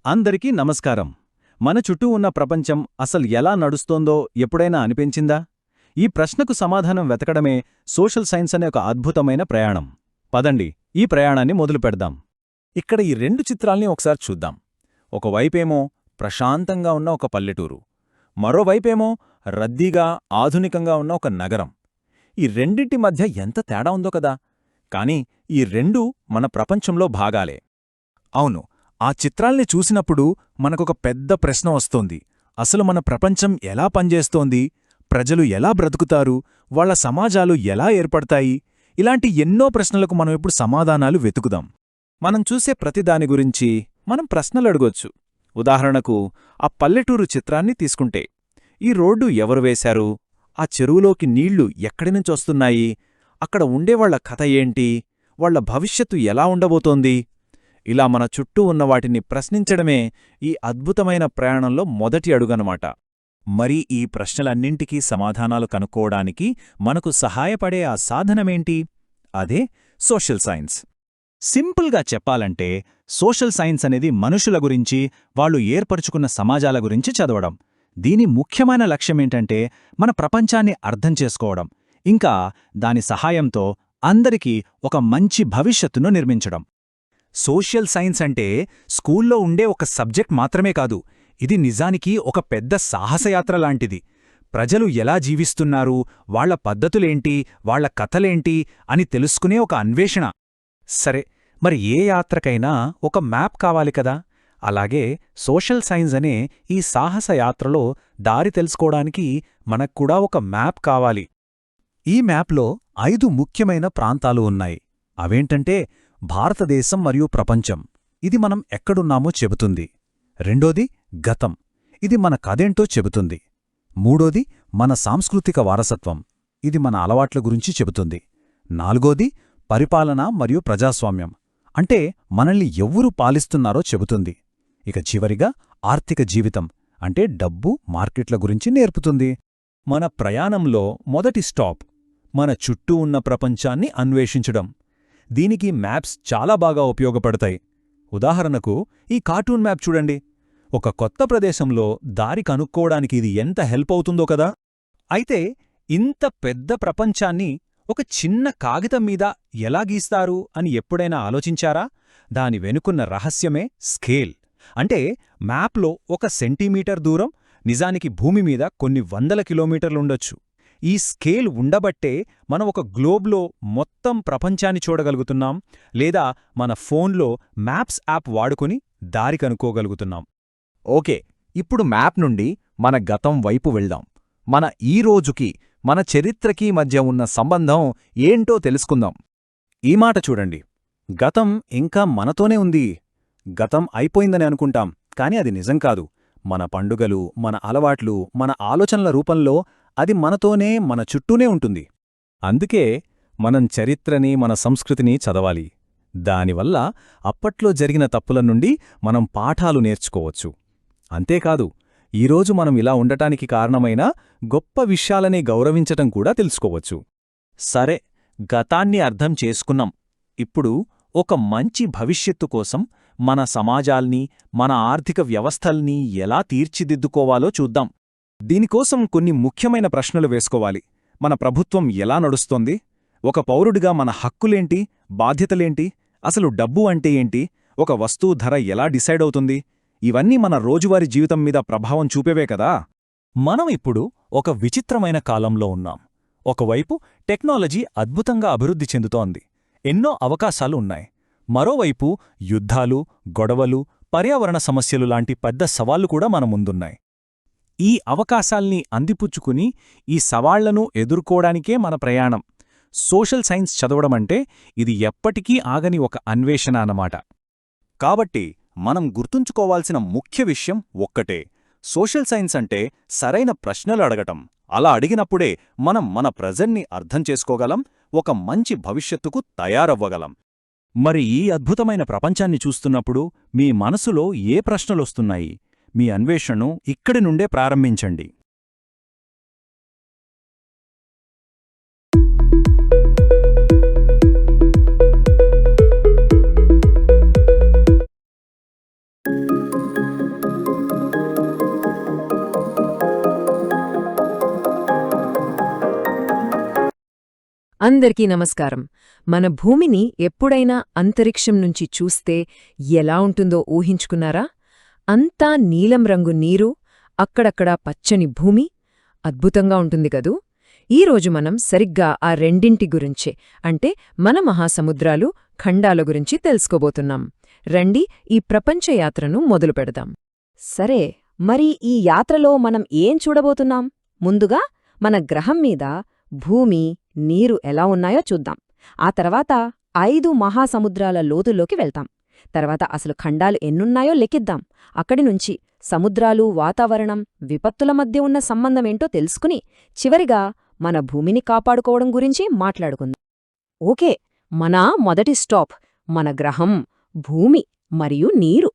అందరికీ నమస్కారం. మన చుట్టూ ఉన్న ప్రపంచం అసలు ఎలా నడుస్తోందో ఎప్పుడైనా అనిపించిందా? ఈ ప్రశ్నకు సమాధానం వెతకడమే సోషల్ సైన్స్ అనే ఒక అద్భుతమైన ప్రయాణం. పదండి, ఈ ప్రయాణాన్ని మొదలుపెడదాం. ఇక్కడ ఈ రెండు చిత్రాల్ని ఒకసారి చూద్దాం. ఒకవైపేమో ప్రశాంతంగా ఉన్న ఒక పల్లెటూరు, మరోవైపేమో రద్దీగా ఆధునికంగా ఉన్న ఒక నగరం. ఈ రెండింటి మధ్య ఎంత తేడా ఉందో కదా. కాని ఈ రెండూ మన ప్రపంచంలో భాగాలే. అవును, ఆ చిత్రాల్ని చూసినప్పుడు మనకొక పెద్ద ప్రశ్న వస్తోంది. అసలు మన ప్రపంచం ఎలా పనిచేస్తోంది? ప్రజలు ఎలా బ్రతుకుతారు? వాళ్ల సమాజాలు ఎలా ఏర్పడతాయి? ఇలాంటి ఎన్నో ప్రశ్నలకు మనం ఇప్పుడు సమాధానాలు వెతుకుదాం. మనం చూసే ప్రతిదాని గురించి మనం ప్రశ్నలడగొచ్చు. ఉదాహరణకు, ఆ పల్లెటూరు చిత్రాన్ని తీసుకుంటే, ఈ రోడ్డు ఎవరు వేశారు? ఆ చెరువులోకి నీళ్లు ఎక్కడినుంచొస్తున్నాయి? అక్కడ ఉండేవాళ్ల కథ ఏంటి? వాళ్ల భవిష్యత్తు ఎలా ఉండబోతోంది? ఇలా మన చుట్టూ ఉన్న వాటిని ప్రశ్నించడమే ఈ అద్భుతమైన ప్రయాణంలో మొదటి అడుగనమాట. మరి ఈ ప్రశ్నలన్నింటికీ సమాధానాలు కనుక్కోవడానికి మనకు సహాయపడే ఆ సాధనమేంటి? అదే సోషల్ సైన్స్. సింపుల్గా చెప్పాలంటే, సోషల్ సైన్స్ అనేది మనుషుల గురించి, వాళ్ళు ఏర్పరుచుకున్న సమాజాల గురించి చదవడం. దీని ముఖ్యమైన లక్ష్యమేంటంటే మన ప్రపంచాన్ని అర్థం చేసుకోవడం, ఇంకా దాని సహాయంతో అందరికీ ఒక మంచి భవిష్యత్తును నిర్మించడం. సోషల్ సైన్స్ అంటే స్కూల్లో ఉండే ఒక సబ్జెక్ట్ మాత్రమే కాదు. ఇది నిజానికి ఒక పెద్ద సాహసయాత్ర లాంటిది. ప్రజలు ఎలా జీవిస్తున్నారు, వాళ్ల పద్ధతులేంటి, వాళ్ల కథలేంటి అని తెలుసుకునే ఒక అన్వేషణ. సరే, మరి ఏ యాత్రకైనా ఒక మ్యాప్ కావాలి కదా. అలాగే సోషల్ సైన్స్ అనే ఈ సాహసయాత్రలో దారి తెలుసుకోవడానికి మనక్కూడా ఒక మ్యాప్ కావాలి. ఈ మ్యాప్లో 5 ముఖ్యమైన ప్రాంతాలు ఉన్నాయి. అవేంటంటే భారతదేశం మరియు ప్రపంచం, ఇది మనం ఎక్కడున్నామో చెబుతుంది. రెండోది గతం, ఇది మన కథేంటో చెబుతుంది. మూడోది మన సాంస్కృతిక వారసత్వం, ఇది మన అలవాట్ల గురించి చెబుతుంది. నాలుగోది పరిపాలన మరియు ప్రజాస్వామ్యం, అంటే మనల్ని ఎవ్వరు పాలిస్తున్నారో చెబుతుంది. ఇక చివరిగా ఆర్థిక జీవితం, అంటే డబ్బు, మార్కెట్ల గురించి నేర్పుతుంది. మన ప్రయాణంలో మొదటి స్టాప్ మన చుట్టూ ఉన్న ప్రపంచాన్ని అన్వేషించడం. దీనికి మ్యాప్స్ చాలా బాగా ఉపయోగపడతాయి. ఉదాహరణకు, ఈ కార్టూన్ మ్యాప్ చూడండి. ఒక కొత్త ప్రదేశంలో దారి కనుక్కోవడానికి ఇది ఎంత హెల్ప్ అవుతుందో కదా. అయితే ఇంత పెద్ద ప్రపంచాన్ని ఒక చిన్న కాగితం మీద ఎలా గీస్తారు అని ఎప్పుడైనా ఆలోచించారా? దాని వెనుకున్న రహస్యమే స్కేల్. అంటే మ్యాప్లో 1 సెంటీమీటర్ దూరం నిజానికి భూమి మీద కొన్ని వందల కిలోమీటర్లుండొచ్చు. ఈ స్కేల్ ఉండబట్టే మనం ఒక గ్లోబ్లో మొత్తం ప్రపంచాన్ని చూడగలుగుతున్నాం, లేదా మన ఫోన్లో మ్యాప్స్ యాప్ వాడుకుని దారి కనుక్కోగలుగుతున్నాం. ఓకే, ఇప్పుడు మ్యాప్ నుండి మన గతం వైపు వెళ్దాం. మన ఈ రోజుకి, మన చరిత్రకి మధ్య ఉన్న సంబంధం ఏంటో తెలుసుకుందాం. ఈ మాట చూడండి, గతం ఇంకా మనతోనే ఉంది. గతం అయిపోయిందని అనుకుంటాం, కాని అది నిజం కాదు. మన పండుగలు, మన అలవాట్లు, మన ఆలోచనల రూపంలో అది మనతోనే, మన చుట్టూనే ఉంటుంది. అందుకే మనం చరిత్రని, మన సంస్కృతిని చదవాలి. దానివల్ల అప్పట్లో జరిగిన తప్పుల నుండి మనం పాఠాలు నేర్చుకోవచ్చు. అంతేకాదు, ఈరోజు మనం ఇలా ఉండటానికి కారణమైన గొప్ప విషయాలనే గౌరవించటం కూడా తెలుసుకోవచ్చు. సరే, గతాన్ని అర్థం చేసుకున్నాం. ఇప్పుడు ఒక మంచి భవిష్యత్తు కోసం మన సమాజాల్ని, మన ఆర్థిక వ్యవస్థల్ని ఎలా తీర్చిదిద్దుకోవాలో చూద్దాం. దీనికోసం కొన్ని ముఖ్యమైన ప్రశ్నలు వేసుకోవాలి. మన ప్రభుత్వం ఎలా నడుస్తోంది? ఒక పౌరుడిగా మన హక్కులేంటి, బాధ్యతలేంటి? అసలు డబ్బు అంటే ఏంటి? ఒక వస్తువు ధర ఎలా డిసైడ్ అవుతుంది? ఇవన్నీ మన రోజువారీ జీవితం మీద ప్రభావం చూపేవే కదా. మనం ఇప్పుడు ఒక విచిత్రమైన కాలంలో ఉన్నాం. ఒకవైపు టెక్నాలజీ అద్భుతంగా అభివృద్ధి చెందుతోంది, ఎన్నో అవకాశాలు ఉన్నాయి. మరోవైపు యుద్ధాలు, గొడవలు, పర్యావరణ సమస్యలు లాంటి పెద్ద సవాళ్లు కూడా మన ముందున్నాయి. ఈ అవకాశాల్ని అందిపుచ్చుకుని ఈ సవాళ్లను ఎదుర్కోవడానికే మన ప్రయాణం. సోషల్ సైన్స్ చదవడమంటే ఇది ఎప్పటికీ ఆగని ఒక అన్వేషణ అన్నమాట. కాబట్టి మనం గుర్తుంచుకోవాల్సిన ముఖ్య విషయం ఒక్కటే: సోషల్ సైన్స్ అంటే సరైన ప్రశ్నలు అడగటం. అలా అడిగినప్పుడే మనం మన ప్రజల్ని అర్థం చేసుకోగలం, ఒక మంచి భవిష్యత్తుకు తయారవ్వగలం. మరి ఈ అద్భుతమైన ప్రపంచాన్ని చూస్తున్నప్పుడు మీ మనసులో ఏ ప్రశ్నలొస్తున్నాయి? మీ అన్వేషణను ఇక్కడి నుండే ప్రారంభించండి. అందరికీ నమస్కారం. మన భూమిని ఎప్పుడైనా అంతరిక్షం నుంచి చూస్తే ఎలా ఉంటుందో ఊహించుకున్నారా? అంతా నీలం రంగు నీరు, అక్కడక్కడా పచ్చని భూమి. అద్భుతంగా ఉంటుంది కదూ! ఈరోజు మనం సరిగ్గా ఆ రెండింటి గురించే, అంటే మన మహాసముద్రాలు, ఖండాల గురించి తెలుసుకోబోతున్నాం. రండి, ఈ ప్రపంచ యాత్రను మొదలుపెడదాం. సరే, మరి ఈ యాత్రలో మనం ఏం చూడబోతున్నాం? ముందుగా మన గ్రహం మీద భూమి, నీరు ఎలా ఉన్నాయో చూద్దాం. ఆ తర్వాత 5 మహాసముద్రాల లోతుల్లోకి వెళ్తాం. తర్వాత అసలు ఖండాలు ఎన్నున్నాయో లెక్కిద్దాం. అక్కడి నుంచి సముద్రాలు, వాతావరణం, విపత్తుల మధ్య ఉన్న సంబంధమేంటో తెలుసుకుని చివరిగా మన భూమిని కాపాడుకోవడం గురించి మాట్లాడుకుందాం. ఓకే, మన మొదటి స్టాప్ మన గ్రహం, భూమి మరియు నీరు.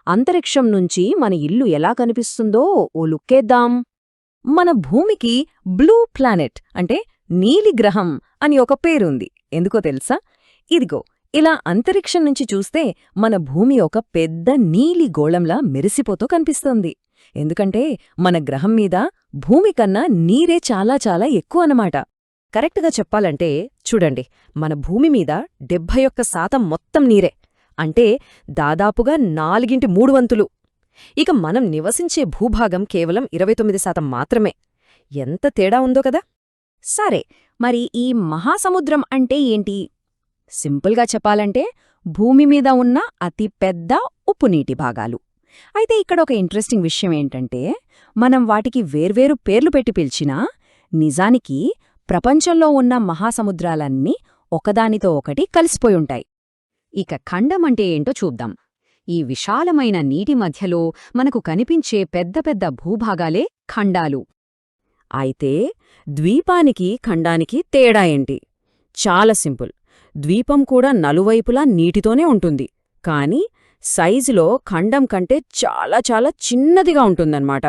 అంతరిక్షం నుంచి మన ఇల్లు ఎలా కనిపిస్తుందో ఓ లుక్కేద్దాం. మన భూమికి బ్లూ ప్లానెట్ అంటే నీలి గ్రహం అని ఒక పేరుంది. ఎందుకో తెలుసా? ఇదిగో ఇలా అంతరిక్షం నుంచి చూస్తే మన భూమి ఒక పెద్ద నీలి గోళంలా మెరిసిపోతూ కనిపిస్తోంది. ఎందుకంటే మన గ్రహం మీద భూమి కన్నా నీరే చాలా చాలా ఎక్కువ అన్నమాట. కరెక్ట్గా చెప్పాలంటే చూడండి, మన భూమి మీద 71% మొత్తం నీరే, అంటే దాదాపుగా 4/3 ఇక మనం నివసించే భూభాగం కేవలం 29% మాత్రమే. ఎంత తేడా ఉందో కదా! సరే, మరి ఈ మహాసముద్రం అంటే ఏంటి? సింపుల్గా చెప్పాలంటే భూమి మీద ఉన్న అతి పెద్ద ఉప్పునీటి భాగాలు. అయితే ఇక్కడ ఒక ఇంట్రెస్టింగ్ విషయం ఏంటంటే, మనం వాటికి వేర్వేరు పేర్లు పెట్టి పిలిచినా నిజానికి ప్రపంచంలో ఉన్న మహాసముద్రాలన్నీ ఒకదానితో ఒకటి కలిసిపోయుంటాయి. ఇక ఖండం అంటే ఏంటో చూద్దాం. ఈ విశాలమైన నీటి మధ్యలో మనకు కనిపించే పెద్ద పెద్ద భూభాగాలే ఖండాలు. అయితే ద్వీపానికి ఖండానికి తేడా ఏంటి? చాలా సింపుల్. ద్వీపం కూడా నలువైపులా నీటితోనే ఉంటుంది, కానీ సైజులో ఖండం కంటే చాలా చాలా చిన్నదిగా ఉంటుందన్నమాట.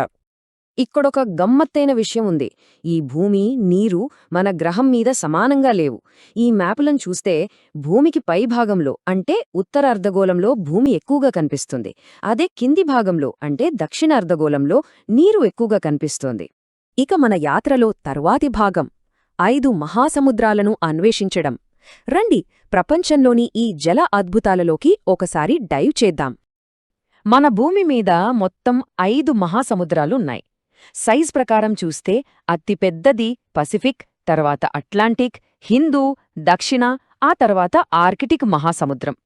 ఇక్కడొక గమ్మత్తైన విషయం ఉంది. ఈ భూమి, నీరు మన గ్రహం మీద సమానంగా లేవు. ఈ మ్యాపులను చూస్తే భూమికి పైభాగంలో అంటే ఉత్తర అర్ధగోళంలో భూమి ఎక్కువగా కనిపిస్తుంది. అదే కింది భాగంలో అంటే దక్షిణ అర్ధగోళంలో నీరు ఎక్కువగా కనిపిస్తోంది. ఇక మన యాత్రలో తర్వాతి భాగం 5 మహాసముద్రాలను అన్వేషించడం. రండి, ప్రపంచంలోని ఈ జల అద్భుతాలలోకి ఒకసారి డైవ్ చేద్దాం. మన భూమి మీద మొత్తం 5 మహాసముద్రాలున్నాయి. సైజ్ ప్రకారం చూస్తే అతిపెద్దది పసిఫిక్, తర్వాత అట్లాంటిక్, హిందూ, దక్షిణ, ఆ తర్వాత ఆర్కిటిక్ మహాసముద్రం.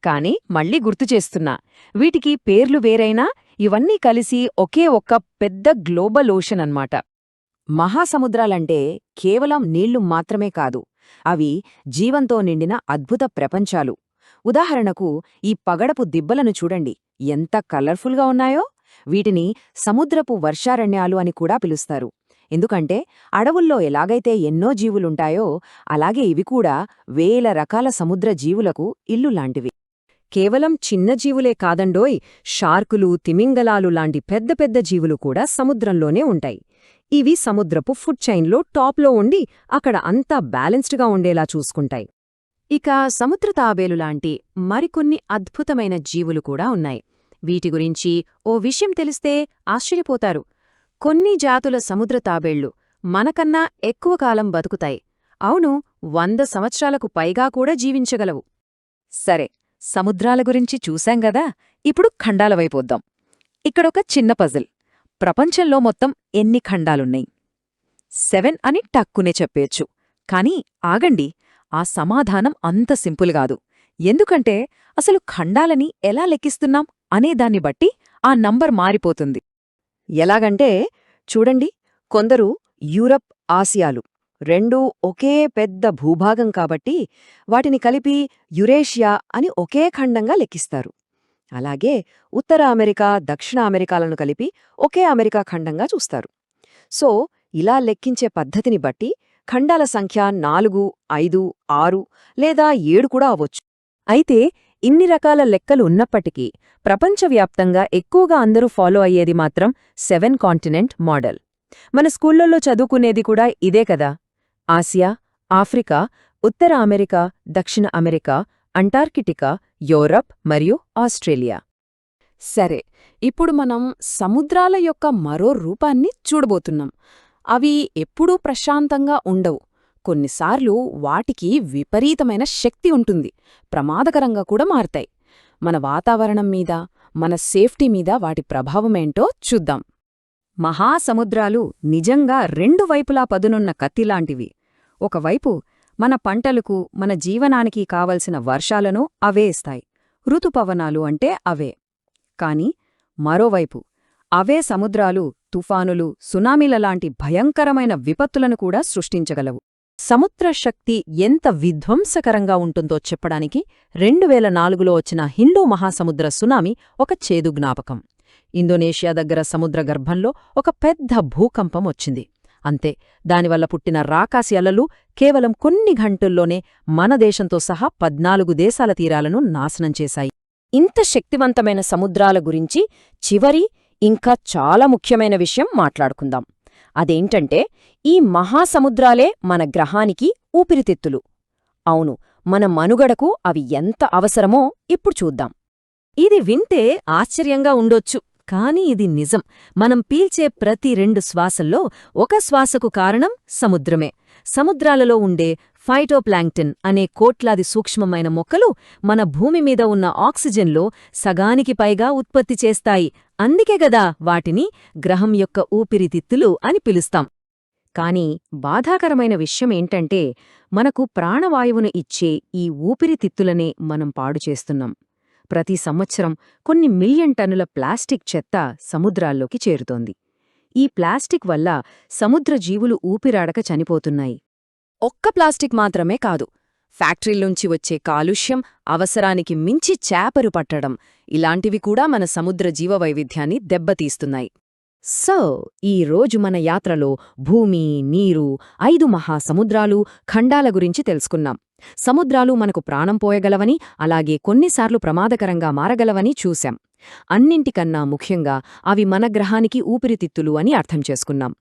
కాని మళ్ళీ గుర్తుచేస్తున్నా, వీటికి పేర్లు వేరైనా ఇవన్నీ కలిసి ఒకే ఒక్క పెద్ద గ్లోబల్ ఓషన్ అన్నమాట. మహాసముద్రాలంటే కేవలం నీళ్లు మాత్రమే కాదు, అవి జీవంతో నిండిన అద్భుత ప్రపంచాలు. ఉదాహరణకు ఈ పగడపు దిబ్బలను చూడండి, ఎంత కలర్ఫుల్గా ఉన్నాయో. వీటిని సముద్రపు వర్షారణ్యాలు అని కూడా పిలుస్తారు. ఎందుకంటే అడవుల్లో ఎలాగైతే ఎన్నో జీవులుంటాయో అలాగే ఇవి కూడా వేల రకాల సముద్ర జీవులకు ఇల్లు లాంటివి. కేవలం చిన్న జీవులే కాదండోయ్, షార్కులు, తిమింగలాలు లాంటి పెద్ద పెద్ద జీవులు కూడా సముద్రంలోనే ఉంటాయి. ఇవి సముద్రపు ఫుడ్ చైన్లో టాప్లో ఉండి అక్కడ అంతా బ్యాలెన్స్డ్గా ఉండేలా చూసుకుంటాయి. ఇక సముద్ర తాబేలులాంటి మరికొన్ని అద్భుతమైన జీవులు కూడా ఉన్నాయి. వీటి గురించి ఓ విషయం తెలిస్తే ఆశ్చర్యపోతారు. కొన్ని జాతుల సముద్ర తాబేళ్లు మనకన్నా ఎక్కువ కాలం బతుకుతాయి. అవును, 100 సంవత్సరాలకు పైగా కూడా జీవించగలవు. సరే, సముద్రాల గురించి చూశాంగదా, ఇప్పుడు ఖండాల వైపోద్దాం. ఇక్కడొక చిన్న పజిల్. ప్రపంచంలో మొత్తం ఎన్ని ఖండాలున్నాయి? 7 అని టక్కునే చెప్పేయచ్చు. కాని ఆగండి, ఆ సమాధానం అంత సింపుల్ కాదు. ఎందుకంటే అసలు ఖండాలని ఎలా లెక్కిస్తున్నాం అనేదాన్ని బట్టి ఆ నంబర్ మారిపోతుంది. ఎలాగంటే చూడండి, కొందరు యూరప్, ఆసియాలు రెండూ ఒకే పెద్ద భూభాగం కాబట్టి వాటిని కలిపి యురేషియా అని ఒకే ఖండంగా లెక్కిస్తారు. అలాగే ఉత్తర అమెరికా, దక్షిణ అమెరికాలను కలిపి ఒకే అమెరికా ఖండంగా చూస్తారు. సో ఇలా లెక్కించే పద్ధతిని బట్టి ఖండాల సంఖ్య 4, 5, 6 లేదా 7 కూడా అవ్వొచ్చు. అయితే ఇన్ని రకాల లెక్కలు ఉన్నప్పటికీ ప్రపంచవ్యాప్తంగా ఎక్కువగా అందరూ ఫాలో అయ్యేది మాత్రం 7 కాంటినెంట్ మోడల్. మన స్కూళ్లలో చదువుకునేది కూడా ఇదే కదా. ఆసియా, ఆఫ్రికా, ఉత్తర అమెరికా, దక్షిణ అమెరికా, అంటార్కిటికా, యూరప్ మరియు ఆస్ట్రేలియా. సరే, ఇప్పుడు మనం సముద్రాల యొక్క మరో రూపాన్ని చూడబోతున్నాం. అవి ఎప్పుడూ ప్రశాంతంగా ఉండవు. కొన్నిసార్లు వాటికి విపరీతమైన శక్తి ఉంటుంది, ప్రమాదకరంగా కూడా మారతాయి. మన వాతావరణం మీద, మన సేఫ్టీ మీద వాటి ప్రభావమేంటో చూద్దాం. మహాసముద్రాలు నిజంగా రెండు వైపులా పదునున్న కత్తిలాంటివి. ఒకవైపు మన పంటలకు, మన జీవనానికి కావలసిన వర్షాలను అవే ఇస్తాయి, ఋతుపవనాలు అంటే అవే. కాని మరోవైపు అవే సముద్రాలు తుఫానులు, సునామీలలాంటి భయంకరమైన విపత్తులను కూడా సృష్టించగలవు. సముద్రశక్తి ఎంత విధ్వంసకరంగా ఉంటుందో చెప్పడానికి 2004లో వచ్చిన హిందూ మహాసముద్ర సునామీ ఒక చేదు జ్ఞాపకం. ఇండోనేషియా దగ్గర సముద్ర గర్భంలో ఒక పెద్ద భూకంపం వచ్చింది. అంతే, దానివల్ల పుట్టిన రాకాసి అలలు కేవలం కొన్ని గంటల్లోనే మన దేశంతో సహా 14 దేశాల తీరాలను నాశనం చేశాయి. ఇంత శక్తివంతమైన సముద్రాల గురించి చివరి, ఇంకా చాలా ముఖ్యమైన విషయం మాట్లాడుకుందాం. అదేంటంటే, ఈ మహాసముద్రాలే మన గ్రహానికి ఊపిరితిత్తులు. అవును, మన మనుగడకు అవి ఎంత అవసరమో ఇప్పుడు చూద్దాం. ఇది వింటే ఆశ్చర్యంగా ఉండొచ్చు, కానీ ఇది నిజం. మనం పీల్చే ప్రతి 2 శ్వాసల్లో ఒక శ్వాసకు కారణం సముద్రమే. సముద్రాలలో ఉండే ఫైటోప్లాంక్టన్ అనే కోట్లాది సూక్ష్మమైన మొక్కలు మన భూమి మీద ఉన్న ఆక్సిజన్లో సగానికి పైగా ఉత్పత్తి చేస్తాయి. అందుకేగదా వాటిని గ్రహం యొక్క ఊపిరితిత్తులు అని పిలుస్తాం. కాని బాధాకరమైన విషయమేంటంటే, మనకు ప్రాణవాయువును ఇచ్చే ఈ ఊపిరితిత్తులనే మనం పాడు చేస్తున్నాం. ప్రతి సంవత్సరం కొన్ని మిలియన్ టన్నుల ప్లాస్టిక్ చెత్త సముద్రాల్లోకి చేరుతోంది. ఈ ప్లాస్టిక్ వల్ల సముద్ర జీవులు ఊపిరాడక చనిపోతున్నాయి. ఒక్క ప్లాస్టిక్ మాత్రమే కాదు, ఫ్యాక్టరీల్లోంచి వచ్చే కాలుష్యం, అవసరానికి మించి చేపలు పట్టడం, ఇలాంటివి కూడా మన సముద్ర జీవవైవిధ్యాన్ని దెబ్బతీస్తున్నాయి. సో, ఈ రోజు మన యాత్రలో భూమి, నీరు, 5 మహాసముద్రాలు, ఖండాల గురించి తెలుసుకున్నాం. సముద్రాలు మనకు ప్రాణం పోయగలవని, అలాగే కొన్నిసార్లు ప్రమాదకరంగా మారగలవని చూశాం. అన్నింటికన్నా ముఖ్యంగా అవి మన గ్రహానికి ఊపిరితిత్తులు అని అర్థం చేసుకున్నాం.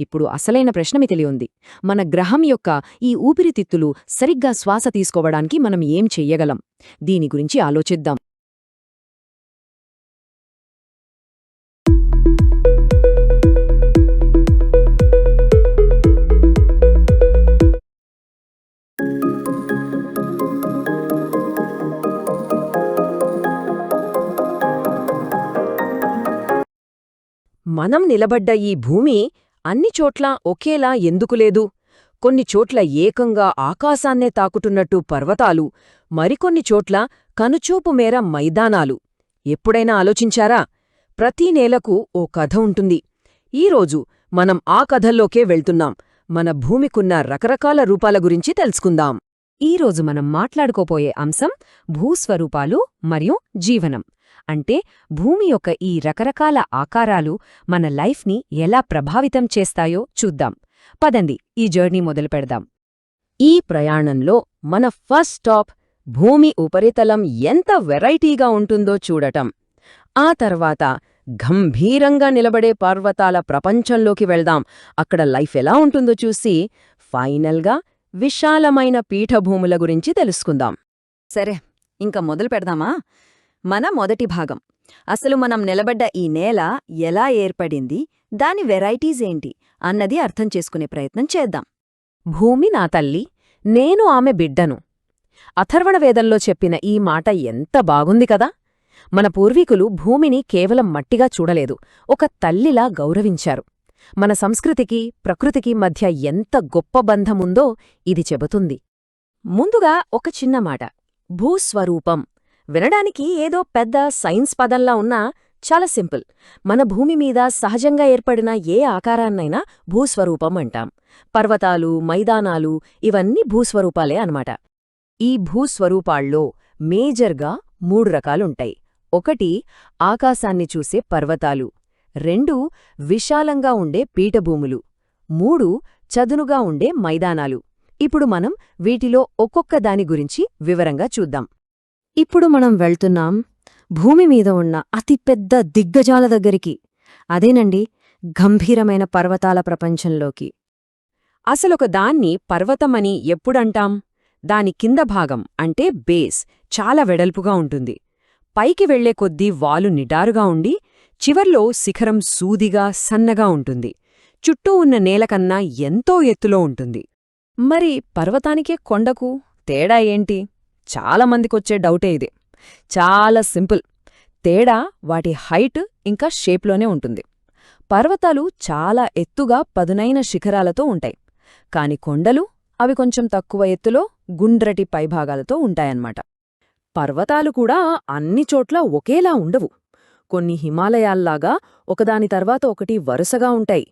ఇప్పుడు అసలైన ప్రశ్న మిగిలింది. మన గ్రహం యొక్క ఈ ఊపిరితిత్తులు సరిగ్గా శ్వాస తీసుకోవడానికి మనం ఏం చెయ్యగలం? దీని గురించి ఆలోచిద్దాం. మనం నిలబడ్డ ఈ భూమి అన్ని చోట్లా ఒకేలా ఎందుకు లేదు? కొన్ని చోట్ల ఏకంగా ఆకాశాన్నే తాకుతున్నట్టు పర్వతాలు, మరికొన్ని చోట్ల కనుచూపు మేర మైదానాలు. ఎప్పుడైనా ఆలోచించారా? ప్రతి నేలకు ఓ కథ ఉంటుంది. ఈరోజు మనం ఆ కథల్లోకే వెళ్తున్నాం. మన భూమికున్న రకరకాల రూపాల గురించి తెలుసుకుందాం. ఈరోజు మనం మాట్లాడుకోపోయే అంశం భూస్వరూపాలు మరియు జీవనం. అంటే భూమి యొక్క ఈ రకరకాల ఆకారాలు మన లైఫ్ని ఎలా ప్రభావితం చేస్తాయో చూద్దాం. పదండి, ఈ జర్నీ మొదలుపెడదాం. ఈ ప్రయాణంలో మన ఫస్ట్ స్టాప్ భూమి ఉపరితలం ఎంత వెరైటీగా ఉంటుందో చూడటం. ఆ తర్వాత గంభీరంగా నిలబడే పర్వతాల ప్రపంచంలోకి వెళ్దాం. అక్కడ లైఫ్ ఎలా ఉంటుందో చూసి ఫైనల్గా విశాలమైన పీఠభూముల గురించి తెలుసుకుందాం. సరే, ఇంక మొదలు పెడదామా? మన మొదటి భాగం, అసలు మనం నిలబడ్డ ఈ నేల ఎలా ఏర్పడింది, దాని వెరైటీస్ ఏంటి అన్నది అర్థం చేసుకునే ప్రయత్నం చేద్దాం. భూమి నా తల్లి, నేను ఆమె బిడ్డను. అథర్వణవేదంలో చెప్పిన ఈ మాట ఎంత బాగుంది కదా! మన పూర్వీకులు భూమిని కేవలం మట్టిగా చూడలేదు, ఒక తల్లిలా గౌరవించారు. మన సంస్కృతికి, ప్రకృతికి మధ్య ఎంత గొప్ప బంధముందో ఇది చెబుతుంది. ముందుగా ఒక చిన్న మాట, భూస్వరూపం. వినడానికి ఏదో పెద్ద సైన్స్ పదంలా ఉన్నా చాలా సింపుల్. మన భూమి మీద సహజంగా ఏర్పడిన ఏ ఆకారాన్నైనా భూస్వరూపం అంటాం. పర్వతాలు, మైదానాలు ఇవన్నీ భూస్వరూపాలే అన్నమాట. ఈ భూస్వరూపాల్లో మేజర్గా 3 రకాలుంటాయి. 1 ఆకాశాన్ని చూసే పర్వతాలు, 2 విశాలంగా ఉండే పీఠభూములు, 3 చదునుగా ఉండే మైదానాలు. ఇప్పుడు మనం వీటిలో ఒక్కొక్క దాని గురించి వివరంగా చూద్దాం. ఇప్పుడు మనం వెళ్తున్నాం భూమి మీద ఉన్న అతిపెద్ద దిగ్గజాల దగ్గరికి. అదేనండి, గంభీరమైన పర్వతాల ప్రపంచంలోకి. అసలొక దాన్ని పర్వతమని ఎప్పుడంటాం? దాని కింద భాగం అంటే బేస్ చాలా వెడల్పుగా ఉంటుంది. పైకి వెళ్లే కొద్దీ వాలు నిటారుగా ఉండి, చివర్లో శిఖరం సూదిగా, సన్నగా ఉంటుంది. చుట్టూ ఉన్న నేలకన్నా ఎంతో ఎత్తులో ఉంటుంది. మరి పర్వతానికే కొండకు తేడా ఏంటి? చాలామందికొచ్చే డౌటే ఇది. చాలా సింపుల్. తేడా వాటి హైట్ ఇంకా షేప్లోనే ఉంటుంది. పర్వతాలు చాలా ఎత్తుగా పదునైన శిఖరాలతో ఉంటాయి. కాని కొండలు అవి కొంచెం తక్కువ ఎత్తులో గుండ్రటి పైభాగాలతో ఉంటాయన్నమాట. పర్వతాలు కూడా అన్ని చోట్ల ఒకేలా ఉండవు. కొన్ని హిమాలయాల్లాగా ఒకదాని తర్వాత ఒకటి వరుసగా ఉంటాయి.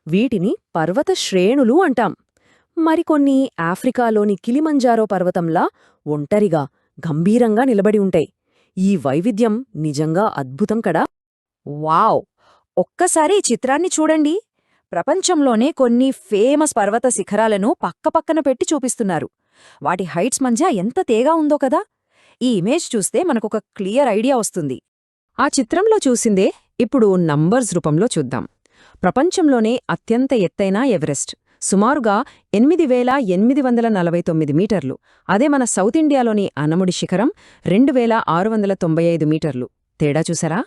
వీటిని పర్వత శ్రేణులు అంటాం. మరికొన్ని ఆఫ్రికాలోని కిలిమంజారో పర్వతంలా ఒంటరిగా గంభీరంగా నిలబడి ఉంటాయి. ఈ వైవిధ్యం నిజంగా అద్భుతం కదా. వావ్! ఒక్కసారి ఈ చిత్రాన్ని చూడండి. ప్రపంచంలోనే కొన్ని ఫేమస్ పర్వత శిఖరాలను పక్కపక్కన పెట్టి చూపిస్తున్నారు. వాటి హైట్స్ మధ్య ఎంత తేగా ఉందో కదా. ఈ ఇమేజ్ చూస్తే మనకొక క్లియర్ ఐడియా వస్తుంది. ఆ చిత్రంలో చూసిందే ఇప్పుడు నంబర్స్ రూపంలో చూద్దాం. ప్రపంచంలోనే అత్యంత ఎత్తైన ఎవరెస్ట్ సుమారుగా 8,849 మీటర్లు. అదే మన సౌత్ ఇండియాలోని అనముడి శిఖరం 2,695 మీటర్లు. తేడా చూసారా?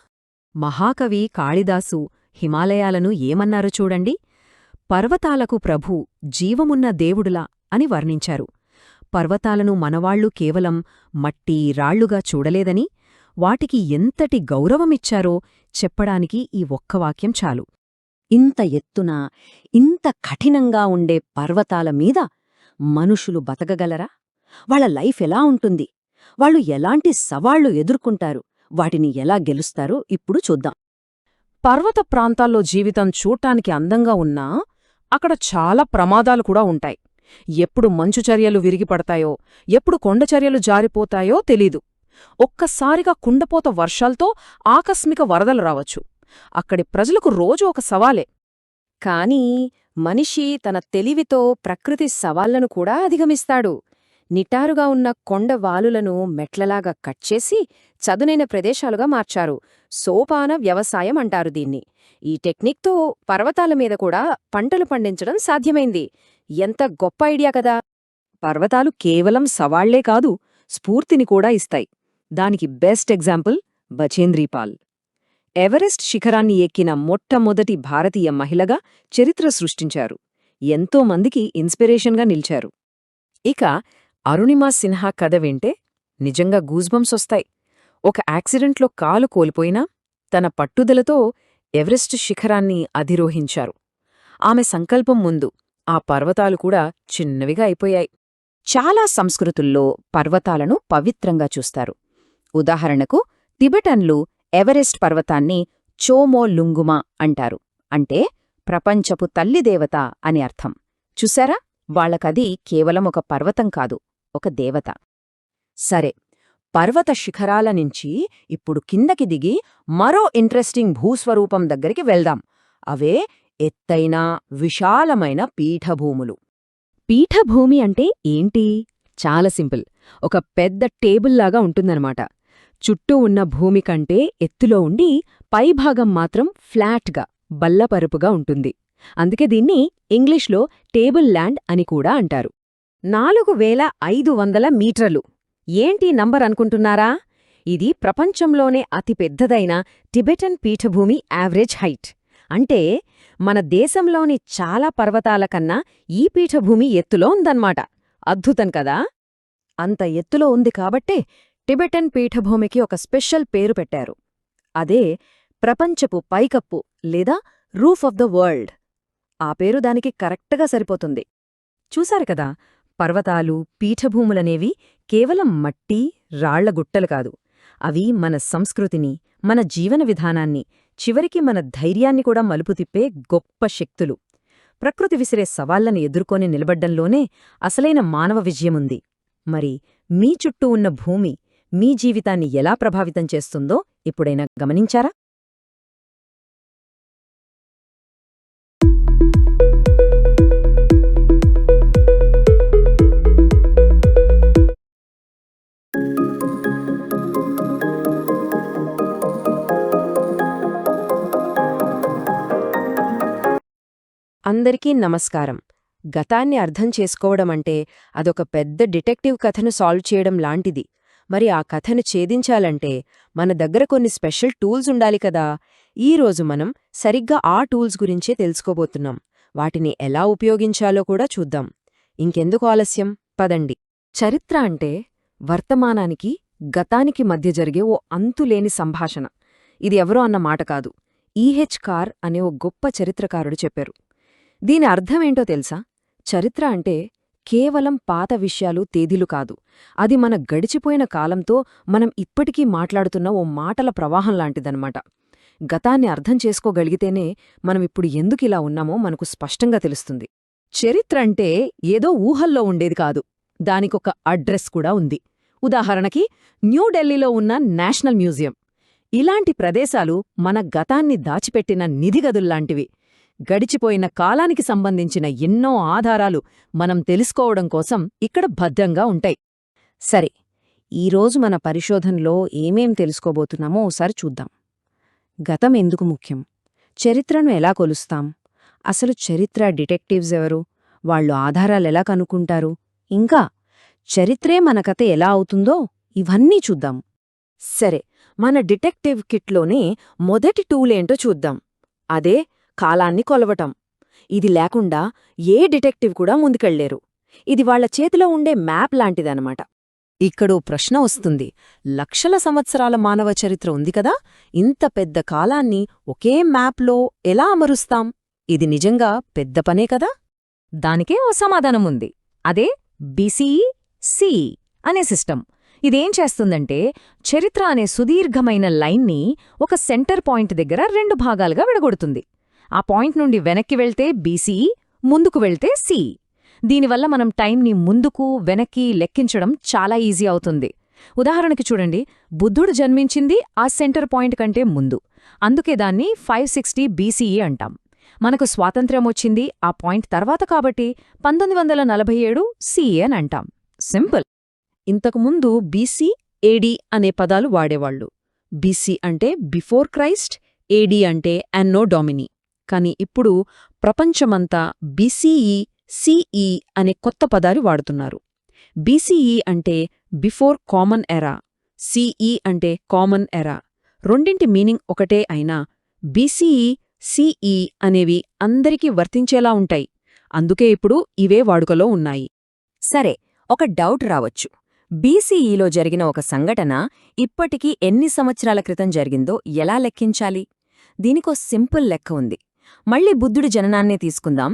మహాకవి కాళిదాసు హిమాలయాలను ఏమన్నారో చూడండి. పర్వతాలకు ప్రభు, జీవమున్న దేవుడులా అని వర్ణించారు. పర్వతాలను మనవాళ్లు కేవలం మట్టి, రాళ్లుగా చూడలేదని, వాటికి ఎంతటి గౌరవమిచ్చారో చెప్పడానికి ఈ ఒక్క వాక్యం చాలు. ఇంత ఎత్తున, ఇంత కఠినంగా ఉండే పర్వతాల మీద మనుషులు బతకగలరా? వాళ్ళ లైఫ్ ఎలా ఉంటుంది? వాళ్ళు ఎలాంటి సవాళ్లు ఎదుర్కొంటారు? వాటిని ఎలా గెలుస్తారో ఇప్పుడు చూద్దాం. పర్వత ప్రాంతాల్లో జీవితం చూడ్డానికి అందంగా ఉన్నా అక్కడ చాలా ప్రమాదాలు కూడా ఉంటాయి. ఎప్పుడు మంచుచర్యలు విరిగిపడతాయో, ఎప్పుడు కొండచర్యలు జారిపోతాయో తెలీదు. ఒక్కసారిగా కుండపోత వర్షాలతో ఆకస్మిక వరదలు రావచ్చు. అక్కడి ప్రజలకు రోజూ ఒక సవాలే. కానీ మనిషి తన తెలివితో ప్రకృతి సవాళ్లను కూడా అధిగమిస్తాడు. నిటారుగా ఉన్న కొండ వాలులను మెట్లలాగా కట్ చేసి చదునైన ప్రదేశాలుగా మార్చారు. సోపాన వ్యవసాయం అంటారు దీన్ని. ఈ టెక్నిక్తో పర్వతాల మీద కూడా పంటలు పండించడం సాధ్యమైంది. ఎంత గొప్ప ఐడియా కదా. పర్వతాలు కేవలం సవాళ్లే కాదు, స్ఫూర్తిని కూడా ఇస్తాయి. దానికి బెస్ట్ ఎగ్జాంపుల్ బచేంద్రీపాల్. ఎవరెస్ట్ శిఖరాన్ని ఎక్కిన మొట్టమొదటి భారతీయ మహిళగా చరిత్ర సృష్టించారు. ఎంతో మందికి ఇన్స్పిరేషన్గా నిలిచారు. ఇక అరుణిమా సిన్హా కథ వింటే నిజంగా గూజ్బంప్స్ వస్తాయి. ఒక యాక్సిడెంట్లో కాలు కోల్పోయినా తన పట్టుదలతో ఎవరెస్ట్ శిఖరాన్ని అధిరోహించారు. ఆమె సంకల్పం ముందు ఆ పర్వతాలు కూడా చిన్నవిగా అయిపోయాయి. చాలా సంస్కృతుల్లో పర్వతాలను పవిత్రంగా చూస్తారు. ఉదాహరణకు టిబెటన్లు ఎవరెస్ట్ పర్వతాన్ని చోమో లుంగుమా అంటారు. అంటే ప్రపంచపు తల్లిదేవత అని అర్థం. చూశారా? వాళ్లకది కేవలం ఒక పర్వతం కాదు, ఒక దేవత. సరే, పర్వత శిఖరాల నుంచి ఇప్పుడు కిందకి దిగి మరో ఇంట్రెస్టింగ్ భూస్వరూపం దగ్గరికి వెళ్దాం. అవే ఎత్తైన, విశాలమైన పీఠభూములు. పీఠభూమి అంటే ఏంటి? చాలా సింపుల్. ఒక పెద్ద టేబుల్లాగా ఉంటుందన్నమాట. చుట్టూ ఉన్న భూమి కంటే ఎత్తులో ఉండి పైభాగం మాత్రం ఫ్లాట్గా, బల్లపరుపుగా ఉంటుంది. అందుకే దీన్ని ఇంగ్లీష్లో టేబుల్ ల్యాండ్ అని కూడా అంటారు. 4,500 మీటర్లు. ఏంటి నంబర్ అనుకుంటున్నారా? ఇది ప్రపంచంలోనే అతిపెద్దదైన టిబెటన్ పీఠభూమి యావరేజ్ హైట్. అంటే మన దేశంలోని చాలా పర్వతాల కన్నా ఈ పీఠభూమి ఎత్తులో ఉందన్నమాట. అద్భుతం కదా. అంత ఎత్తులో ఉంది కాబట్టే టిబెటన్ పీఠభూమికి ఒక స్పెషల్ పేరు పెట్టారు. అదే ప్రపంచపు పైకప్పు లేదా రూఫ్ ఆఫ్ ద వరల్డ్. ఆ పేరు దానికి కరెక్ట్గా సరిపోతుంది. చూశారు కదా, పర్వతాలు, పీఠభూములనేవి కేవలం మట్టి, రాళ్లగుట్టలు కాదు. అవి మన సంస్కృతిని, మన జీవన విధానాన్ని, చివరికి మన ధైర్యాన్ని కూడా మలుపు తిప్పే గొప్ప శక్తులు. ప్రకృతి విసిరే సవాళ్లను ఎదుర్కొని నిలబడ్డంలోనే అసలైన మానవ విజయముంది. మరి మీ చుట్టూ ఉన్న భూమి మీ జీవితాన్ని ఎలా ప్రభావితం చేస్తుందో ఇప్పుడైనా గమనించారా? అందరికీ నమస్కారం. గతాన్ని అర్థం చేసుకోవడమంటే అదొక పెద్ద డిటెక్టివ్ కథను సాల్వ్ చేయడం లాంటిది. మరి ఆ కథను ఛేదించాలంటే మన దగ్గర కొన్ని స్పెషల్ టూల్స్ ఉండాలి కదా. ఈరోజు మనం సరిగ్గా ఆ టూల్స్ గురించే తెలుసుకోబోతున్నాం. వాటిని ఎలా ఉపయోగించాలో కూడా చూద్దాం. ఇంకెందుకు ఆలస్యం, పదండి. చరిత్ర అంటే వర్తమానానికి గతానికి మధ్య జరిగే ఓ అంతులేని సంభాషణ. ఇది ఎవరో అన్న మాట కాదు, ఈహెచ్ కార్ అనే ఓ గొప్ప చరిత్రకారుడు చెప్పారు. దీని అర్థమేంటో తెలుసా? చరిత్ర అంటే కేవలం పాత విషయాలు, తేదీలు కాదు. అది మన గడిచిపోయిన కాలంతో మనం ఇప్పటికీ మాట్లాడుతున్న ఓ మాటల ప్రవాహం లాంటిదన్నమాట. గతాన్ని అర్థం చేసుకోగలిగితేనే మనమిప్పుడు ఎందుకిలా ఉన్నామో మనకు స్పష్టంగా తెలుస్తుంది. చరిత్ర అంటే ఏదో ఊహల్లో ఉండేది కాదు, దానికొక అడ్రస్ కూడా ఉంది. ఉదాహరణకి న్యూఢిల్లీలో ఉన్న నేషనల్ మ్యూజియం. ఇలాంటి ప్రదేశాలు మన గతాన్ని దాచిపెట్టిన నిధిగదుల్లాంటివి. గడిచిపోయిన కాలానికి సంబంధించిన ఎన్నో ఆధారాలు మనం తెలుసుకోవడం కోసం ఇక్కడ భద్రంగా ఉంటాయి. సరే, ఈరోజు మన పరిశోధనలో ఏమేం తెలుసుకోబోతున్నామో ఓసారి చూద్దాం. గతం ఎందుకు ముఖ్యం? చరిత్రను ఎలా కొలుస్తాం? అసలు చరిత్ర డిటెక్టివ్స్ ఎవరు? వాళ్ళు ఆధారాలెలా కనుక్కుంటారు? ఇంకా చరిత్రే మన కథ ఎలా అవుతుందో ఇవన్నీ చూద్దాం. సరే, మన డిటెక్టివ్ కిట్లోనే మొదటి టూలేంటో చూద్దాం. అదే కాలాన్ని కొలవటం. ఇది లేకుండా ఏ డిటెక్టివ్ కూడా ముందుకెళ్లేరు. ఇది వాళ్ల చేతిలో ఉండే మ్యాప్ లాంటిదనమాట. ఇక్కడో ప్రశ్న వస్తుంది. లక్షల సంవత్సరాల మానవ చరిత్ర ఉంది కదా, ఇంత పెద్ద కాలాన్ని ఒకే మ్యాప్లో ఎలా అమరుస్తాం? ఇది నిజంగా పెద్ద పనే కదా? దానికే ఓ సమాధానముంది. అదే బీసీఈ సిఈ అనే సిస్టమ్. ఇదేం చేస్తుందంటే చరిత్ర అనే సుదీర్ఘమైన లైన్ని ఒక సెంటర్ పాయింట్ దగ్గర 2 భాగాలుగా విడగొడుతుంది. ఆ పాయింట్ నుండి వెనక్కి వెళ్తే బీసీఈ, ముందుకు వెళ్తే సిఈ. దీనివల్ల మనం టైంని ముందుకు వెనక్కి లెక్కించడం చాలా ఈజీ అవుతుంది. ఉదాహరణకి చూడండి, బుద్ధుడు జన్మించింది ఆ సెంటర్ పాయింట్ కంటే ముందు, అందుకే దాన్ని 560 బీసీఈ అంటాం. మనకు స్వాతంత్ర్యం వచ్చింది ఆ పాయింట్ తర్వాత కాబట్టి 1947 సిఈ అని అంటాం. సింపుల్. ఇంతకుముందు బీసీ, ఏడీ అనే పదాలు వాడేవాళ్లు. బీసీ అంటే బిఫోర్ క్రైస్ట్, ఏడీ అంటే అన్నో డామినీ. కాని ఇప్పుడు ప్రపంచమంతా బీసీఈ, సిఈ అనే కొత్త పదాలు వాడుతున్నారు. బీసీఈ అంటే బిఫోర్ కామన్ ఎరా, సిఈ అంటే కామన్ ఎరా. రెండింటి మీనింగ్ ఒకటే అయినా బీసీఈ, సిఈ అనేవి అందరికీ వర్తించేలా ఉంటాయి. అందుకే ఇప్పుడు ఇవే వాడుకలో ఉన్నాయి. సరే, ఒక డౌట్ రావచ్చు. బీసీఈలో జరిగిన ఒక సంఘటన ఇప్పటికీ ఎన్ని సంవత్సరాల క్రితం జరిగిందో ఎలా లెక్కించాలి? దీనికో సింపుల్ లెక్క ఉంది. మళ్ళీ బుద్ధుడి జననాన్నే తీసుకుందాం.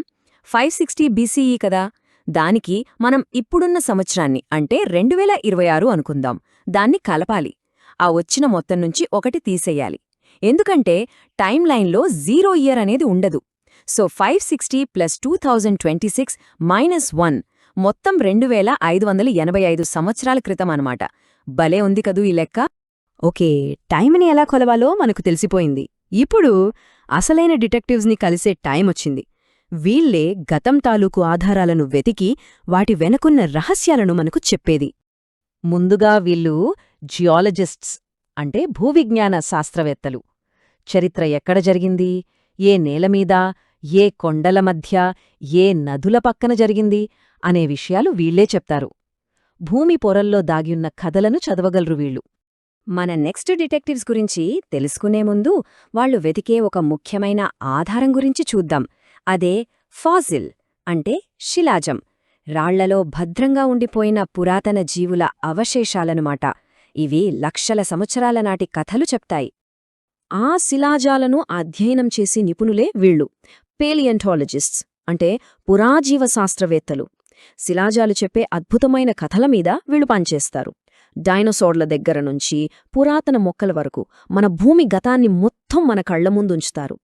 560 బీసీఈ కదా, దానికి మనం ఇప్పుడున్న సంవత్సరాన్ని అంటే 2026 అనుకుందాం. దాన్ని కలపాలి. ఆ వచ్చిన మొత్తం నుంచి 1 తీసెయ్యాలి. ఎందుకంటే టైం లైన్లో 0 ఇయర్ అనేది ఉండదు. సో 560 + 2026 - 1 మొత్తం 2585 సంవత్సరాల క్రితం అన్నమాట. భలే ఉంది కదూ ఈ లెక్క. ఓకే, టైంని ఎలా కొలవాలో మనకు తెలిసిపోయింది. ఇప్పుడు అసలైన డిటెక్టివ్స్ని కలిసే టైం వచ్చింది. వీళ్లే గతం తాలూకు ఆధారాలను వెతికి వాటి వెనకున్న రహస్యాలను మనకు చెప్పేది. ముందుగా వీళ్ళు జియాలజిస్ట్స్, అంటే భూవిజ్ఞాన శాస్త్రవేత్తలు. చరిత్ర ఎక్కడ జరిగింది, ఏ నేలమీద, ఏ కొండల మధ్య, ఏ నదుల పక్కన జరిగింది అనే విషయాలు వీళ్లే చెప్తారు. భూమి పొరల్లో దాగియున్న కథలను చదవగలరు వీళ్ళు. మన నెక్స్ట్ డిటెక్టివ్స్ గురించి తెలుసుకునే ముందు వాళ్లు వెతికే ఒక ముఖ్యమైన ఆధారం గురించి చూద్దాం. అదే ఫాసిల్, అంటే శిలాజం. రాళ్లలో భద్రంగా ఉండిపోయిన పురాతన జీవుల అవశేషాలనుమాట. ఇవి లక్షల సంవత్సరాల నాటి కథలు చెప్తాయి. ఆ శిలాజాలను అధ్యయనం చేసి నిపుణులే వీళ్ళు, పేలియంటాలజిస్ట్స్, అంటే పురాజీవశాస్త్రవేత్తలు. శిలాజాలు చెప్పే అద్భుతమైన కథల మీద వీళ్ళు పనిచేస్తారు. డైనోసార్ల దగ్గర నుంచి పురాతన మొక్కల వరకు మన భూమి గతాన్ని మొత్తం మన కళ్ల ముందుంచుతారు.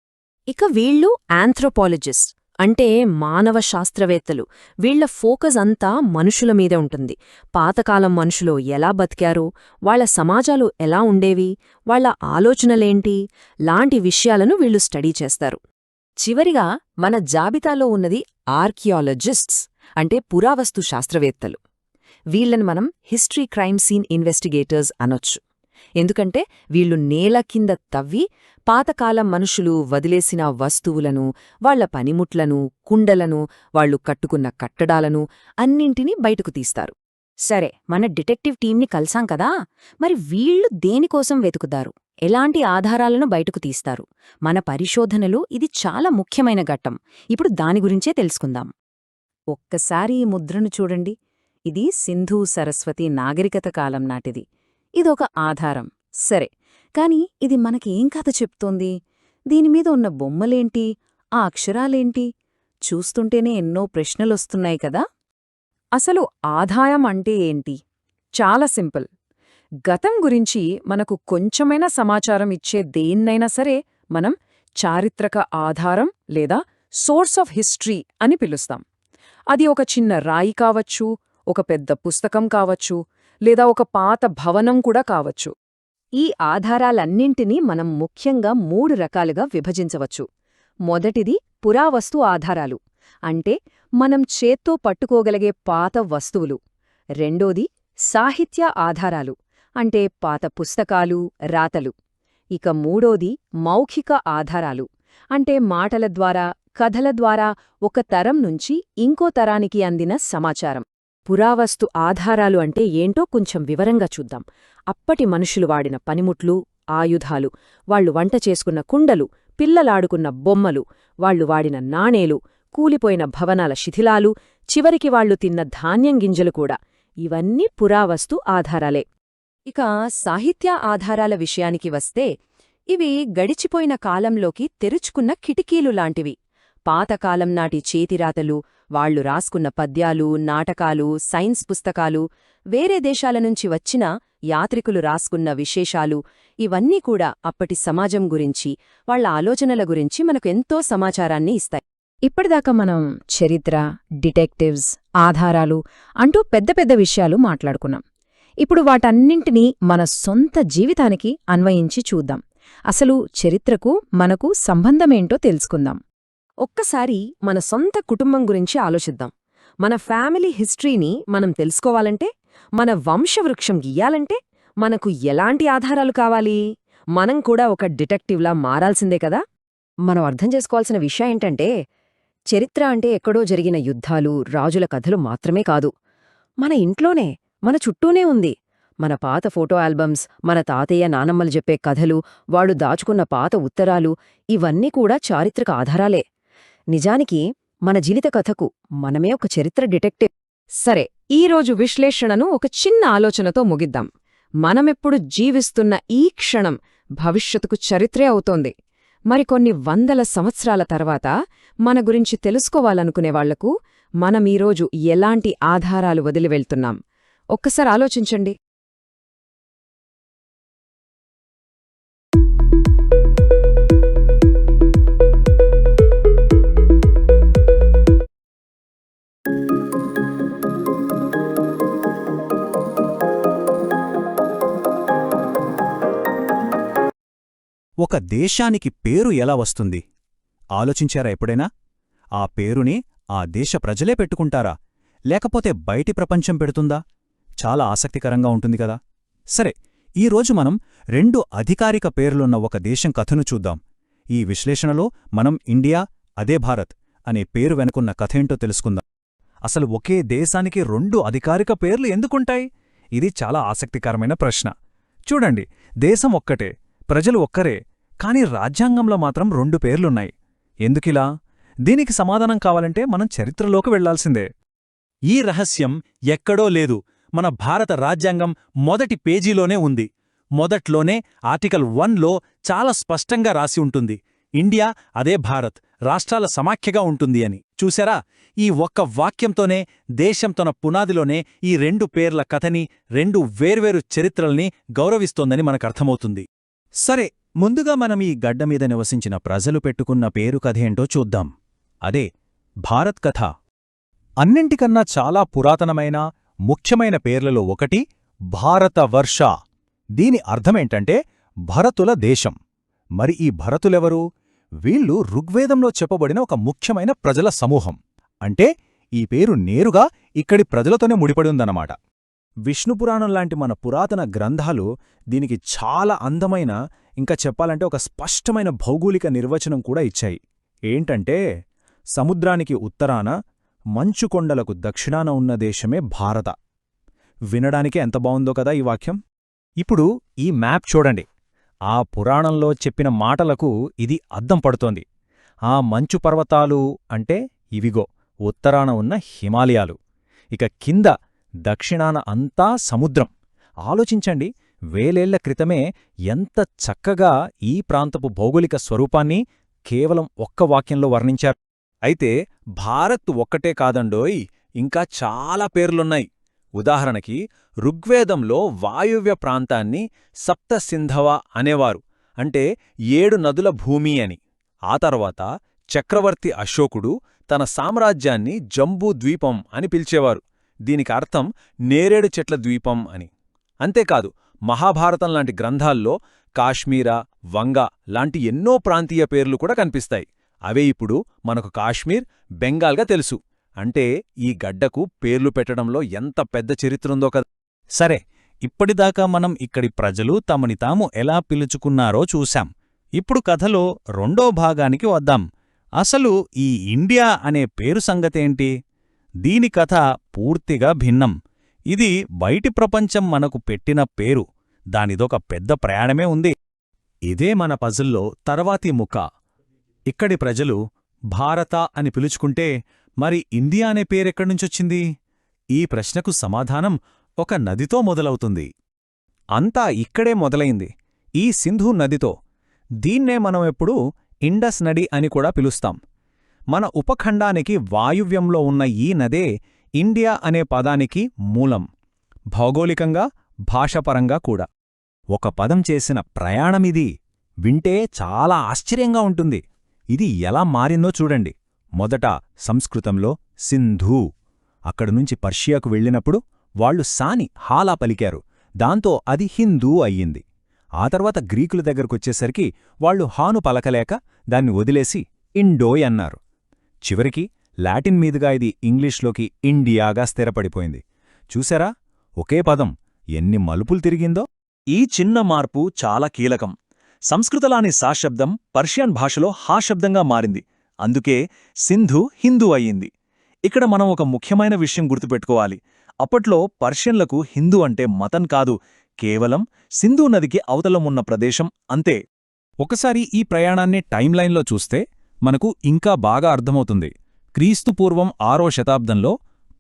ఇక వీళ్ళు ఆంథ్రోపాలజిస్ట్, అంటే మానవ శాస్త్రవేత్తలు. వీళ్ల ఫోకస్ అంతా మనుషుల మీదే ఉంటుంది. పాతకాలం మనుషులు ఎలా బతికారు, వాళ్ల సమాజాలు ఎలా ఉండేవి, వాళ్ల ఆలోచనలేంటి లాంటి విషయాలను వీళ్ళు స్టడీ చేస్తారు. చివరిగా మన జాబితాలో ఉన్నది ఆర్కియాలజిస్ట్స్, అంటే పురావస్తు శాస్త్రవేత్తలు. వీళ్లను మనం హిస్టరీ క్రైమ్ సీన్ ఇన్వెస్టిగేటర్స్ అనొచ్చు. ఎందుకంటే వీళ్ళు నేల కింద తవ్వి పాతకాలం మనుషులు వదిలేసిన వస్తువులను, వాళ్ల పనిముట్లను, కుండలను, వాళ్లు కట్టుకున్న కట్టడాలను అన్నింటినీ బయటకు తీస్తారు. సరే, మన డిటెక్టివ్ టీంని కలిసాం కదా, మరి వీళ్లు దేనికోసం వెతుకుతారు, ఎలాంటి ఆధారాలను బయటకు తీస్తారు? మన పరిశోధనలో ఇది చాలా ముఖ్యమైన ఘట్టం. ఇప్పుడు దాని గురించే తెలుసుకుందాం. ఒక్కసారి ఈ ముద్రను చూడండి. ఇది సింధు సరస్వతి నాగరికత కాలం నాటిది. ఇదొక ఆధారం, సరే. కాని ఇది మనకేం కథ చెప్తోంది? దీనిమీద ఉన్న బొమ్మలేంటి, ఆ అక్షరాలేంటి? చూస్తుంటేనే ఎన్నో ప్రశ్నలొస్తున్నాయి కదా. అసలు ఆదాయం అంటే ఏంటి? చాలా సింపుల్. గతం గురించి మనకు కొంచెమైనా సమాచారం ఇచ్చే దేన్నైనా సరే మనం చారిత్రక ఆధారం లేదా సోర్స్ ఆఫ్ హిస్టరీ అని పిలుస్తాం. అది ఒక చిన్న రాయి కావచ్చు, ఒక పెద్ద పుస్తకం కావచ్చు, లేదా ఒక పాత భవనం కూడా కావచ్చు. ఈ ఆధారాలన్నింటినీ మనం ముఖ్యంగా 3 రకాలుగా విభజించవచ్చు. మొదటిది పురావస్తు ఆధారాలు, అంటే మనం చేత్తో పట్టుకోగలిగే పాత వస్తువులు. రెండోది సాహిత్య ఆధారాలు, అంటే పాత పుస్తకాలు, రాతలు. ఇక మూడోది మౌఖిక ఆధారాలు, అంటే మాటల ద్వారా, కథల ద్వారా ఒక తరం నుంచి ఇంకో తరానికి అందిన సమాచారం. పురావస్తు ఆధారాలు అంటే ఏంటో కొంచెం వివరంగా చూద్దాం. అప్పటి మనుషులు వాడిన పనిముట్లు, ఆయుధాలు, వాళ్లు వంట చేసుకున్న కుండలు, పిల్లలాడుకున్న బొమ్మలు, వాళ్లు వాడిన నాణేలు, కూలిపోయిన భవనాల శిథిలాలు, చివరికి వాళ్లు తిన్న ధాన్యం గింజలు కూడా. ఇవన్నీ పురావస్తు ఆధారాలే. ఇక సాహిత్య ఆధారాల విషయానికి వస్తే, ఇవి గడిచిపోయిన కాలంలోకి తెరుచుకున్న కిటికీలు లాంటివి. పాతకాలం నాటి చేతిరాతలు, వాళ్లు రాసుకున్న పద్యాలు, నాటకాలు, సైన్స్ పుస్తకాలు, వేరే దేశాల నుంచి వచ్చిన యాత్రికులు రాసుకున్న విశేషాలు, ఇవన్నీ కూడా అప్పటి సమాజం గురించి, వాళ్ల ఆలోచనల గురించి మనకు ఎంతో సమాచారాన్ని ఇస్తాయి. ఇప్పటిదాకా మనం చరిత్ర, డిటెక్టివ్స్, ఆధారాలు అంటూ పెద్ద పెద్ద విషయాలు మాట్లాడుకున్నాం. ఇప్పుడు వాటన్నింటినీ మన సొంత జీవితానికి అన్వయించి చూద్దాం. అసలు చరిత్రకు మనకు సంబంధమేంటో తెలుసుకుందాం. ఒక్కసారి మన సొంత కుటుంబం గురించి ఆలోచిద్దాం. మన ఫ్యామిలీ హిస్టరీని మనం తెలుసుకోవాలంటే, మన వంశవృక్షం గీయాలంటే మనకు ఎలాంటి ఆధారాలు కావాలి? మనం కూడా ఒక డిటెక్టివ్లా మారాల్సిందే కదా. మనం అర్థం చేసుకోవాల్సిన విషయం ఏంటంటే, చరిత్ర అంటే ఎక్కడో జరిగిన యుద్ధాలు, రాజుల కథలు మాత్రమే కాదు. మన ఇంట్లోనే, మన చుట్టూనే ఉంది. మన పాత ఫోటో ఆల్బమ్స్, మన తాతయ్య నానమ్మలు చెప్పే కథలు, వాడు దాచుకున్న పాత ఉత్తరాలు, ఇవన్నీ కూడా చారిత్రక ఆధారాలే. నిజానికి మన జీవిత కథకు మనమే ఒక చరిత్ర డిటెక్టివ్. సరే, ఈరోజు విశ్లేషణను ఒక చిన్న ఆలోచనతో ముగిద్దాం. మనమెప్పుడు జీవిస్తున్న ఈ క్షణం భవిష్యత్తుకు చరిత్రే అవుతోంది. మరికొన్ని వందల సంవత్సరాల తర్వాత మన గురించి తెలుసుకోవాలనుకునేవాళ్లకు మనమీరోజు ఎలాంటి ఆధారాలు వదిలివెళ్తున్నాం? ఒక్కసారి ఆలోచించండి. ఒక దేశానికి పేరు ఎలా వస్తుంది? ఆలోచించారా ఎప్పుడైనా? ఆ పేరుని ఆ దేశ ప్రజలే పెట్టుకుంటారా, లేకపోతే బయటి ప్రపంచం పెడుతుందా? చాలా ఆసక్తికరంగా ఉంటుంది కదా. సరే, ఈరోజు మనం 2 అధికారిక పేర్లున్న ఒక దేశం కథను చూద్దాం. ఈ విశ్లేషణలో మనం ఇండియా, అదే భారత్ అనే పేరు వెనుకున్న కథేంటో తెలుసుకుందాం. అసలు ఒకే దేశానికి 2 అధికారిక పేర్లు ఎందుకుంటాయి? ఇది చాలా ఆసక్తికరమైన ప్రశ్న. చూడండి, దేశం ఒక్కటే, ప్రజలు ఒక్కరే, కాని రాజ్యాంగంలో మాత్రం 2 పేర్లున్నాయి. ఎందుకిలా? దీనికి సమాధానం కావాలంటే మనం చరిత్రలోకి వెళ్లాల్సిందే. ఈ రహస్యం ఎక్కడో లేదు, మన భారత రాజ్యాంగం మొదటి పేజీలోనే ఉంది. మొదట్లోనే ఆర్టికల్ 1లో చాలా స్పష్టంగా రాసి ఉంటుంది, ఇండియా అదే భారత్ రాష్ట్రాల సమాఖ్యగా ఉంటుంది అని. చూశారా? ఈ ఒక్క వాక్యంతోనే దేశం తన పునాదిలోనే ఈ 2 పేర్ల కథని, 2 వేర్వేరు చరిత్రల్ని గౌరవిస్తోందని మనకర్థమవుతుంది. సరే, ముందుగా మనం ఈ గడ్డమీద నివసించిన ప్రజలు పెట్టుకున్న పేరు కథేంటో చూద్దాం. అదే భారత్ కథ. అన్నింటికన్నా చాలా పురాతనమైన, ముఖ్యమైన పేర్లలో ఒకటి భారతవర్ష. దీని అర్థమేంటంటే భరతుల దేశం. మరి ఈ భరతులెవరు? వీళ్ళు ఋగ్వేదంలో చెప్పబడిన ఒక ముఖ్యమైన ప్రజల సమూహం. అంటే ఈ పేరు నేరుగా ఇక్కడి ప్రజలతోనే ముడిపడి ఉందన్నమాట. విష్ణుపురాణం లాంటి మన పురాతన గ్రంథాలు దీనికి చాలా అందమైన, ఇంకా చెప్పాలంటే ఒక స్పష్టమైన భౌగోళిక నిర్వచనం కూడా ఇచ్చాయి. ఏంటంటే, సముద్రానికి ఉత్తరాన, మంచుకొండలకు దక్షిణాన ఉన్న దేశమే భారత. వినడానికి ఎంత బావుందో కదా ఈ వాక్యం. ఇప్పుడు ఈ మ్యాప్ చూడండి. ఆ పురాణంలో చెప్పిన మాటలకు ఇది అద్దం పడుతోంది. ఆ మంచు పర్వతాలు అంటే ఇవిగో ఉత్తరాన ఉన్న హిమాలయాలు, ఇక కింద దక్షిణాన అంతా సముద్రం. ఆలోచించండి, వేలేళ్ల క్రితమే ఎంత చక్కగా ఈ ప్రాంతపు భౌగోళిక స్వరూపాన్ని కేవలం ఒక్క వాక్యంలో వర్ణించారు. అయితే భారత్ ఒక్కటే కాదండోయ్, ఇంకా చాలా పేర్లున్నాయి. ఉదాహరణకి ఋగ్వేదంలో వాయువ్య ప్రాంతాన్ని సప్తసింధవ అనేవారు, అంటే 7 నదుల భూమి అని. ఆ తర్వాత చక్రవర్తి అశోకుడు తన సామ్రాజ్యాన్ని జంబూ ద్వీపం అని పిలిచేవారు. దీనికి అర్థం నేరేడు చెట్ల ద్వీపం అని. అంతేకాదు, మహాభారతం లాంటి గ్రంథాల్లో కాశ్మీర, వంగ లాంటి ఎన్నో ప్రాంతీయ పేర్లు కూడా కనిపిస్తాయి. అవే ఇప్పుడు మనకు కాశ్మీర్, బెంగాల్గా తెలుసు. అంటే ఈ గడ్డకు పేర్లు పెట్టడంలో ఎంత పెద్ద చరిత్రుందో కదా. సరే, ఇప్పటిదాకా మనం ఇక్కడి ప్రజలు తమని తాము ఎలా పిలుచుకున్నారో చూశాం. ఇప్పుడు కథలో రెండో భాగానికి వద్దాం. అసలు ఈ ఇండియా అనే పేరు సంగతేంటి? దీని కథ పూర్తిగా భిన్నం. ఇది బయటి ప్రపంచం మనకు పెట్టిన పేరు. దానిదొక పెద్ద ప్రయాణమే ఉంది. ఇదే మన పజిల్లో తర్వాతి ముక్క. ఇక్కడి ప్రజలు భారత అని పిలుచుకుంటే మరి ఇండియా అనే పేరెక్కడ్నుంచొచ్చింది? ఈ ప్రశ్నకు సమాధానం ఒక నదితో మొదలవుతుంది. అంతా ఇక్కడే మొదలైంది, ఈ సింధు నదితో. దీన్నే మనం ఎప్పుడూ ఇండస్ నది అని కూడా పిలుస్తాం. మన ఉపఖండానికి వాయువ్యంలో ఉన్న ఈ నదే ఇండియా అనే పదానికి మూలం, భౌగోళికంగా, భాషపరంగా కూడా. ఒక పదం చేసిన ప్రయాణమిది. వింటే చాలా ఆశ్చర్యంగా ఉంటుంది. ఇది ఎలా మారిందో చూడండి. మొదట సంస్కృతంలో సింధూ, అక్కడినుంచి పర్షియాకు వెళ్ళినప్పుడు వాళ్లు సాని హాలా పలికారు. దాంతో అది హిందూ అయ్యింది. ఆ తర్వాత గ్రీకుల దగ్గరకొచ్చేసరికి వాళ్లు హాను పలకలేక దాన్ని వదిలేసి ఇండోయ్ అన్నారు. చివరికి లాటిన్ మీదుగా ఇది ఇంగ్లీష్లోకి ఇండియాగా స్థిరపడిపోయింది. చూసారా, ఒకే పదం ఎన్ని మలుపులు తిరిగిందో. ఈ చిన్న మార్పు చాలా కీలకం. సంస్కృతలాని సాశబ్దం పర్షియన్ భాషలో హాశబ్దంగా మారింది. అందుకే సింధు హిందూ అయ్యింది. ఇక్కడ మనం ఒక ముఖ్యమైన విషయం గుర్తుపెట్టుకోవాలి. అప్పట్లో పర్షియన్లకు హిందూ అంటే మతం కాదు, కేవలం సింధూ నదికి అవతలమున్న ప్రదేశం అంతే. ఒకసారి ఈ ప్రయాణాన్ని టైంలైన్లో చూస్తే మనకు ఇంకా బాగా అర్థమవుతుంది. క్రీస్తుపూర్వం 6వ శతాబ్దంలో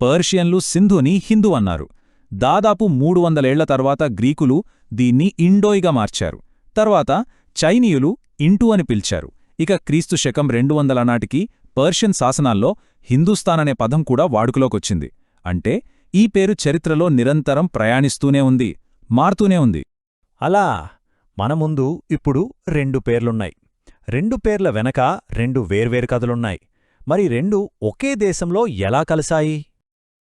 పర్షియన్లు సింధుని హిందూ అన్నారు. దాదాపు 300 ఏళ్ల తర్వాత గ్రీకులు దీన్ని ఇండోయ్గా మార్చారు. తర్వాత చైనీయులు ఇంటూ అని పిలిచారు. ఇక క్రీస్తు శకం 200 నాటికి పర్షియన్ శాసనాల్లో హిందూస్థాన్ అనే పదం కూడా వాడుకలోకొచ్చింది. అంటే ఈ పేరు చరిత్రలో నిరంతరం ప్రయాణిస్తూనే ఉంది, మారుతూనే ఉంది. అలా మన ముందు ఇప్పుడు 2 పేర్లున్నాయి. 2 పేర్ల వెనక 2 వేర్వేరు కథలున్నాయి. మరి 2 ఒకే దేశంలో ఎలా కలిశాయి?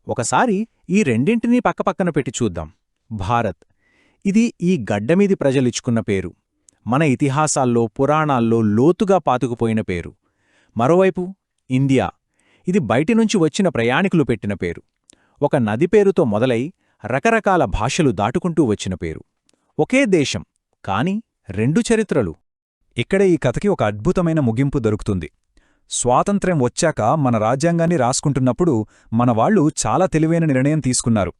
ఒకసారి ఈ రెండింటినీ పక్కపక్కన పెట్టి చూద్దాం. భారత్, ఇది ఈ గడ్డమీది ప్రజలిచ్చుకున్న పేరు. మన ఇతిహాసాల్లో, పురాణాల్లో లోతుగా పాతుకుపోయిన పేరు. మరోవైపు ఇండియా, ఇది బయటినుంచి వచ్చిన ప్రయాణికులు పెట్టిన పేరు. ఒక నది పేరుతో మొదలై రకరకాల భాషలు దాటుకుంటూ వచ్చిన పేరు. ఒకే దేశం, కాని 2 చరిత్రలు. ఇక్కడే ఈ కథకి ఒక అద్భుతమైన ముగింపు దొరుకుతుంది. స్వాతంత్ర్యం వచ్చాక మన రాజ్యాంగాన్ని రాసుకుంటున్నప్పుడు మనవాళ్లు చాలా తెలివైన నిర్ణయం తీసుకున్నారు.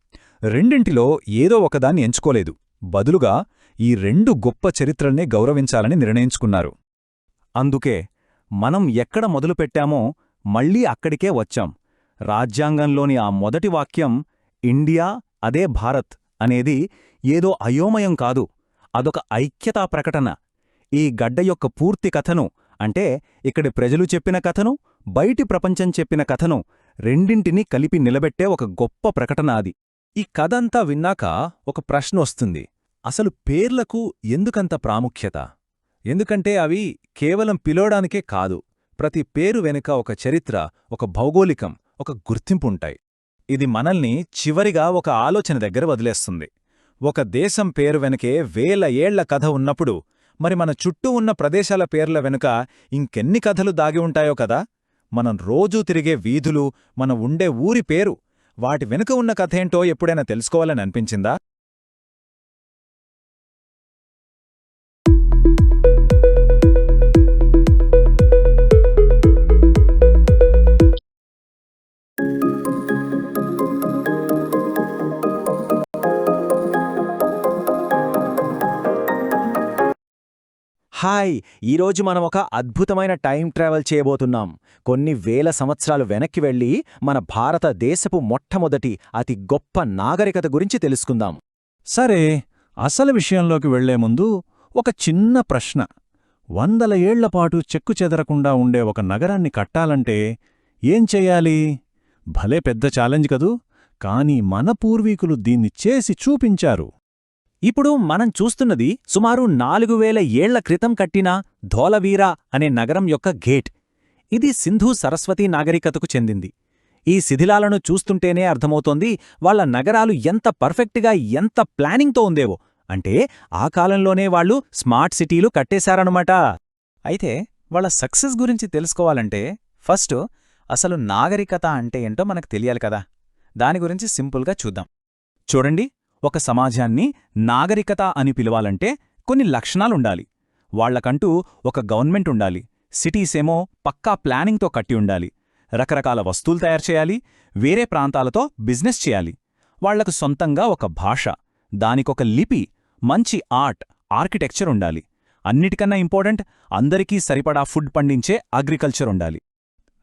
రెండింటిలో ఏదో ఒకదాన్ని ఎంచుకోలేదు. బదులుగా ఈ 2 గొప్ప చరిత్రల్నే గౌరవించాలని నిర్ణయించుకున్నారు. అందుకే మనం ఎక్కడ మొదలుపెట్టామో మళ్లీ అక్కడికే వచ్చాం. రాజ్యాంగంలోని ఆ మొదటి వాక్యం ఇండియా అదే భారత్ అనేది ఏదో అయోమయం కాదు, అదొక ఐక్యతా ప్రకటన. ఈ గడ్డ యొక్క పూర్తి కథను, అంటే ఇక్కడి ప్రజలు చెప్పిన కథను, బయటి ప్రపంచం చెప్పిన కథను, రెండింటినీ కలిపి నిలబెట్టే ఒక గొప్ప ప్రకటన అది. ఈ కథంతా విన్నాక ఒక ప్రశ్న వస్తుంది. అసలు పేర్లకు ఎందుకంత ప్రాముఖ్యత? ఎందుకంటే అవి కేవలం పిలవడానికే కాదు, ప్రతి పేరు వెనుక ఒక చరిత్ర, ఒక భౌగోళికం, ఒక గుర్తింపుంటాయి. ఇది మనల్ని చివరిగా ఒక ఆలోచన దగ్గర వదిలేస్తుంది. ఒక దేశం పేరు వెనకే వేల ఏళ్ల కథ ఉన్నప్పుడు మరి మన చుట్టూ ఉన్న ప్రదేశాల పేర్ల వెనుక ఇంకెన్ని కథలు దాగి ఉంటాయో కదా. మనం రోజూ తిరిగే వీధులు, మన ఉండే ఊరి పేరు, వాటి వెనుక ఉన్న కథేంటో ఎప్పుడైనా తెలుసుకోవాలని అనిపించిందా? హాయ్, ఈరోజు మనం ఒక అద్భుతమైన టైం ట్రావెల్ చేయబోతున్నాం. కొన్ని వేల సంవత్సరాలు వెనక్కి వెళ్ళి మన భారతదేశపు మొట్టమొదటి అతి గొప్ప నాగరికత గురించి తెలుసుకుందాం. సరే, అసలు విషయంలోకి వెళ్లే ముందు ఒక చిన్న ప్రశ్న. 100 ఏళ్లపాటు చెక్కుచెదరకుండా ఉండే ఒక నగరాన్ని కట్టాలంటే ఏం చెయ్యాలి? భలే పెద్ద ఛాలెంజ్ కదూ. కాని మన పూర్వీకులు దీన్ని చేసి చూపించారు. ఇప్పుడు మనం చూస్తున్నది సుమారు 4000 ఏళ్ల క్రితం కట్టిన ధోలవీరా అనే నగరం యొక్క గేట్. ఇది సింధు సరస్వతీ నాగరికతకు చెందింది. ఈ శిథిలాలను చూస్తుంటేనే అర్థమవుతోంది వాళ్ళ నగరాలు ఎంత పర్ఫెక్ట్గా, ఎంత ప్లానింగ్తో ఉందేవో. అంటే ఆ కాలంలోనే వాళ్ళు స్మార్ట్ సిటీలు కట్టేశారన్నమాట. అయితే వాళ్ళ సక్సెస్ గురించి తెలుసుకోవాలంటే ఫస్ట్ అసలు నాగరికత అంటే ఏంటో మనకు తెలియాలి కదా. దాని గురించి సింపుల్గా చూద్దాం. చూడండి, ఒక సమాజాన్ని నాగరికత అని పిలవాలంటే కొన్ని లక్షణాలుండాలి. వాళ్లకంటూ ఒక గవర్నమెంట్ ఉండాలి. సిటీసేమో పక్కా ప్లానింగ్తో కట్టి ఉండాలి. రకరకాల వస్తువులు తయారు చేయాలి. వేరే ప్రాంతాలతో బిజినెస్ చేయాలి. వాళ్లకు సొంతంగా ఒక భాష, దానికొక లిపి, మంచి ఆర్కిటెక్చర్ ఉండాలి. అన్నిటికన్నా ఇంపార్టెంట్, అందరికీ సరిపడా ఫుడ్ పండించే అగ్రికల్చర్ ఉండాలి.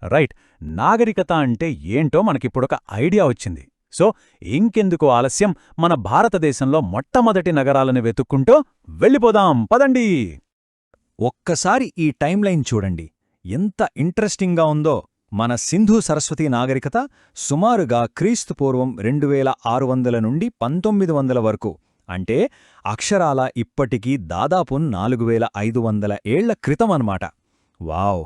రైట్, నాగరికత అంటే ఏంటో మనకిప్పుడొక ఐడియా వచ్చింది. సో ఇంకెందుకు ఆలస్యం, మన భారతదేశంలో మొట్టమొదటి నగరాలను వెతుక్కుంటూ వెళ్ళిపోదాం, పదండి. ఒక్కసారి ఈ టైంలైన్ చూడండి, ఎంత ఇంట్రెస్టింగ్గా ఉందో. మన సింధు సరస్వతీ నాగరికత సుమారుగా క్రీస్తుపూర్వం 2600 నుండి 1900 వరకు, అంటే అక్షరాల ఇప్పటికీ దాదాపు 4500 ఏళ్ల క్రితం అన్నమాట. వావ్!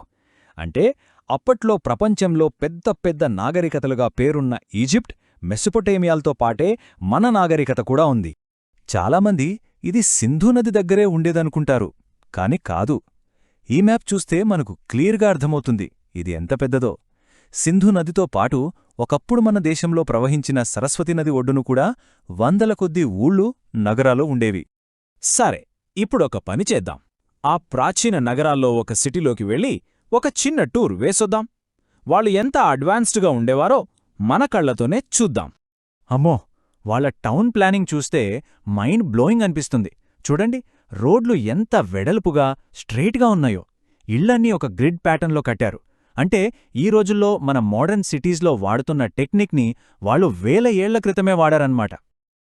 అంటే అప్పట్లో ప్రపంచంలో పెద్ద పెద్ద నాగరికతలుగా పేరున్న ఈజిప్ట్, మెసొపొటేమియాలతో పాటే మన నాగరికత కూడా ఉంది. చాలామంది ఇది సింధు నది దగ్గరే ఉండేదనుకుంటారు, కాని కాదు. ఈ మ్యాప్ చూస్తే మనకు క్లియర్గా అర్థమవుతుంది ఇది ఎంత పెద్దదో. సింధు నదితో పాటు ఒకప్పుడు మన దేశంలో ప్రవహించిన సరస్వతి నది ఒడ్డును కూడా 100ల కొద్దీ ఊళ్ళు, నగరాలు ఉండేవి. సరే, ఇప్పుడొక పని చేద్దాం. ఆ ప్రాచీన నగరాల్లో ఒక సిటీలోకి వెళ్ళి ఒక చిన్న టూర్ వేసొద్దాం. వాళ్ళు ఎంత అడ్వాన్స్డ్గా ఉండేవారో మన కళ్లతోనే చూద్దాం. అమ్మో, వాళ్ళ టౌన్ ప్లానింగ్ చూస్తే మైండ్ బ్లోయింగ్ అనిపిస్తుంది. చూడండి, రోడ్లు ఎంత వెడల్పుగా, స్ట్రెయిట్గా ఉన్నాయో. ఇళ్లన్నీ ఒక గ్రిడ్ ప్యాటర్న్లో కట్టారు. అంటే ఈ రోజుల్లో మన మోడర్న్ సిటీస్లో వాడుతున్న టెక్నిక్ని వాళ్ళు 1000 ఏళ్ల క్రితమే వాడారన్నమాట.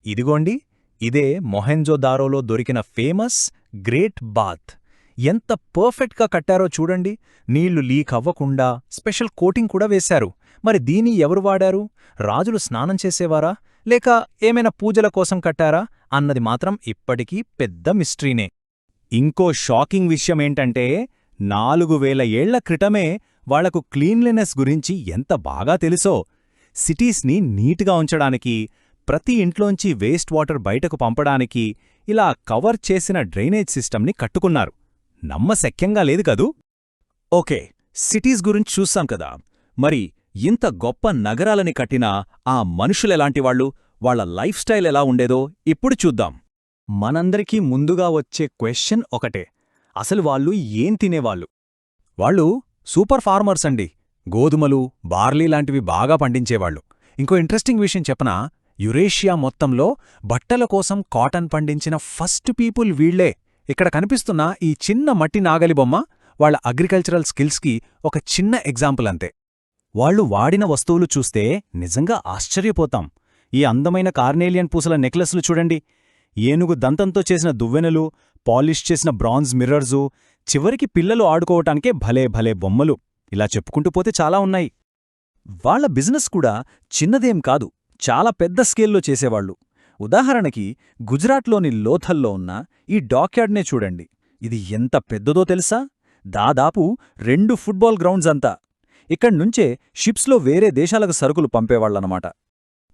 ఇదిగోండి, ఇదే మొహెంజోదారోలో దొరికిన ఫేమస్ గ్రేట్ బాత్. ఎంత పర్ఫెక్ట్గా కట్టారో చూడండి. నీళ్లు లీక్ అవ్వకుండా స్పెషల్ కోటింగ్ కూడా వేశారు. మరి దీన్ని ఎవరు వాడారు? రాజులు స్నానం చేసేవారా, లేక ఏమైనా పూజల కోసం కట్టారా అన్నది మాత్రం ఇప్పటికీ పెద్ద మిస్టరీనే. ఇంకో షాకింగ్ విషయమేంటంటే 4000 ఏళ్ల క్రితమే వాళ్లకు క్లీన్లీనెస్ గురించి ఎంత బాగా తెలుసో. సిటీస్ని నీట్గా ఉంచడానికి, ప్రతి ఇంట్లోంచి వేస్ట్ వాటర్ బయటకు పంపడానికి ఇలా కవర్ చేసిన డ్రైనేజ్ సిస్టమ్ని కట్టుకున్నారు. నమ్మశక్యంగా లేదు కదూ? ఓకే, సిటీస్ గురించి చూస్తాం కదా. మరి ఇంత గొప్ప నగరాలని కట్టిన ఆ మనుషులెలాంటివాళ్లు, వాళ్ల లైఫ్ స్టైల్ ఎలా ఉండేదో ఇప్పుడు చూద్దాం. మనందరికీ ముందుగా వచ్చే క్వెశ్చన్ ఒకటే, అసలు వాళ్ళు ఏం తినేవాళ్ళు? వాళ్ళు సూపర్ ఫార్మర్స్ అండి. గోధుమలు, బార్లీ లాంటివి బాగా పండించేవాళ్లు. ఇంకో ఇంట్రెస్టింగ్ విషయం చెప్పనా? యురేషియా మొత్తంలో బట్టల కోసం కాటన్ పండించిన ఫస్ట్ పీపుల్ వీళ్లే. ఇక్కడ కనిపిస్తున్న ఈ చిన్న మట్టి నాగలి బొమ్మ వాళ్ల అగ్రికల్చరల్ స్కిల్స్కి ఒక చిన్న ఎగ్జాంపుల్ అంతే. వాళ్లు వాడిన వస్తువులు చూస్తే నిజంగా ఆశ్చర్యపోతాం. ఈ అందమైన కార్నేలియన్ పూసల నెక్లెస్లు చూడండి, ఏనుగు దంతంతో చేసిన దువ్వెనలు, పాలిష్ చేసిన బ్రాంజ్ మిర్రర్సు, చివరికి పిల్లలు ఆడుకోవటానికే భలే భలే బొమ్మలు. ఇలా చెప్పుకుంటూ పోతే చాలా ఉన్నాయి. వాళ్ల బిజినెస్ కూడా చిన్నదేం కాదు, చాలా పెద్ద స్కేల్లో చేసేవాళ్లు. ఉదాహరణకి గుజరాత్లోని లోథల్లో ఉన్న ఈ డాక్యార్డ్నే చూడండి. ఇది ఎంత పెద్దదో తెలుసా? దాదాపు 2 ఫుట్బాల్ గ్రౌండ్స్ అంతా. ఇక్కడ్నుంచే షిప్స్లో వేరే దేశాలకు సరుకులు పంపేవాళ్లన్నమాట.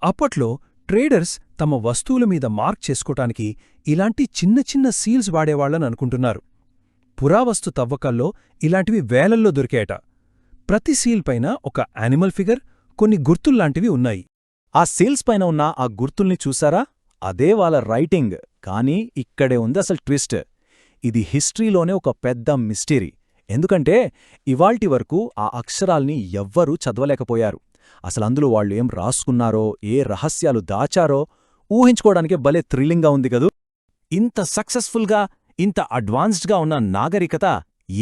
అప్పట్లో ట్రేడర్స్ తమ వస్తువుల మీద మార్క్ చేసుకోటానికి ఇలాంటి చిన్న చిన్న సీల్స్ వాడేవాళ్లని అనుకుంటున్నారు. పురావస్తు తవ్వకాల్లో ఇలాంటివి వేలల్లో దొరికేట. ప్రతి సీల్ పైన ఒక యానిమల్ ఫిగర్, కొన్ని గుర్తుల్లాంటివి ఉన్నాయి. ఆ సీల్స్ పైన ఉన్న ఆ గుర్తుల్ని చూసారా? అదే వాళ్ళ రైటింగ్. కానీ ఇక్కడే ఉంది అసలు ట్విస్ట్. ఇది హిస్టరీలోనే ఒక పెద్ద మిస్టరీ. ఎందుకంటే ఇవాల్టి వరకు ఆ అక్షరాల్ని ఎవ్వరూ చదవలేకపోయారు. అసలందులో వాళ్ళు ఏం రాసుకున్నారో, ఏ రహస్యాలు దాచారో ఊహించుకోవడానికే భలే థ్రిల్లింగ్గా ఉంది కదూ. ఇంత సక్సెస్ఫుల్గా ఇంత అడ్వాన్స్డ్గా ఉన్న నాగరికత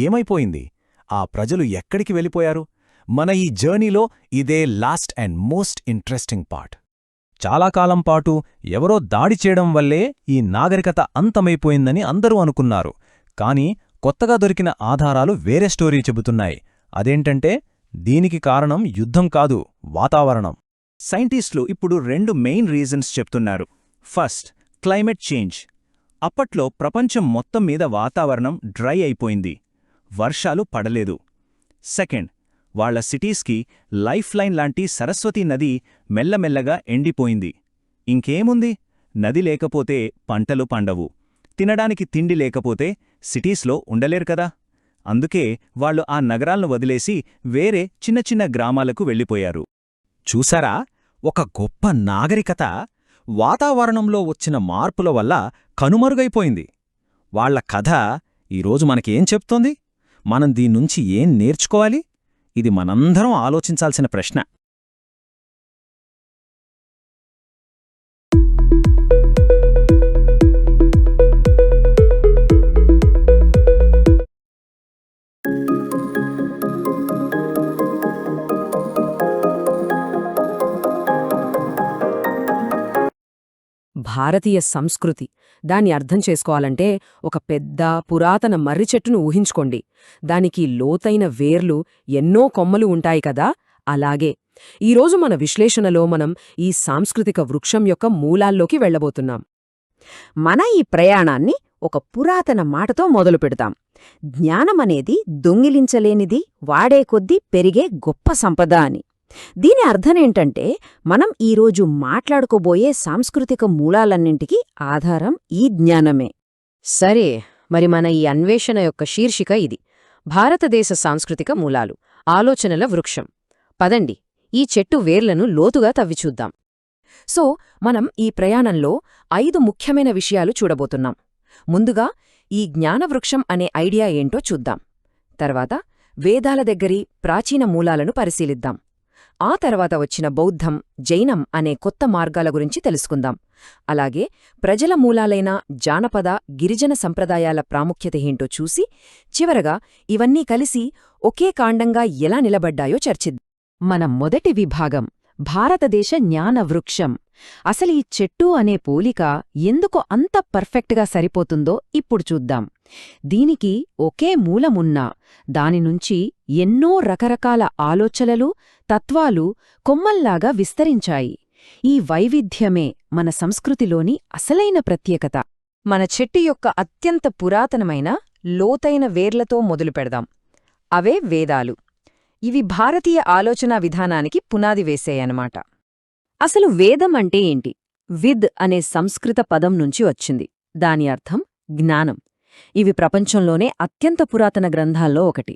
ఏమైపోయింది? ఆ ప్రజలు ఎక్కడికి వెళ్ళిపోయారు? మన ఈ జర్నీలో ఇదే last and most interesting part. చాలా కాలం పాటు ఎవరో దాడి చేయడం వల్లే ఈ నాగరికత అంతమైపోయిందని అందరూ అనుకున్నారు. కాని కొత్తగా దొరికిన ఆధారాలు వేరే స్టోరీ చెబుతున్నాయి. అదేంటంటే దీనికి కారణం యుద్ధం కాదు, వాతావరణం. సైంటిస్టులు ఇప్పుడు 2 మెయిన్ రీజన్స్ చెప్తున్నారు. First, climate change. అప్పట్లో ప్రపంచం మొత్తం మీద వాతావరణం డ్రై అయిపోయింది, వర్షాలు పడలేదు. సెకండ్, వాళ్ల సిటీస్కి లైఫ్ లైన్ లాంటి సరస్వతీ నది మెల్లమెల్లగా ఎండిపోయింది. ఇంకేముంది, నది లేకపోతే పంటలు పండవు, తినడానికి తిండి లేకపోతే సిటీస్లో ఉండలేరు కదా. అందుకే వాళ్లు ఆ నగరాలను వదిలేసి వేరే చిన్న చిన్న గ్రామాలకు వెళ్ళిపోయారు. చూసారా, ఒక గొప్ప నాగరికత వాతావరణంలో వచ్చిన మార్పుల వల్ల కనుమరుగైపోయింది. వాళ్ల కథ ఈరోజు మనకేం చెప్తోంది? మనం దీన్నుంచి ఏం నేర్చుకోవాలి? ఇది మనందరం ఆలోచించాల్సిన ప్రశ్న. భారతీయ సంస్కృతి, దాన్ని అర్థం చేసుకోవాలంటే ఒక పెద్ద పురాతన మర్రి చెట్టును ఊహించుకోండి. దానికి లోతైన వేర్లు, ఎన్నో కొమ్మలు ఉంటాయి కదా. అలాగే ఈరోజు మన విశ్లేషణలో మనం ఈ సాంస్కృతిక వృక్షం యొక్క మూలాల్లోకి వెళ్లబోతున్నాం. మన ఈ ప్రయాణాన్ని ఒక పురాతన మాటతో మొదలు పెడతాం. జ్ఞానమనేది దొంగిలించలేనిది, వాడే కొద్దీ పెరిగే గొప్ప సంపద అని. దీని అర్థమేంటంటే మనం ఈరోజు మాట్లాడుకోబోయే సాంస్కృతిక మూలాలన్నింటికీ ఆధారం ఈ జ్ఞానమే. సరే, మరి మన ఈ అన్వేషణ యొక్క శీర్షిక ఇది: భారతదేశ సాంస్కృతిక మూలాలు, ఆలోచనల వృక్షం. పదండి, ఈ చెట్టు వేర్లను లోతుగా తవ్విచూద్దాం. సో, మనం ఈ ప్రయాణంలో 5 ముఖ్యమైన విషయాలు చూడబోతున్నాం. ముందుగా ఈ జ్ఞానవృక్షం అనే ఐడియా ఏంటో చూద్దాం. తర్వాత వేదాల దగ్గరి ప్రాచీన మూలాలను పరిశీలిద్దాం. ఆ తర్వాత వచ్చిన బౌద్ధం, జైనం అనే కొత్త మార్గాల గురించి తెలుసుకుందాం. అలాగే ప్రజల మూలాలైన జానపద, గిరిజన సంప్రదాయాల ప్రాముఖ్యత ఏంటో చూసి, చివరగా ఇవన్నీ కలిసి ఒకే కాండంగా ఎలా నిలబడ్డాయో చర్చిద్దాం. మన మొదటి విభాగం భారతదేశ జ్ఞానవృక్షం. అసలు ఈ చెట్టు అనే పోలిక ఎందుకు అంత పర్ఫెక్ట్గా సరిపోతుందో ఇప్పుడు చూద్దాం. దీనికి ఒకే మూలమున్నా దానినుంచి ఎన్నో రకరకాల ఆలోచనలు, తత్వాలు కొమ్మల్లాగా విస్తరించాయి. ఈ వైవిధ్యమే మన సంస్కృతిలోని అసలైన ప్రత్యేకత. మన చెట్టు యొక్క అత్యంత పురాతనమైన, లోతైన వేర్లతో మొదలుపెడదాం. అవే వేదాలు. ఇవి భారతీయ ఆలోచనా విధానానికి పునాది వేసేయనమాట. అసలు వేదం అంటే ఏంటి? విద్ అనే సంస్కృత పదం నుంచి వచ్చింది. దాని అర్థం జ్ఞానం. ఇవి ప్రపంచంలోనే అత్యంత పురాతన గ్రంథాల్లో ఒకటి.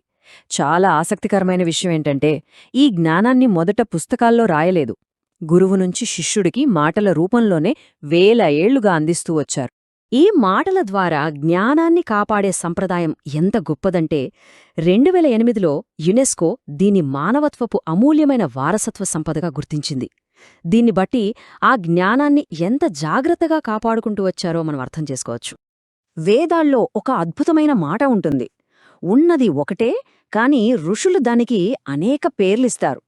చాలా ఆసక్తికరమైన విషయమేంటంటే, ఈ జ్ఞానాన్ని మొదట పుస్తకాల్లో రాయలేదు. గురువు నుంచి శిష్యుడికి మాటల రూపంలోనే వేల ఏళ్లుగా అందిస్తూ వచ్చారు. ఈ మాటల ద్వారా జ్ఞానాన్ని కాపాడే సంప్రదాయం ఎంత గొప్పదంటే 2008లో యునెస్కో దీని మానవత్వపు అమూల్యమైన వారసత్వ సంపదగా గుర్తించింది. దీన్ని బట్టి ఆ జ్ఞానాన్ని ఎంత జాగ్రత్తగా కాపాడుకుంటూ వచ్చారో మనం అర్థం చేసుకోవచ్చు. వేదాల్లో ఒక అద్భుతమైన మాట ఉంటుంది. ఉన్నది ఒకటే, కాని ఋషులు దానికి అనేక పేర్లిస్తారు.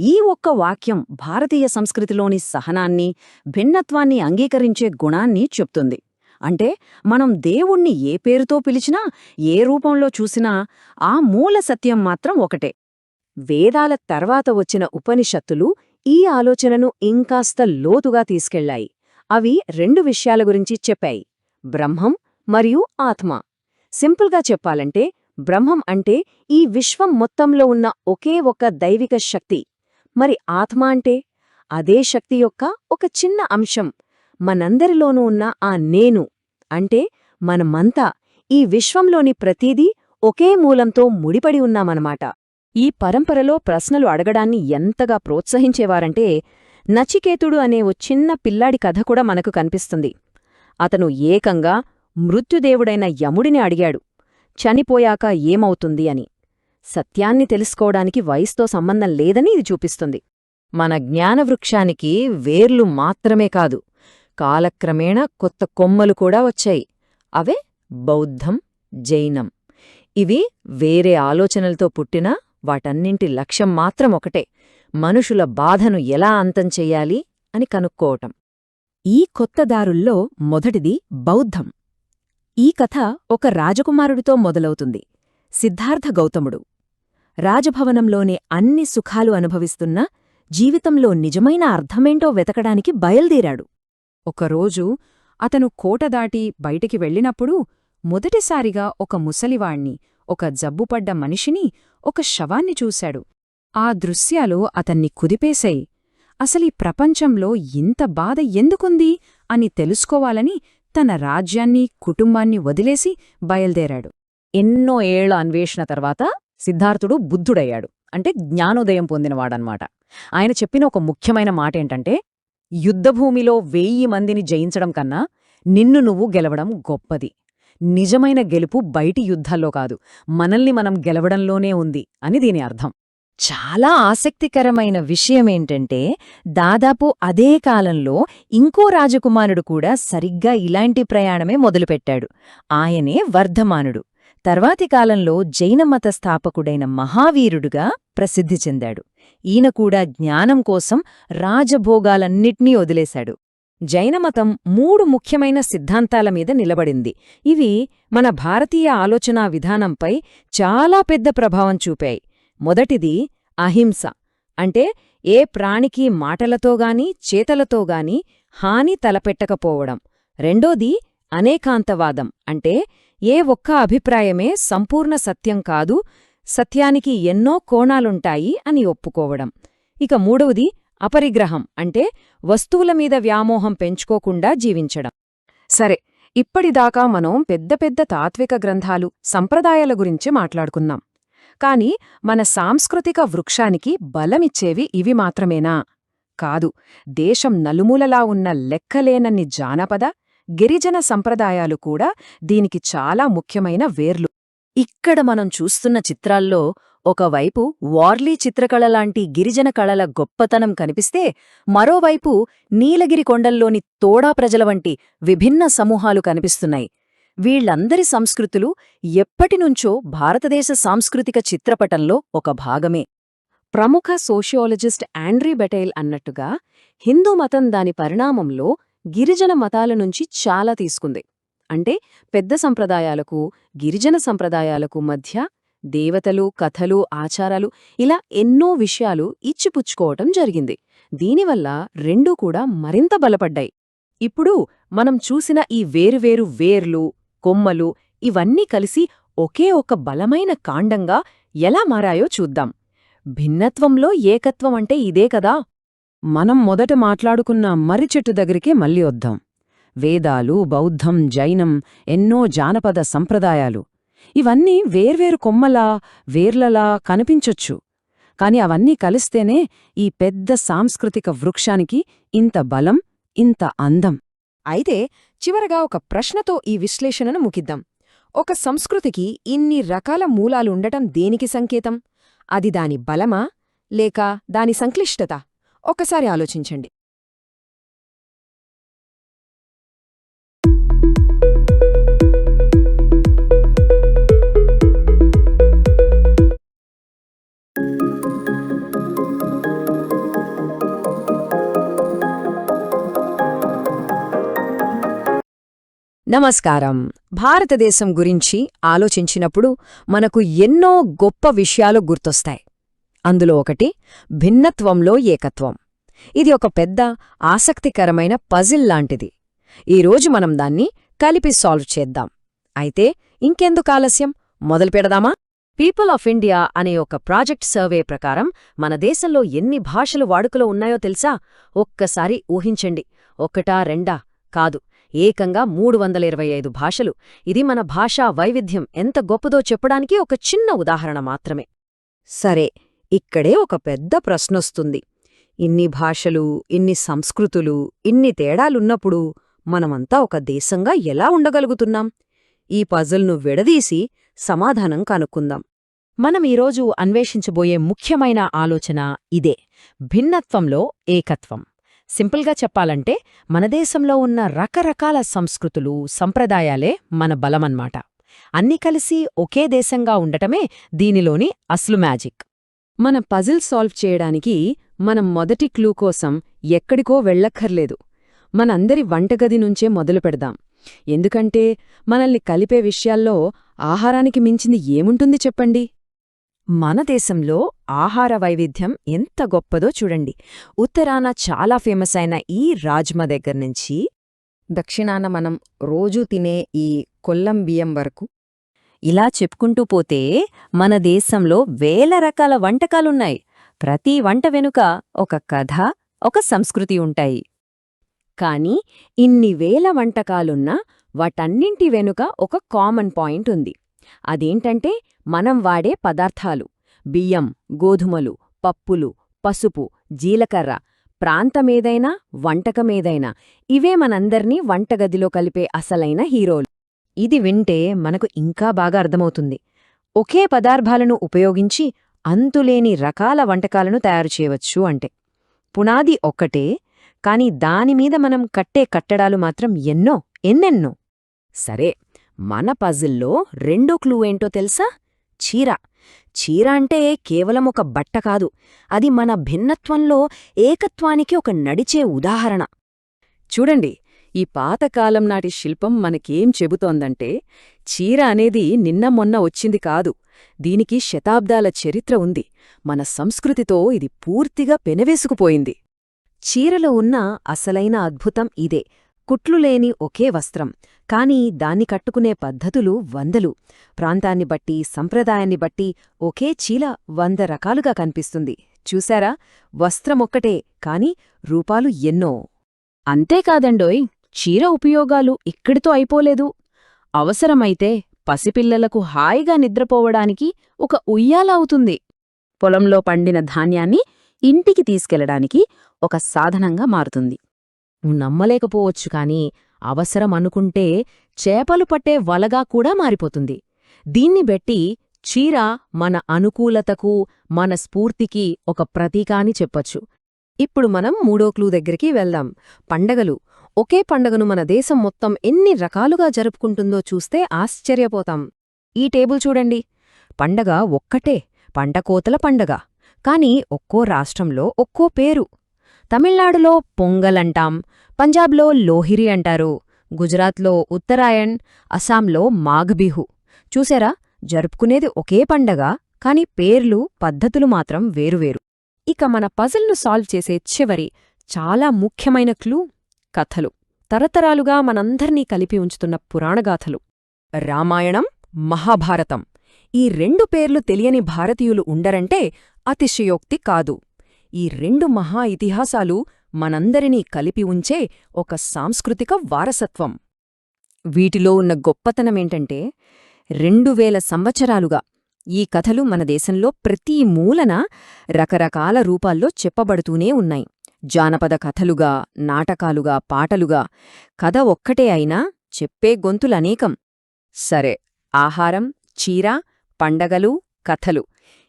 ఈ ఒక్క వాక్యం భారతీయ సంస్కృతిలోని సహనాన్ని, భిన్నత్వాన్ని అంగీకరించే గుణాన్ని చెప్తుంది. అంటే మనం దేవుణ్ణి ఏ పేరుతో పిలిచినా, ఏ రూపంలో చూసినా ఆ మూల సత్యం మాత్రం ఒకటే. వేదాల తర్వాత వచ్చిన ఉపనిషత్తులు ఈ ఆలోచనను ఇంకాస్త లోతుగా తీసుకెళ్లాయి. అవి 2 విషయాల గురించి చెప్పాయి: బ్రహ్మం మరియు ఆత్మ. సింపుల్గా చెప్పాలంటే, బ్రహ్మం అంటే ఈ విశ్వం మొత్తంలో ఉన్న ఒకే ఒక్క దైవిక శక్తి. మరి ఆత్మ అంటే అదే శక్తి యొక్క ఒక చిన్న అంశం, మనందరిలోనూ ఉన్న ఆ నేను. అంటే మనమంతా ఈ విశ్వంలోని ప్రతీదీ ఒకే మూలంతో ముడిపడి ఉన్నామన్నమాట. ఈ పరంపరలో ప్రశ్నలు అడగడాన్ని ఎంతగా ప్రోత్సహించేవారంటే, నచికేతుడు అనే ఓ చిన్న పిల్లాడి కథ కూడా మనకు కనిపిస్తుంది. అతను ఏకంగా మృత్యుదేవుడైన యముడిని అడిగాడు, చనిపోయాక ఏమవుతుంది అని. సత్యాన్ని తెలుసుకోవడానికి వయసుతో సంబంధం లేదని ఇది చూపిస్తుంది. మన జ్ఞానవృక్షానికి వేర్లు మాత్రమే కాదు, కాలక్రమేణా కొత్త కొమ్మలు కూడా వచ్చాయి. అవే బౌద్ధం, జైనం. ఇవి వేరే ఆలోచనలతో పుట్టినా వాటన్నింటి లక్ష్యం మాత్రం ఒకటే, మనుషుల బాధను ఎలా అంతం చెయ్యాలి అని కనుక్కోవటం. ఈ కొత్త దారుల్లో మొదటిది బౌద్ధం. ఈ కథ ఒక రాజకుమారుడితో మొదలవుతుంది, సిద్ధార్థ గౌతముడు. రాజభవనంలోనే అన్ని సుఖాలు అనుభవిస్తున్నా జీవితంలో నిజమైన అర్థమేంటో వెతకడానికి బయల్దేరాడు. ఒకరోజు అతను కోట దాటి బయటికి వెళ్ళినప్పుడు మొదటిసారిగా ఒక ముసలివాణ్ణి, ఒక జబ్బుపడ్డ మనిషిని, ఒక శవాన్ని చూశాడు. ఆ దృశ్యాలు అతన్ని కుదిపేశాయి. అసలీ ప్రపంచంలో ఇంత బాధ ఎందుకుంది అని తెలుసుకోవాలని తన రాజ్యాన్ని, కుటుంబాన్ని వదిలేసి బయల్దేరాడు. ఎన్నో ఏళ్ల అన్వేషణ తర్వాత సిద్ధార్థుడు బుద్ధుడయ్యాడు, అంటే జ్ఞానోదయం పొందినవాడన్మాట. ఆయన చెప్పిన ఒక ముఖ్యమైన మాటేంటంటే, యుద్ధభూమిలో 1000 మందిని జయించడం కన్నా నిన్ను నువ్వు గెలవడం గొప్పది. నిజమైన గెలుపు బయటి యుద్ధాల్లో కాదు, మనల్ని మనం గెలవడంలోనే ఉంది అని దీని అర్థం. చాలా ఆసక్తికరమైన విషయమేంటంటే, దాదాపు అదే కాలంలో ఇంకో రాజకుమారుడు కూడా సరిగ్గా ఇలాంటి ప్రయాణమే మొదలుపెట్టాడు. ఆయనే వర్ధమానుడు. తర్వాతి కాలంలో జైనమత స్థాపకుడైన మహావీరుడుగా ప్రసిద్ధి చెందాడు. ఈయన కూడా జ్ఞానం కోసం రాజభోగాలన్నిట్నీ వదిలేశాడు. జైనమతం 3 ముఖ్యమైన సిద్ధాంతాల మీద నిలబడింది. ఇవి మన భారతీయ ఆలోచనా విధానంపై చాలా పెద్ద ప్రభావం చూపాయి. మొదటిది అహింస, అంటే ఏ ప్రాణికి మాటలతోగాని చేతలతోగాని హాని తలపెట్టకపోవడం. రెండోది అనేకాంతవాదం, అంటే ఏ ఒక్క అభిప్రాయమే సంపూర్ణ సత్యం కాదు, సత్యానికి ఎన్నో కోణాలుంటాయి అని ఒప్పుకోవడం. ఇక మూడవది అపరిగ్రహం, అంటే వస్తువుల మీద వ్యామోహం పెంచుకోకుండా జీవించడం. సరే, ఇప్పటిదాకా మనం పెద్ద పెద్ద తాత్విక గ్రంథాలు, సంప్రదాయాల గురించి మాట్లాడుకున్నాం. కాని మన సాంస్కృతిక వృక్షానికి బలమిచ్చేవి ఇవి మాత్రమేనా? కాదు. దేశం నలుమూలలా ఉన్న లెక్కలేనన్ని జానపద, గిరిజన సంప్రదాయాలు కూడా దీనికి చాలా ముఖ్యమైన వేర్లు. ఇక్కడ మనం చూస్తున్న చిత్రాల్లో ఒకవైపు వార్లీ చిత్రకళలాంటి గిరిజన కళల గొప్పతనం కనిపిస్తే, మరోవైపు నీలగిరి కొండల్లోని తోడా ప్రజల వంటి విభిన్న సమూహాలు కనిపిస్తున్నాయి. వీళ్లందరి సంస్కృతులు ఎప్పటినుంచో భారతదేశ సాంస్కృతిక చిత్రపటంలో ఒక భాగమే. ప్రముఖ సోషియాలజిస్ట్ ఆండ్రీ బెటైల్ అన్నట్టుగా, హిందూ మతం దాని పరిణామంలో గిరిజన మతాల నుంచి చాలా తీసుకుంది. అంటే పెద్ద సంప్రదాయాలకు, గిరిజన సంప్రదాయాలకు మధ్య దేవతలు, కథలు, ఆచారాలు, ఇలా ఎన్నో విషయాలు ఇచ్చిపుచ్చుకోవటం జరిగింది. దీనివల్ల రెండూ కూడా మరింత బలపడ్డాయి. ఇప్పుడు మనం చూసిన ఈ వేరువేరు వేర్లు, కొమ్మలు ఇవన్నీ కలిసి ఒకే ఒక బలమైన కాండంగా ఎలా మారాయో చూద్దాం. భిన్నత్వంలో ఏకత్వం అంటే ఇదే కదా. మనం మొదట మాట్లాడుకున్న మర్రిచెట్టు దగ్గరికే మళ్ళీ వద్దాం. వేదాలు, బౌద్ధం, జైనం, ఎన్నో జానపద సంప్రదాయాలు, ఇవన్నీ వేర్వేరు కొమ్మలా, వేర్లలా కనిపించొచ్చు. కాని అవన్నీ కలిస్తేనే ఈ పెద్ద సాంస్కృతిక వృక్షానికి ఇంత బలం, ఇంత అందం. అయితే చివరగా ఒక ప్రశ్నతో ఈ విశ్లేషణను ముగిద్దాం. ఒక సంస్కృతికి ఇన్ని రకాల మూలాలుండటం దేనికి సంకేతం? అది దాని బలమా, లేక దాని సంక్లిష్టత? ఒకసారి ఆలోచించండి. నమస్కారం. భారతదేశం గురించి ఆలోచించినప్పుడు మనకు ఎన్నో గొప్ప విషయాలు గుర్తొస్తాయి. అందులో ఒకటి భిన్నత్వంలో ఏకత్వం. ఇది ఒక పెద్ద ఆసక్తికరమైన పజిల్ లాంటిది. ఈరోజు మనం దాన్ని కలిపి సాల్వ్ చేద్దాం. అయితే ఇంకెందుకు ఆలస్యం, మొదలుపెడదామా? పీపుల్ ఆఫ్ ఇండియా అనే ఒక ప్రాజెక్ట్ సర్వే ప్రకారం మన దేశంలో ఎన్ని భాషలు వాడుకలో ఉన్నాయో తెలుసా? ఒక్కసారి ఊహించండి. ఒకటా రెండా? కాదు, ఏకంగా 325 భాషలు. ఇది మన భాషా వైవిధ్యం ఎంత గొప్పదో చెప్పడానికి ఒక చిన్న ఉదాహరణ మాత్రమే. సరే, ఇక్కడే ఒక పెద్ద ప్రశ్నొస్తుంది. ఇన్ని భాషలు, ఇన్ని సంస్కృతులు, ఇన్ని తేడాలున్నప్పుడు మనమంతా ఒక దేశంగా ఎలా ఉండగలుగుతున్నాం? ఈ పజిల్ను విడదీసి సమాధానం కనుక్కుందాం. మనం ఈరోజు అన్వేషించబోయే ముఖ్యమైన ఆలోచన ఇదే: భిన్నత్వంలో ఏకత్వం. సింపుల్గా చెప్పాలంటే మన దేశంలో ఉన్న రకరకాల సంస్కృతులు సంప్రదాయాలే మన బలమన్నమాట. అన్నీ కలిసి ఒకే దేశంగా ఉండటమే దీనిలోని అసలు మ్యాజిక్. మన పజిల్ సాల్వ్ చేయడానికి మనం మొదటి క్లూ కోసం ఎక్కడికో వెళ్ళక్కర్లేదు. మనందరి వంటగది నుంచే మొదలు పెడదాం. ఎందుకంటే మనల్ని కలిపే విషయాల్లో ఆహారానికి మించింది ఏముంటుంది చెప్పండి? మన దేశంలో ఆహార వైవిధ్యం ఎంత గొప్పదో చూడండి. ఉత్తరాన చాలా ఫేమస్ అయిన ఈ రాజ్మా దగ్గర్నుంచి దక్షిణాన మనం రోజూ తినే ఈ కొల్లం బియ్యం వరకు ఇలా చెప్పుకుంటూ పోతే మన దేశంలో వేల రకాల వంటకాలున్నాయి. ప్రతి వంట వెనుక ఒక కథ, ఒక సంస్కృతి ఉంటాయి. కాని ఇన్ని వేల వంటకాలున్నా వాటన్నింటి వెనుక ఒక కామన్ పాయింట్ ఉంది. అదేంటంటే మనం వాడే పదార్థాలు. బియ్యం, గోధుమలు, పప్పులు, పసుపు, జీలకర్ర, ప్రాంతమేదైనా వంటకమేదైనా ఇవే మనందర్నీ వంటగదిలో కలిపే అసలైన హీరోలు. ఇది వింటే మనకు ఇంకా బాగా అర్థమవుతుంది. ఒకే పదార్థాలను ఉపయోగించి అంతులేని రకాల వంటకాలను తయారుచేయవచ్చు అంటే. పునాది ఒక్కటే, కాని దానిమీద మనం కట్టే కట్టడాలు మాత్రం ఎన్నెన్నో. సరే, మన పజిల్లో రెండో క్లూ ఏంటో తెలుసా? చీర. చీర అంటే కేవలం ఒక బట్ట కాదు, అది మన భిన్నత్వంలో ఏకత్వానికి ఒక నడిచే ఉదాహరణ. చూడండి, ఈ పాతకాలం నాటి శిల్పం మనకేం చెబుతోందంటే చీర అనేది నిన్న మొన్న వచ్చింది కాదు, దీనికి శతాబ్దాల చరిత్ర ఉంది. మన సంస్కృతితో ఇది పూర్తిగా పెనవేసుకుపోయింది. చీరలో ఉన్న అసలైన అద్భుతం ఇదే. కుట్లులేని ఒకే వస్త్రం, కాని దాన్ని కట్టుకునే పద్ధతులు వందలు. ప్రాంతాన్ని బట్టి, సంప్రదాయాన్ని బట్టి ఒకే చీల 100 రకాలుగా కనిపిస్తుంది. చూశారా? వస్త్రమొక్కటే, కాని రూపాలు ఎన్నో. అంతేకాదండోయ్, చీర ఉపయోగాలు ఇక్కడితో అయిపోలేదు. అవసరమైతే పసిపిల్లలకు హాయిగా నిద్రపోవడానికి ఒక ఉయ్యాల అవుతుంది. పొలంలో పండిన ధాన్యాన్ని ఇంటికి తీసుకెళ్లడానికి ఒక సాధనంగా మారుతుంది. నువ్వు నమ్మలేకపోవచ్చు కాని అవసరం అనుకుంటే చేపలు పట్టే వలగా కూడా మారిపోతుంది. దీన్ని బట్టి చీర మన అనుకూలతకు, మన స్ఫూర్తికి ఒక ప్రతీక అని చెప్పొచ్చు. ఇప్పుడు మనం మూడో క్లూ దగ్గరికి వెళ్దాం. పండగలు. ఒకే పండగను మన దేశం మొత్తం ఎన్ని రకాలుగా జరుపుకుంటుందో చూస్తే ఆశ్చర్యపోతాం. ఈ టేబుల్ చూడండి. పండగ ఒక్కటే, పంటకోతల పండగ. కాని ఒక్కో రాష్ట్రంలో ఒక్కో పేరు. తమిళనాడులో పొంగలంటాం, పంజాబ్లో లోహిరి అంటారు, గుజరాత్లో ఉత్తరాయణ్, అస్సాంలో మాఘబిహు. చూసారా? జరుపుకునేది ఒకే పండగ, కాని పేర్లు, పద్ధతులు మాత్రం వేరువేరు. ఇక మన పజిల్ను సాల్వ్ చేసే చివరి, చాలా ముఖ్యమైన క్లూ కథలు. తరతరాలుగా మనందర్నీ కలిపి ఉంచుతున్న పురాణగాథలు. రామాయణం, మహాభారతం. ఈ 2 పేర్లు తెలియని భారతీయులు ఉండరంటే అతిశయోక్తి కాదు. ఈ 2 మహా ఇతిహాసాలు మనందరినీ కలిపి ఉంచే ఒక సాంస్కృతిక వారసత్వం. వీటిలో ఉన్న గొప్పతనమేంటంటే 2000 సంవత్సరాలుగా ఈ కథలు మన దేశంలో ప్రతి మూలన రకరకాల రూపాల్లో చెప్పబడుతూనే ఉన్నాయి. జానపద కథలుగా, నాటకాలుగా, పాటలుగా. కథ ఒక్కటే అయినా చెప్పే గొంతులనేకం. సరే, ఆహారం, చీర, పండగలు, కథలు,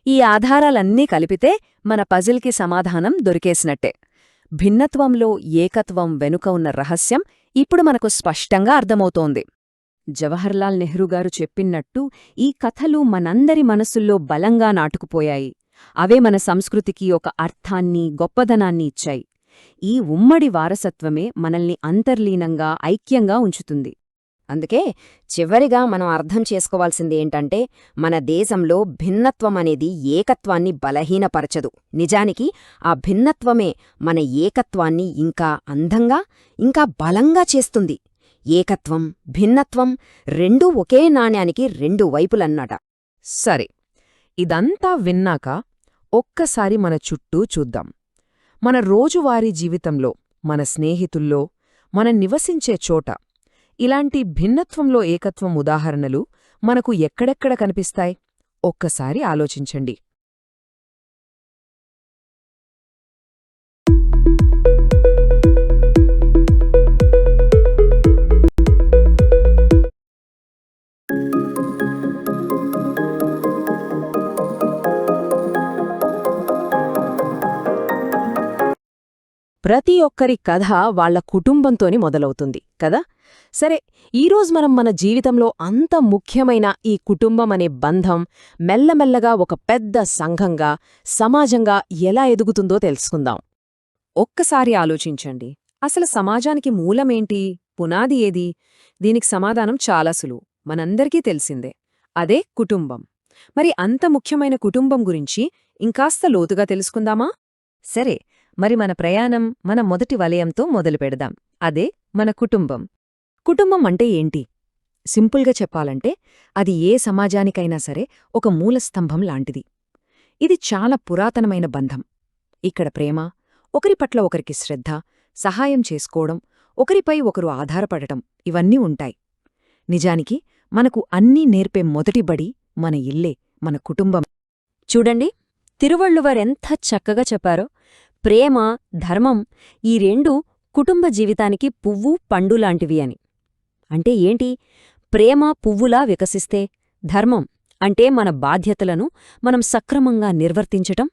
ఈ ఆధారాలన్నీ కలిపితే మన పజిల్కి సమాధానం దొరికేసినట్టే. భిన్నత్వంలో ఏకత్వం వెనుక ఉన్న రహస్యం ఇప్పుడు మనకు స్పష్టంగా అర్థమవుతోంది. జవహర్లాల్ నెహ్రూ గారు చెప్పినట్టు ఈ కథలు మనందరి మనసుల్లో బలంగా నాటుకుపోయాయి. అవే మన సంస్కృతికి ఒక అర్థాన్ని, గొప్పదనాన్ని ఇచ్చాయి. ఈ ఉమ్మడి వారసత్వమే మనల్ని అంతర్లీనంగా, ఐక్యంగా ఉంచుతుంది. అందుకే చివరిగా మనం అర్థం చేసుకోవాల్సింది ఏంటంటే మన దేశంలో భిన్నత్వం అనేది ఏకత్వాన్ని బలహీనపరచదు. నిజానికి ఆ భిన్నత్వమే మన ఏకత్వాన్ని ఇంకా అందంగా, ఇంకా బలంగా చేస్తుంది. ఏకత్వం, భిన్నత్వం రెండూ ఒకే నాణ్యానికి 2 వైపులన్నట. సరే, ఇదంతా విన్నాక ఒక్కసారి మన చుట్టూ చూద్దాం. మన రోజువారీ జీవితంలో, మన స్నేహితుల్లో, మనం నివసించే చోట ఇలాంటి భిన్నత్వంలో ఏకత్వం ఉదాహరణలు మనకు ఎక్కడెక్కడ కనిపిస్తాయి? ఒక్కసారి ఆలోచించండి. ప్రతి ఒక్కరి కథ వాళ్ళ కుటుంబంతోని మొదలవుతుంది కదా. సరే, ఈరోజు మనం మన జీవితంలో అంత ముఖ్యమైన ఈ కుటుంబం అనే బంధం మెల్లమెల్లగా ఒక పెద్ద సంఘంగా, సమాజంగా ఎలా ఎదుగుతుందో తెలుసుకుందాం. ఒక్కసారి ఆలోచించండి, అసలు సమాజానికి మూలమేంటి, పునాది ఏది? దీనికి సమాధానం చాలా సులువు, మనందరికీ తెలిసిందే. అదే కుటుంబం. మరి అంత ముఖ్యమైన కుటుంబం గురించి ఇంకాస్త లోతుగా తెలుసుకుందామా? సరే, మరి మన ప్రయాణం మన మొదటి వలయంతో మొదలుపెడదాం. అదే మన కుటుంబం. కుటుంబం అంటే ఏంటి? సింపుల్గా చెప్పాలంటే అది ఏ సమాజానికైనా సరే ఒక మూలస్తంభం లాంటిది. ఇది చాలా పురాతనమైన బంధం. ఇక్కడ ప్రేమ, ఒకరి పట్ల ఒకరికి శ్రద్ధ, సహాయం చేసుకోవడం, ఒకరిపై ఒకరు ఆధారపడటం ఇవన్నీ ఉంటాయి. నిజానికి మనకు అన్నీ నేర్పే మొదటి బడి మన ఇల్లే, మన కుటుంబం. చూడండి, తిరువళ్ళువారెంత చక్కగా చెప్పారో. ప్రేమ, ధర్మం ఈ రెండూ కుటుంబ జీవితానికి పువ్వు, పండు లాంటివి అని. అంటే ఏంటి? ప్రేమ పువ్వులా వికసిస్తే, ధర్మం అంటే మన బాధ్యతలను మనం సక్రమంగా నిర్వర్తించటం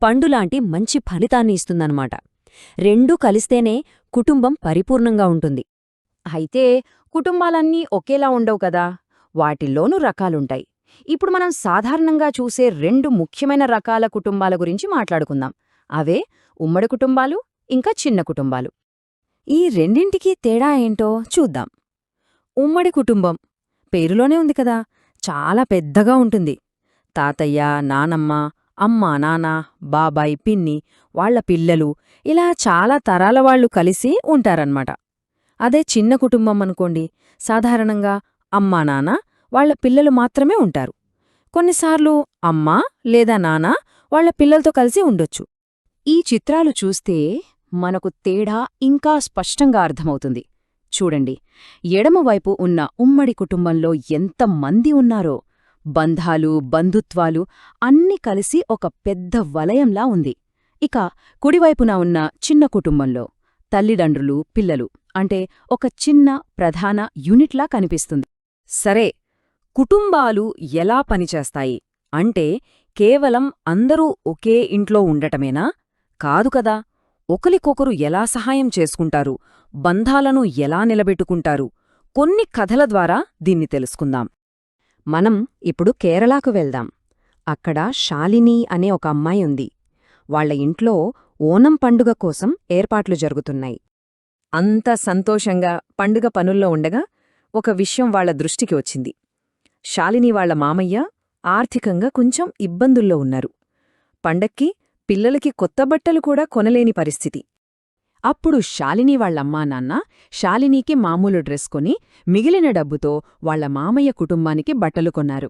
పండులాంటి మంచి ఫలితాన్ని ఇస్తుందన్నమాట. రెండూ కలిస్తేనే కుటుంబం పరిపూర్ణంగా ఉంటుంది. అయితే కుటుంబాలన్నీ ఒకేలా ఉండవు కదా, వాటిల్లోనూ రకాలుంటాయి. ఇప్పుడు మనం సాధారణంగా చూసే 2 ముఖ్యమైన రకాల కుటుంబాల గురించి మాట్లాడుకుందాం. అవే ఉమ్మడి కుటుంబాలు, ఇంకా చిన్న కుటుంబాలు. ఈ రెండింటికీ తేడా ఏంటో చూద్దాం. ఉమ్మడి కుటుంబం పేరులోనే ఉంది కదా, చాలా పెద్దగా ఉంటుంది. తాతయ్య, నానమ్మ, అమ్మ, నాన్న, బాబాయ్, పిన్ని, వాళ్ల పిల్లలు, ఇలా చాలా తరాల వాళ్లు కలిసి ఉంటారన్నమాట. అదే చిన్న కుటుంబం అనుకోండి, సాధారణంగా అమ్మా, నాన్న, వాళ్ల పిల్లలు మాత్రమే ఉంటారు. కొన్నిసార్లు అమ్మ లేదా నాన్న వాళ్ల పిల్లలతో కలిసి ఉండొచ్చు. ఈ చిత్రాలు చూస్తే మనకు తేడా ఇంకా స్పష్టంగా అర్థమవుతుంది. చూడండి, ఎడమవైపు ఉన్న ఉమ్మడి కుటుంబంలో ఎంతమంది ఉన్నారో. బంధాలు, బంధుత్వాలు అన్నీ కలిసి ఒక పెద్ద వలయంలా ఉంది. ఇక కుడివైపున ఉన్న చిన్న కుటుంబంలో తల్లిదండ్రులు, పిల్లలు అంటే ఒక చిన్న ప్రధాన యూనిట్లా కనిపిస్తుంది. సరే, కుటుంబాలు ఎలా పనిచేస్తాయి అంటే కేవలం అందరూ ఒకే ఇంట్లో ఉండటమేనా? కాదు కదా. ఒకరికొకరు ఎలా సహాయం చేసుకుంటారు, బంధాలను ఎలా నిలబెట్టుకుంటారు, కొన్ని కథల ద్వారా దీన్ని తెలుసుకుందాం. మనం ఇప్పుడు కేరళకు వెళ్దాం. అక్కడ శాలిని అనే ఒక అమ్మాయి ఉంది. వాళ్ల ఇంట్లో ఓనం పండుగ కోసం ఏర్పాట్లు జరుగుతున్నాయి. అంత సంతోషంగా పండుగ పనుల్లో ఉండగా ఒక విషయం వాళ్ల దృష్టికి వచ్చింది. శాలిని వాళ్ల మామయ్య ఆర్థికంగా కొంచెం ఇబ్బందుల్లో ఉన్నారు. పండక్కి పిల్లలకి కొత్త బట్టలు కూడా కొనలేని పరిస్థితి. అప్పుడు శాలిని వాళ్లమ్మా నాన్న శాలినీకి మామూలు డ్రెస్ కొని మిగిలిన డబ్బుతో వాళ్ల మామయ్య కుటుంబానికి బట్టలు కొన్నారు.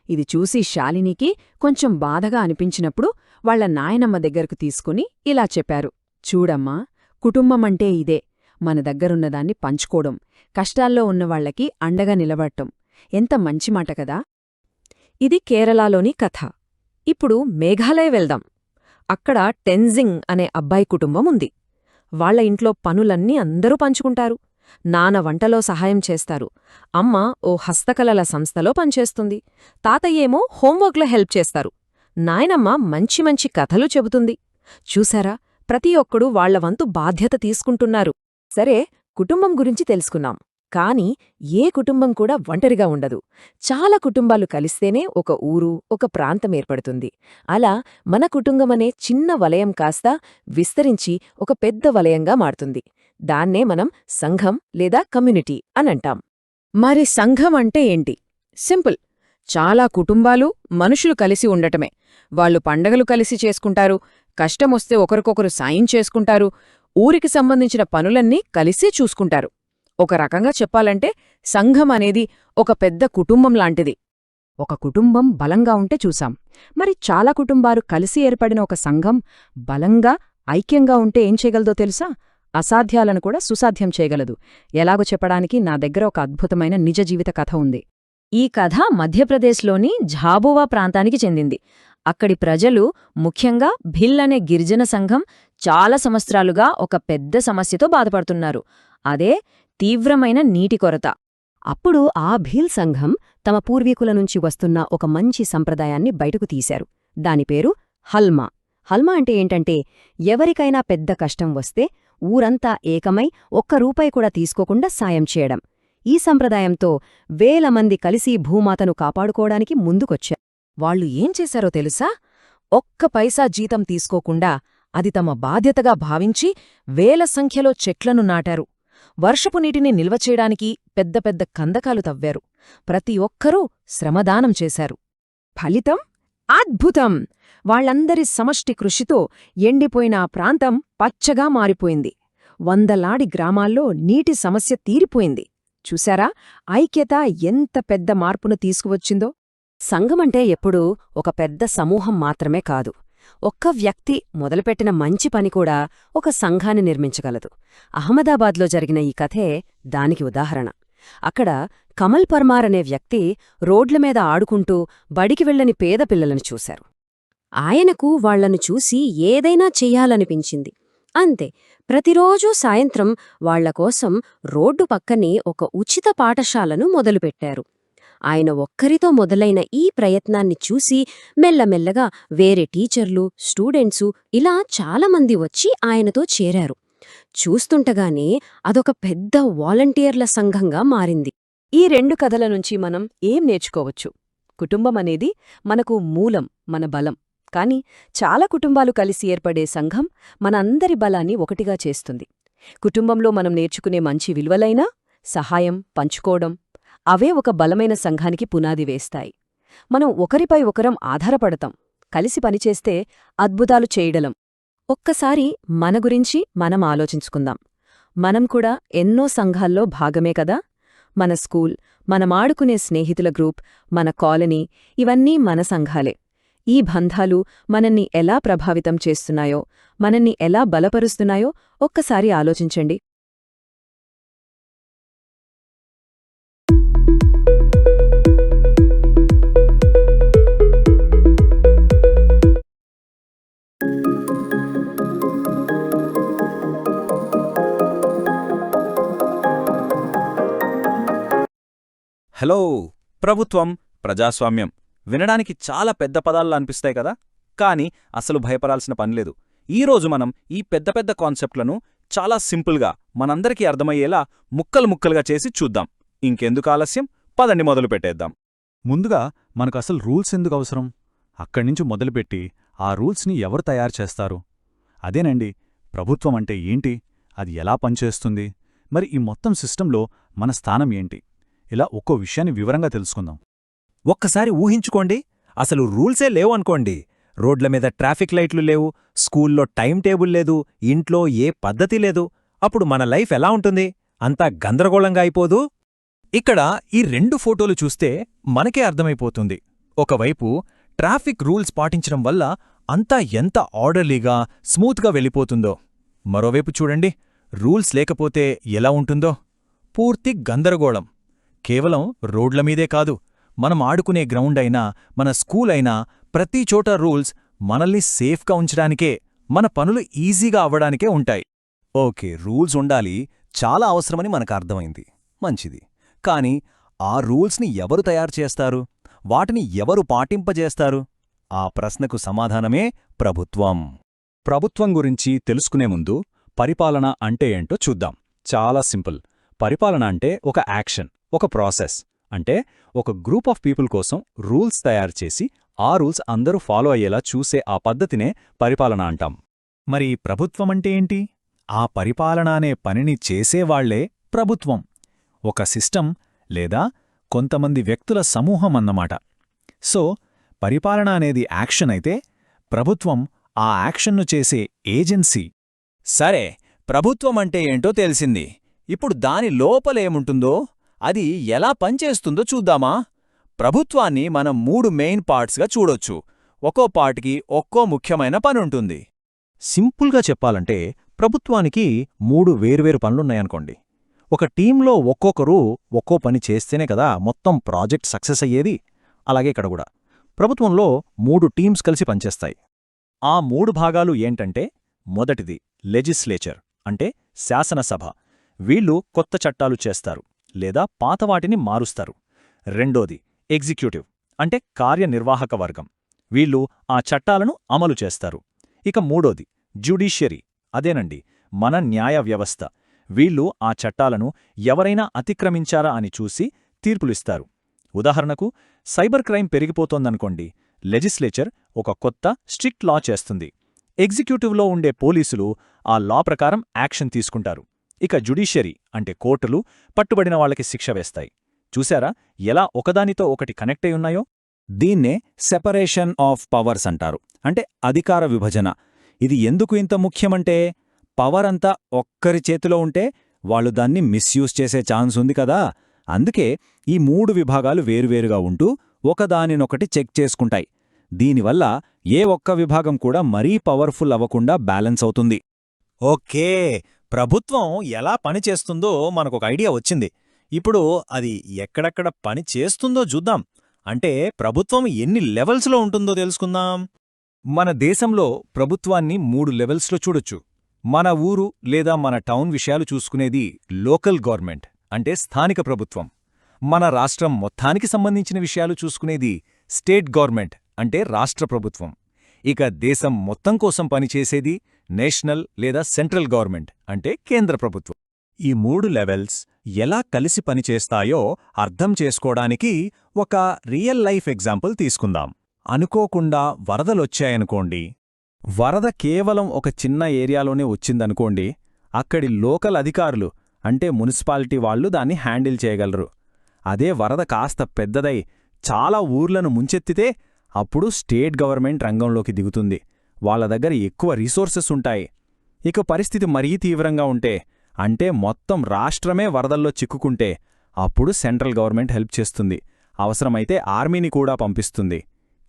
ఇది చూసి శాలినీకి కొంచెం బాధగా అనిపించినప్పుడు వాళ్ల నాయనమ్మ దగ్గరకు తీసుకుని ఇలా చెప్పారు, చూడమ్మా, కుటుంబమంటే ఇదే, మన దగ్గరున్నదాన్ని పంచుకోవడం, కష్టాల్లో ఉన్నవాళ్లకి అండగా నిలబడటం. ఎంత మంచి మాట కదా. ఇది కేరళలోని కథ. ఇప్పుడు మేఘాలయ వెళ్దాం. అక్కడ టెన్జింగ్ అనే అబ్బాయి కుటుంబం ఉంది. వాళ్ల ఇంట్లో పనులన్నీ అందరూ పంచుకుంటారు. నాన్న వంటలో సహాయం చేస్తారు, అమ్మ ఓ హస్తకళల సంస్థలో పనిచేస్తుంది, తాతయ్యేమో హోంవర్క్లో హెల్ప్ చేస్తారు, నాయనమ్మ మంచి మంచి కథలు చెబుతుంది. చూసారా, ప్రతి ఒక్కడూ వాళ్ల వంతు బాధ్యత తీసుకుంటున్నారు. సరే, కుటుంబం గురించి తెలుసుకున్నాం. కాని ఏ కుటుంబం కూడా ఒంటరిగా ఉండదు. చాలా కుటుంబాలు కలిస్తేనే ఒక ఊరు, ఒక ప్రాంతం ఏర్పడుతుంది. అలా మన కుటుంబమనే చిన్న వలయం కాస్త విస్తరించి ఒక పెద్ద వలయంగా మారుతుంది. దాన్నే మనం సంఘం లేదా కమ్యూనిటీ అనంటాం. మరి సంఘం అంటే ఏంటి? సింపుల్, చాలా కుటుంబాలు, మనుషులు కలిసి ఉండటమే. వాళ్ళు పండగలు కలిసి చేసుకుంటారు, కష్టమొస్తే ఒకరికొకరు సాయం చేసుకుంటారు, ఊరికి సంబంధించిన పనులన్నీ కలిసే చూసుకుంటారు. ఒక రకంగా చెప్పాలంటే సంఘం అనేది ఒక పెద్ద కుటుంబం లాంటిది. ఒక కుటుంబం బలంగా ఉంటే చూసాం. మరి చాలా కుటుంబాలు కలిసి ఏర్పడిన ఒక సంఘం బలంగా, ఐక్యంగా ఉంటే ఏం చేయగలదో తెలుసా? అసాధ్యాలను కూడా సుసాధ్యం చేయగలదు. ఎలాగో చెప్పడానికి నా దగ్గర ఒక అద్భుతమైన నిజ జీవిత కథ ఉంది. ఈ కథ మధ్యప్రదేశ్లోని ఝాబువా ప్రాంతానికి చెందింది. అక్కడి ప్రజలు, ముఖ్యంగా భిల్ అనే గిరిజన సంఘం, చాలా సంవత్సరాలుగా ఒక పెద్ద సమస్యతో బాధపడుతున్నారు. అదే తీవ్రమైన నీటి కొరత. అప్పుడు ఆ భీల్ సంఘం తమ పూర్వీకుల నుంచి వస్తున్న ఒక మంచి సంప్రదాయాన్ని బయటకు తీశారు. దాని పేరు హల్మా. హల్మా అంటే ఏంటంటే, ఎవరికైనా పెద్ద కష్టం వస్తే ఊరంతా ఏకమై ఒక్క రూపాయి కూడా తీసుకోకుండా సాయం చేయడం. ఈ సంప్రదాయంతో వేల మంది కలిసి భూమాతను కాపాడుకోవడానికి ముందుకొచ్చారు. వాళ్ళు ఏం చేశారో తెలుసా? ఒక్క పైసా జీతం తీసుకోకుండా అది తమ బాధ్యతగా భావించి వేల సంఖ్యలో చెట్లను నాటారు. వర్షపు నీటిని నిల్వ చేయడానికి పెద్ద పెద్ద కందకాలు తవ్వారు. ప్రతి ఒక్కరూ శ్రమదానం చేశారు. ఫలితం అద్భుతం! వాళ్ళందరి సమష్టి కృషితో ఎండిపోయిన ఆ ప్రాంతం పచ్చగా మారిపోయింది. వందలాడి గ్రామాల్లో నీటి సమస్య తీరిపోయింది. చూశారా ఐక్యత ఎంత పెద్ద మార్పును తీసుకువచ్చిందో? సంఘమంటే ఎప్పుడూ ఒక పెద్ద సమూహం మాత్రమే కాదు. ఒక్క వ్యక్తి మొదలుపెట్టిన మంచి పని కూడా ఒక సంఘాన్ని నిర్మించగలదు. అహ్మదాబాద్లో జరిగిన ఈ కథే దానికి ఉదాహరణ. అక్కడ కమల్ పర్మార్ అనే వ్యక్తి రోడ్లమీద ఆడుకుంటూ బడికి వెళ్లని పేద పిల్లలను చూశారు. ఆయనకు వాళ్లను చూసి ఏదైనా చెయ్యాలనిపించింది. అంతే, ప్రతిరోజూ సాయంత్రం వాళ్లకోసం రోడ్డు పక్కనే ఒక ఉచిత పాఠశాలను మొదలుపెట్టారు. ఆయన ఒక్కరితో మొదలైన ఈ ప్రయత్నాన్ని చూసి మెల్లమెల్లగా వేరే టీచర్లు, స్టూడెంట్సు ఇలా చాలామంది వచ్చి ఆయనతో చేరారు. చూస్తుంటగానే అదొక పెద్ద వాలంటీర్ల సంఘంగా మారింది. ఈ 2 కథల నుంచి మనం ఏం నేర్చుకోవచ్చు? కుటుంబమనేది మనకు మూలం, మన బలం. కాని చాలా కుటుంబాలు కలిసి ఏర్పడే సంఘం మనందరి బలాన్ని ఒకటిగా చేస్తుంది. కుటుంబంలో మనం నేర్చుకునే మంచి విలువలైనా, సహాయం, పంచుకోవడం అవే ఒక బలమైన సంఘానికి పునాది వేస్తాయి. మనం ఒకరిపై ఒకరం ఆధారపడతాం. కలిసి పనిచేస్తే అద్భుతాలు చేయడలం. ఒక్కసారి మన గురించి మనం ఆలోచించుకుందాం. మనం కూడా ఎన్నో సంఘాల్లో భాగమే కదా? మన స్కూల్, మనమాడుకునే స్నేహితుల గ్రూప్, మన కాలనీ ఇవన్నీ మన సంఘాలే. ఈ బంధాలు మనల్ని ఎలా ప్రభావితం చేస్తున్నాయో, మనల్ని ఎలా బలపరుస్తున్నాయో ఒక్కసారి ఆలోచించండి. హలో! ప్రభుత్వం, ప్రజాస్వామ్యం వినడానికి చాలా పెద్ద పదాల్లా అనిపిస్తాయి కదా? కానీ అసలు భయపడాల్సిన పనిలేదు. ఈరోజు మనం ఈ పెద్ద పెద్ద కాన్సెప్ట్లను చాలా సింపుల్గా మనందరికీ అర్థమయ్యేలా ముక్కలు ముక్కలుగా చేసి చూద్దాం. ఇంకెందుకు ఆలస్యం, పదండి మొదలు పెట్టేద్దాం. ముందుగా మనకసలు రూల్స్ ఎందుకు అవసరం? అక్కడ్నుంచి మొదలుపెట్టి ఆ రూల్స్ని ఎవరు తయారు చేస్తారు? అదేనండి, ప్రభుత్వం అంటే ఏంటి, అది ఎలా పనిచేస్తుంది, మరి ఈ మొత్తం సిస్టంలో మన స్థానం ఏంటి, ఇలా ఒక్కో విషయాన్ని వివరంగా తెలుసుకుందాం. ఒక్కసారి ఊహించుకోండి, అసలు రూల్సే లేవు అనుకోండి. రోడ్ల మీద ట్రాఫిక్ లైట్లు లేవు, స్కూల్లో టైం టేబుల్ లేదు, ఇంట్లో ఏ పద్ధతి లేదు. అప్పుడు మన లైఫ్ ఎలా ఉంటుంది? అంతా గందరగోళంగా అయిపోదు? ఇక్కడ ఈ 2 ఫోటోలు చూస్తే మనకే అర్థమైపోతుంది. ఒకవైపు ట్రాఫిక్ రూల్స్ పాటించడం వల్ల అంతా ఎంత ఆర్డర్లీగా, స్మూత్గా వెళ్ళిపోతుందో, మరోవైపు చూడండి, రూల్స్ లేకపోతే ఎలా ఉంటుందో, పూర్తి గందరగోళం. కేవలం రోడ్లమీదే కాదు, మనం ఆడుకునే గ్రౌండ్ అయినా, మన స్కూల్ అయినా, ప్రతి చోట రూల్స్ మనల్ని సేఫ్గా ఉంచడానికే, మన పనులు ఈజీగా అవ్వడానికే ఉంటాయి. ఓకే, రూల్స్ ఉండాలి, చాలా అవసరమని మనకు అర్థమైంది, మంచిది. కానీ ఆ రూల్స్ని ఎవరు తయారు చేస్తారు? వాటిని ఎవరు పాటింపజేస్తారు? ఆ ప్రశ్నకు సమాధానమే ప్రభుత్వం. ప్రభుత్వం గురించి తెలుసుకునే ముందు పరిపాలన అంటే ఏంటో చూద్దాం. చాలా సింపుల్. పరిపాలన అంటే ఒక యాక్షన్, ఒక ప్రాసెస్. అంటే ఒక గ్రూప్ ఆఫ్ పీపుల్ కోసం రూల్స్ తయారు చేసి ఆ రూల్స్ అందరూ ఫాలో అయ్యేలా చూసే ఆ పద్ధతినే పరిపాలన అంటాం. మరి ప్రభుత్వమంటే ఏంటి? ఆ పరిపాలన అనే పనిని చేసేవాళ్లే ప్రభుత్వం. ఒక సిస్టమ్ లేదా కొంతమంది వ్యక్తుల సమూహం అన్నమాట. సో పరిపాలన అనేది యాక్షన్ అయితే, ప్రభుత్వం ఆ యాక్షన్ను చేసే ఏజెన్సీ. సరే, ప్రభుత్వం అంటే ఏంటో తెలిసింది. ఇప్పుడు దాని లోపలేముంటుందో, అది ఎలా పనిచేస్తుందో చూద్దామా? ప్రభుత్వాన్ని మనం 3 మెయిన్ పార్ట్స్గా చూడొచ్చు. ఒక్కో పార్ట్కి ఒక్కో ముఖ్యమైన పనుంటుంది. సింపుల్గా చెప్పాలంటే ప్రభుత్వానికి 3 వేర్వేరు పనులున్నాయనుకోండి. ఒక టీంలో ఒక్కొక్కరు ఒక్కో పని చేస్తేనే కదా మొత్తం ప్రాజెక్ట్ సక్సెస్ అయ్యేది. అలాగే ఇక్కడ కూడా ప్రభుత్వంలో 3 టీమ్స్ కలిసి పనిచేస్తాయి. ఆ 3 భాగాలు ఏంటంటే, మొదటిది లెజిస్లేచర్ అంటే శాసనసభ. వీళ్ళు కొత్త చట్టాలు చేస్తారు లేదా పాతవాటిని మారుస్తారు. రెండోది ఎగ్జిక్యూటివ్ అంటే కార్యనిర్వాహక వర్గం. వీళ్ళు ఆ చట్టాలను అమలు చేస్తారు. ఇక మూడోది జ్యుడిషియరీ, అదేనండి మన న్యాయ వ్యవస్థ. వీళ్ళు ఆ చట్టాలను ఎవరైనా అతిక్రమించారా అని చూసి తీర్పులిస్తారు. ఉదాహరణకు, సైబర్ క్రైమ్ పెరిగిపోతోందనుకోండి, లెజిస్లేచర్ ఒక కొత్త స్ట్రిక్ట్ లా చేస్తుంది. ఎగ్జిక్యూటివ్లో ఉండే పోలీసులు ఆ లా ప్రకారం యాక్షన్ తీసుకుంటారు. ఇక జ్యుడిషియరీ అంటే కోర్టులు పట్టుబడిన వాళ్ళకి శిక్ష వేస్తాయి. చూశారా ఎలా ఒకదానితో ఒకటి కనెక్ట్ అయి ఉన్నాయో? దీన్నే సెపరేషన్ ఆఫ్ పవర్స్ అంటారు, అంటే అధికార విభజన. ఇది ఎందుకు ఇంత ముఖ్యమంటే, పవర్ అంతా ఒక్కరి చేతిలో ఉంటే వాళ్ళు దాన్ని మిస్యూజ్ చేసే ఛాన్స్ ఉంది కదా. అందుకే ఈ 3 విభాగాలు వేరువేరుగా ఉంటూ ఒకదానినొకటి చెక్ చేసుకుంటాయి. దీనివల్ల ఏ ఒక్క విభాగం కూడా మరీ పవర్ఫుల్ అవ్వకుండా బ్యాలెన్స్ అవుతుంది. ఓకే, ప్రభుత్వం ఎలా పనిచేస్తుందో మనకొక ఐడియా వచ్చింది. ఇప్పుడు అది ఎక్కడెక్కడ పని చేస్తుందో చూద్దాం. అంటే ప్రభుత్వం ఎన్ని లెవెల్స్లో ఉంటుందో తెలుసుకుందాం. మన దేశంలో ప్రభుత్వాన్ని 3 లెవెల్స్లో చూడొచ్చు. మన ఊరు లేదా మన టౌన్ విషయాలు చూసుకునేది లోకల్ గవర్నమెంట్ అంటే స్థానిక ప్రభుత్వం. మన రాష్ట్రం మొత్తానికి సంబంధించిన విషయాలు చూసుకునేది స్టేట్ గవర్నమెంట్ అంటే రాష్ట్ర ప్రభుత్వం. ఇక దేశం మొత్తం కోసం పనిచేసేది నేషనల్ లేదా సెంట్రల్ గవర్నమెంట్ అంటే కేంద్ర ప్రభుత్వం. ఈ 3 లెవెల్స్ ఎలా కలిసి పనిచేస్తాయో అర్థం చేసుకోవడానికి ఒక రియల్ లైఫ్ ఎగ్జాంపుల్ తీసుకుందాం. అనుకోకుండా వరదలొచ్చాయనుకోండి. వరద కేవలం ఒక చిన్న ఏరియాలోనే వచ్చిందనుకోండి, అక్కడి లోకల్ అధికారులు అంటే మున్సిపాలిటీ వాళ్ళు దాన్ని హ్యాండిల్ చేయగలరు. అదే వరద కాస్త పెద్దదై చాలా ఊర్లను ముంచెత్తితే అప్పుడు స్టేట్ గవర్నమెంట్ రంగంలోకి దిగుతుంది. వాళ్ళ దగ్గర ఎక్కువ రిసోర్సెస్ ఉంటాయి. ఇక పరిస్థితి మరీ తీవ్రంగా ఉంటే, అంటే మొత్తం రాష్ట్రమే వరదల్లో చిక్కుకుంటే, అప్పుడు సెంట్రల్ గవర్నమెంట్ హెల్ప్ చేస్తుంది. అవసరమైతే ఆర్మీని కూడా పంపిస్తుంది.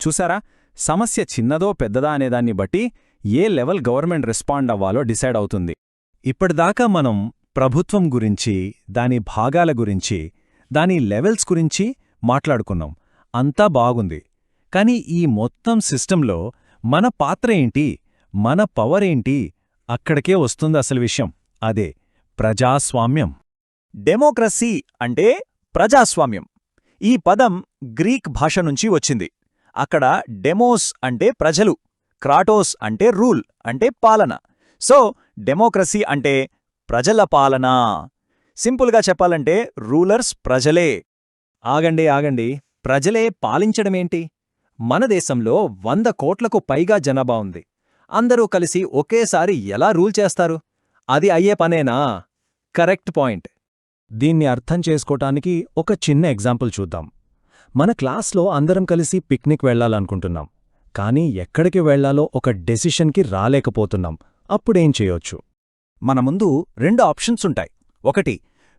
చూసారా, సమస్య చిన్నదో పెద్దదా అనేదాన్ని బట్టి ఏ లెవెల్ గవర్నమెంట్ రెస్పాండ్ అవ్వాలో డిసైడ్ అవుతుంది. ఇప్పటిదాకా మనం ప్రభుత్వం గురించి, దాని భాగాల గురించి, దాని లెవెల్స్ గురించి మాట్లాడుకున్నాం. అంతా బాగుంది. కాని ఈ మొత్తం సిస్టంలో మన పాత్ర ఏంటి, మన పవర్ ఏంటి, అక్కడికే వస్తుంది అసలు విషయం. అదే ప్రజాస్వామ్యం. డెమోక్రసీ అంటే ప్రజాస్వామ్యం. ఈ పదం గ్రీక్ భాష నుంచి వచ్చింది. అక్కడ డెమోస్ అంటే ప్రజలు, క్రాటోస్ అంటే రూల్ అంటే పాలన. సో డెమోక్రసీ అంటే ప్రజల పాలన. సింపుల్గా చెప్పాలంటే రూలర్స్ ప్రజలే. ఆగండి, ప్రజలే పాలించడమేంటి? మన దేశంలో 100 కోట్లకు పైగా జనాభా ఉంది. అందరూ కలిసి ఒకేసారి ఎలా రూల్ చేస్తారు? అది అయ్యే పనేనా? Correct point. దీన్ని అర్థం చేసుకోటానికి ఒక చిన్న ఎగ్జాంపుల్ చూద్దాం. మన క్లాస్లో అందరం కలిసి పిక్నిక్ వెళ్లాలనుకుంటున్నాం. కానీ ఎక్కడికి వెళ్లాలో ఒక డెసిషన్కి రాలేకపోతున్నాం. అప్పుడేం చేయొచ్చు? మన ముందు 2 ఆప్షన్స్ ఉంటాయి. ఒకటి,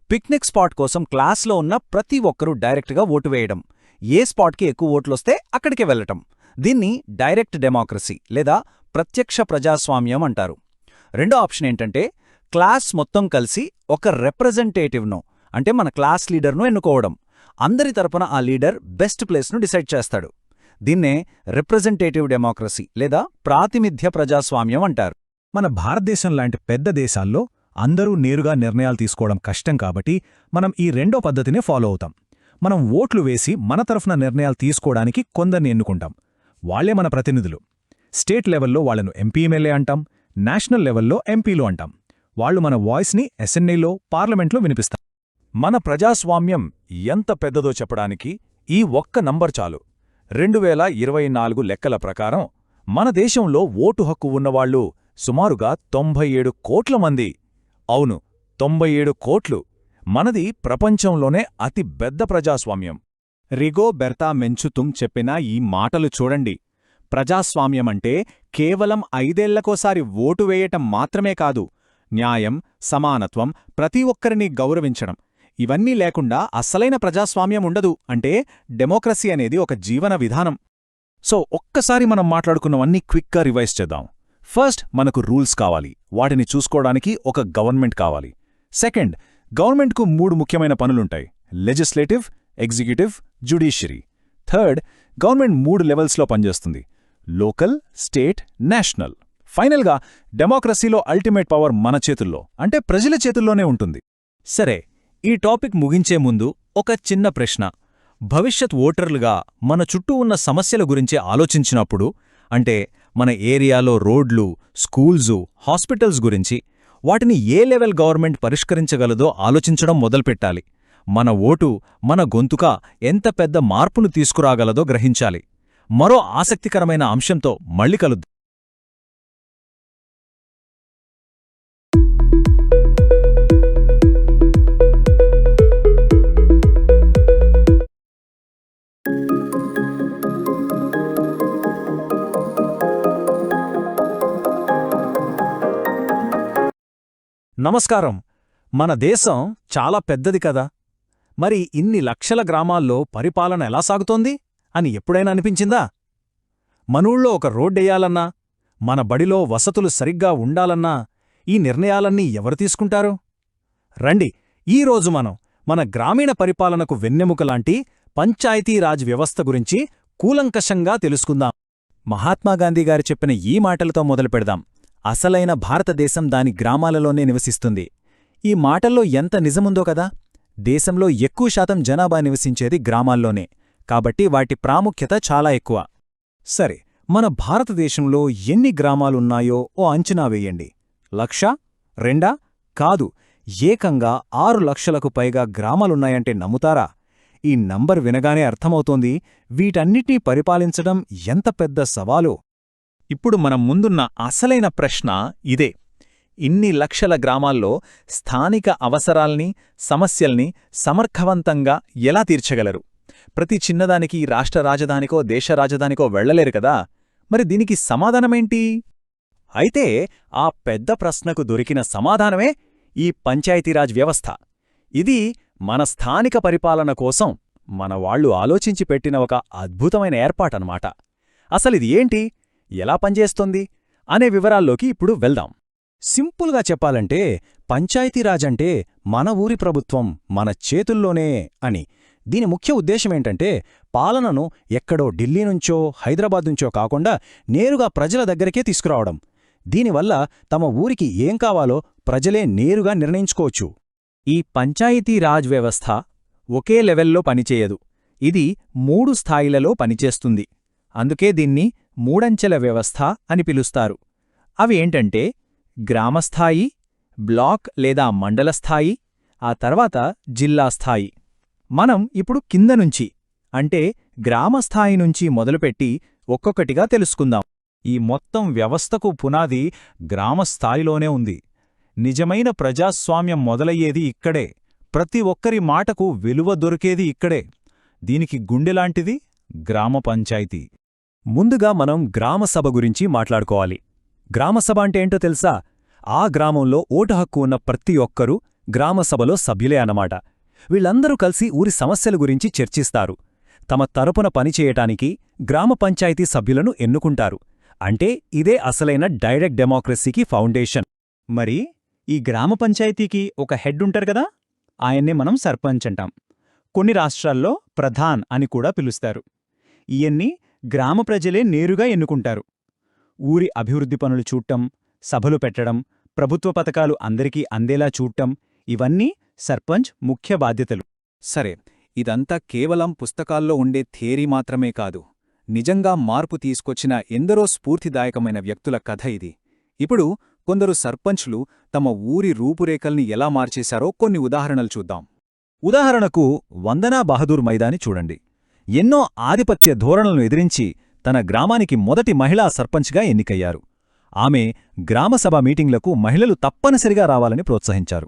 పిక్నిక్ స్పాట్ కోసం క్లాస్లో ఉన్న ప్రతి ఒక్కరూ డైరెక్ట్గా ఓటు వేయడం. ఏ స్పాట్కి ఎక్కువ ఓట్లొస్తే అక్కడికి వెళ్లటం. దీన్ని డైరెక్ట్ డెమోక్రసీ లేదా ప్రత్యక్ష ప్రజాస్వామ్యం అంటారు. రెండో ఆప్షన్ ఏంటంటే, క్లాస్ మొత్తం కలిసి ఒక రిప్రజెంటేటివ్ను అంటే మన క్లాస్ లీడర్ను ఎన్నుకోవడం. అందరి తరపున ఆ లీడర్ బెస్ట్ ప్లేస్ను డిసైడ్ చేస్తాడు. దీన్నే రిప్రజెంటేటివ్ డెమోక్రసీ లేదా ప్రాతినిధ్య ప్రజాస్వామ్యం అంటారు. మన భారతదేశం లాంటి పెద్ద దేశాల్లో అందరూ నేరుగా నిర్ణయాలు తీసుకోవడం కష్టం కాబట్టి మనం ఈ రెండో పద్ధతినే ఫాలో అవుతాం. మనం ఓట్లు వేసి మన తరఫున నిర్ణయాలు తీసుకోవడానికి కొందరిని ఎన్నుకుంటాం. వాళ్లే మన ప్రతినిధులు. స్టేట్ లెవెల్లో వాళ్లను ఎంపీ-ఎమ్మెల్యే అంటాం, నేషనల్ లెవెల్లో ఎంపీలు అంటాం. వాళ్లు మన వాయిస్ని అసెంబ్లీలో, పార్లమెంట్లో వినిపిస్తారు. మన ప్రజాస్వామ్యం ఎంత పెద్దదో చెప్పడానికి ఈ ఒక్క నంబర్ చాలు. 2024 లెక్కల ప్రకారం మన దేశంలో ఓటు హక్కు ఉన్నవాళ్లు సుమారుగా 97 కోట్ల మంది. అవును, 97 కోట్లు. మనది ప్రపంచంలోనే అతి పెద్ద ప్రజాస్వామ్యం. రిగో బెర్తా మెంచుతుం చెప్పిన ఈ మాటలు చూడండి. ప్రజాస్వామ్యమంటే కేవలం 5 ఏళ్లకోసారి ఓటు వేయటం మాత్రమే కాదు, న్యాయం, సమానత్వం, ప్రతి ఒక్కరిని గౌరవించడం. ఇవన్నీ లేకుండా అస్సలైన ప్రజాస్వామ్యం ఉండదు. అంటే డెమోక్రసీ అనేది ఒక జీవన విధానం. సో ఒక్కసారి మనం మాట్లాడుకున్నవన్నీ క్విక్గా రివైజ్ చేద్దాం. ఫస్ట్, మనకు రూల్స్ కావాలి. వాటిని చూసుకోవడానికి ఒక గవర్నమెంట్ కావాలి. సెకండ్, గవర్నమెంట్కు 3 ముఖ్యమైన పనులుంటాయి: legislative, executive, judiciary. Third, government 3 లెవెల్స్లో పనిచేస్తుంది: లోకల్, స్టేట్, నేషనల్. ఫైనల్గా డెమోక్రసీలో అల్టిమేట్ పవర్ మన చేతుల్లో, అంటే ప్రజల చేతుల్లోనే ఉంటుంది. సరే, ఈ టాపిక్ ముగించే ముందు ఒక చిన్న ప్రశ్న. భవిష్యత్ ఓటర్లుగా మన చుట్టూ ఉన్న సమస్యల గురించి ఆలోచించినప్పుడు, అంటే మన ఏరియాలో రోడ్లు, స్కూల్సు, హాస్పిటల్స్ గురించి వాటిని ఏ లెవెల్ గవర్నమెంట్ పరిష్కరించగలదో ఆలోచించడం మొదలుపెట్టాలి. మన ఓటు, మన గొంతుక ఎంత పెద్ద మార్పును తీసుకురాగలదో గ్రహించాలి. మరో ఆసక్తికరమైన అంశంతో మళ్ళీ కలుద్దాం. నమస్కారం. మన దేశం చాలా పెద్దది కదా. మరి ఇన్ని లక్షల గ్రామాల్లో పరిపాలన ఎలా సాగుతోంది అని ఎప్పుడైనా అనిపించిందా? మనూళ్ళో ఒక రోడ్డెయ్యాలన్నా, మన బడిలో వసతులు సరిగ్గా ఉండాలన్నా ఈ నిర్ణయాలన్నీ ఎవరు తీసుకుంటారు? రండి, ఈరోజు మనం మన గ్రామీణ పరిపాలనకు వెన్నెముకలాంటి పంచాయతీరాజ్ వ్యవస్థ గురించి కూలంకషంగా తెలుసుకుందాం. మహాత్మాగాంధీగారు చెప్పిన ఈ మాటలతో మొదలుపెడదాం. అసలైన భారతదేశం దాని గ్రామాలలోనే నివసిస్తుంది. ఈ మాటల్లో ఎంత నిజముందో కదా. దేశంలో ఎక్కువ శాతం జనాభా నివసించేది గ్రామాల్లోనే, కాబట్టి వాటి ప్రాముఖ్యత చాలా ఎక్కువ. సరే, మన భారతదేశంలో ఎన్ని గ్రామాలున్నాయో ఓ అంచనా వేయండి. 1,00,000? 2? కాదు, ఏకంగా 6 లక్షలకు పైగా గ్రామాలున్నాయంటే నమ్ముతారా? ఈ నంబర్ వినగానే అర్థమవుతోంది వీటన్నిటినీ పరిపాలించడం ఎంత పెద్ద సవాలో. ఇప్పుడు మనం ముందున్న అసలైన ప్రశ్న ఇదే. ఇన్ని లక్షల గ్రామాల్లో స్థానిక అవసరాల్ని, సమస్యల్ని సమర్థవంతంగా ఎలా తీర్చగలరు? ప్రతి చిన్నదానికి రాష్ట్ర రాజధానికో దేశ రాజధానికో వెళ్లలేరు కదా. మరి దీనికి సమాధానమేంటి? అయితే ఆ పెద్ద ప్రశ్నకు దొరికిన సమాధానమే ఈ పంచాయతీరాజ్ వ్యవస్థ. ఇది మన స్థానిక పరిపాలన కోసం మన వాళ్లు ఆలోచించి పెట్టిన ఒక అద్భుతమైన ఏర్పాటన్నమాట. అసలిది ఏంటి, ఎలా పనిచేస్తోంది అనే వివరాల్లోకి ఇప్పుడు వెళ్దాం. సింపుల్గా చెప్పాలంటే పంచాయతీరాజ్ అంటే మన ఊరి ప్రభుత్వం మన చేతుల్లోనే అని. దీని ముఖ్య ఉద్దేశమేంటంటే పాలనను ఎక్కడో ఢిల్లీ నుంచో హైదరాబాద్ నుంచో కాకుండా నేరుగా ప్రజల దగ్గరకే తీసుకురావడం. దీనివల్ల తమ ఊరికి ఏం కావాలో ప్రజలే నేరుగా నిర్ణయించుకోవచ్చు. ఈ పంచాయతీరాజ్ వ్యవస్థ ఒకే లెవెల్లో పనిచేయదు. ఇది 3 స్థాయిలలో పనిచేస్తుంది. అందుకే దీన్ని మూడంచెల వ్యవస్థ అని పిలుస్తారు. అవి ఏంటంటే గ్రామస్థాయి, బ్లాక్ లేదా మండల స్థాయి, ఆ తర్వాత జిల్లా స్థాయి. మనం ఇప్పుడు కింద నుంచి అంటే గ్రామస్థాయి నుంచి మొదలుపెట్టి ఒక్కొక్కటిగా తెలుసుకుందాం. ఈ మొత్తం వ్యవస్థకు పునాది గ్రామస్థాయిలోనే ఉంది. నిజమైన ప్రజాస్వామ్యం మొదలయ్యేది ఇక్కడే. ప్రతి ఒక్కరి మాటకు విలువ దొరికేది ఇక్కడే. దీనికి గుండెలాంటిది గ్రామ పంచాయతీ. ముందుగా మనం గ్రామసభ గురించి మాట్లాడుకోవాలి. గ్రామసభ అంటే ఏంటో తెలుసా? ఆ గ్రామంలో ఓటు హక్కు ఉన్న ప్రతి ఒక్కరూ గ్రామసభలో సభ్యులే అన్నమాట. వీళ్ళందరూ కలిసి ఊరి సమస్యల గురించి చర్చిస్తారు. తమ తరపున పనిచేయటానికి గ్రామ పంచాయతీ సభ్యులను ఎన్నుకుంటారు. అంటే ఇదే అసలైన డైరెక్ట్ డెమోక్రసీకి ఫౌండేషన్. మరి ఈ గ్రామ పంచాయతీకి ఒక హెడ్ ఉంటారు కదా, ఆయన్నే మనం సర్పంచ్ అంటాం. కొన్ని రాష్ట్రాల్లో ప్రధాన్ అని కూడా పిలుస్తారు. ఈయన్ని గ్రామ ప్రజలే నేరుగా ఎన్నుకుంటారు. ఊరి అభివృద్ధి పనులు చూడటం, సభలు పెట్టడం, ప్రభుత్వ పథకాలు అందరికీ అందేలా చూడటం, ఇవన్నీ సర్పంచ్ ముఖ్య బాధ్యతలు. సరే, ఇదంతా కేవలం పుస్తకాల్లో ఉండే థియరీ మాత్రమే కాదు. నిజంగా మార్పు తీసుకొచ్చిన ఎందరో స్ఫూర్తిదాయకమైన వ్యక్తుల కథ ఇది. ఇప్పుడు కొందరు సర్పంచ్లు తమ ఊరి రూపురేఖల్ని ఎలా మార్చేశారో కొన్ని ఉదాహరణలు చూద్దాం. ఉదాహరణకు వందనా బహదూర్ మైదాని చూడండి. ఎన్నో ఆధిపత్య ధోరణులను ఎదిరించి తన గ్రామానికి మొదటి మహిళా సర్పంచ్గా ఎన్నికయ్యారు. ఆమె గ్రామసభ మీటింగ్లకు మహిళలు తప్పనిసరిగా రావాలని ప్రోత్సహించారు.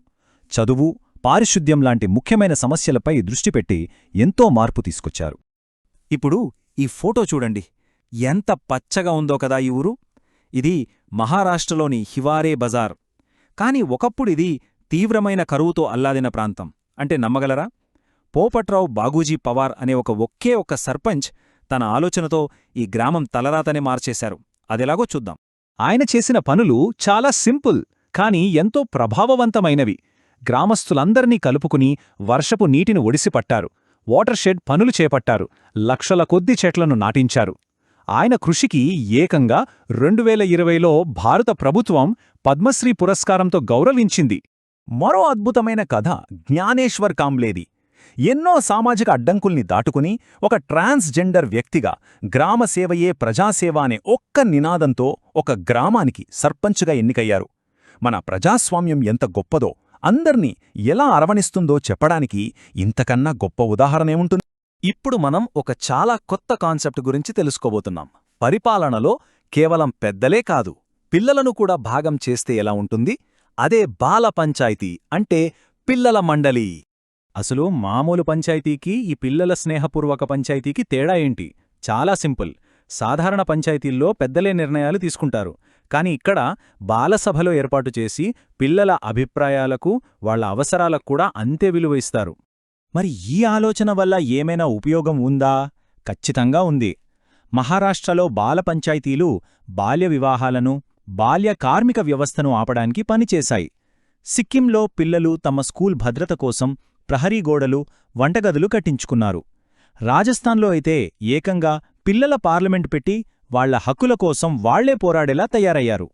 చదువు, పారిశుద్ధ్యం లాంటి ముఖ్యమైన సమస్యలపై దృష్టిపెట్టి ఎంతో మార్పు తీసుకొచ్చారు. ఇప్పుడు ఈ ఫోటో చూడండి, ఎంత పచ్చగా ఉందో కదా ఈ ఊరు. ఇది మహారాష్ట్రలోని హివారే బజార్. కాని ఒకప్పుడిది తీవ్రమైన కరువుతో అల్లాదిన ప్రాంతం. అంటే నమ్మగలరా? పోపట్రావు బాగూజీ పవార్ అనే ఒకే ఒక్క సర్పంచ్ తన ఆలోచనతో ఈ గ్రామం తలరాతనే మార్చేశారు. అదెలాగో చూద్దాం. ఆయన చేసిన పనులు చాలా సింపుల్, కాని ఎంతో ప్రభావవంతమైనవి. గ్రామస్తులందర్నీ కలుపుకుని వర్షపు నీటిని ఒడిసిపట్టారు. వాటర్ షెడ్ పనులు చేపట్టారు. లక్షల కొద్ది చెట్లను నాటించారు. ఆయన కృషికి ఏకంగా 2020లో భారత ప్రభుత్వం పద్మశ్రీ పురస్కారంతో గౌరవించింది. మరో అద్భుతమైన కథ జ్ఞానేశ్వర్ కాంబ్లేది. ఎన్నో సామాజిక అడ్డంకుల్ని దాటుకుని ఒక ట్రాన్స్జెండర్ వ్యక్తిగా గ్రామసేవయే ప్రజాసేవ అనే ఒక్క నినాదంతో ఒక గ్రామానికి సర్పంచ్గా ఎన్నికయ్యారు. మన ప్రజాస్వామ్యం ఎంత గొప్పదో, అందర్నీ ఎలా అరవణిస్తుందో చెప్పడానికి ఇంతకన్నా గొప్ప ఉదాహరణేముంటుంది? ఇప్పుడు మనం ఒక చాలా కొత్త కాన్సెప్ట్ గురించి తెలుసుకోబోతున్నాం. పరిపాలనలో కేవలం పెద్దలే కాదు, పిల్లలను కూడా భాగం చేస్తే ఎలా ఉంటుంది? అదే బాల పంచాయతీ అంటే పిల్లల మండలి. అసలు మామూలు పంచాయతీకి ఈ పిల్లల స్నేహపూర్వక పంచాయతీకి తేడా ఏంటి? చాలా సింపుల్. సాధారణ పంచాయతీల్లో పెద్దలే నిర్ణయాలు తీసుకుంటారు, కాని ఇక్కడ బాలసభలో ఏర్పాటు చేసి పిల్లల అభిప్రాయాలకు, వాళ్ల అవసరాలకు కూడా అంతే విలువ ఇస్తారు. మరి ఈ ఆలోచన వల్ల ఏమైనా ఉపయోగం ఉందా? ఖచ్చితంగా ఉంది. మహారాష్ట్రలో బాల పంచాయతీలు బాల్య వివాహాలను, బాల్య కార్మిక వ్యవస్థను ఆపడానికి పనిచేశాయి. సిక్కింలో పిల్లలు తమ స్కూల్ భద్రత కోసం ప్రహరీ గోడలు, వంటగదులు కట్టించుకున్నారు. రాజస్థాన్లో అయితే ఏకంగా పిల్లల పార్లమెంట్ పెట్టి వాళ్ల హక్కుల కోసం వాళ్లే పోరాడేలా తయారయ్యారు.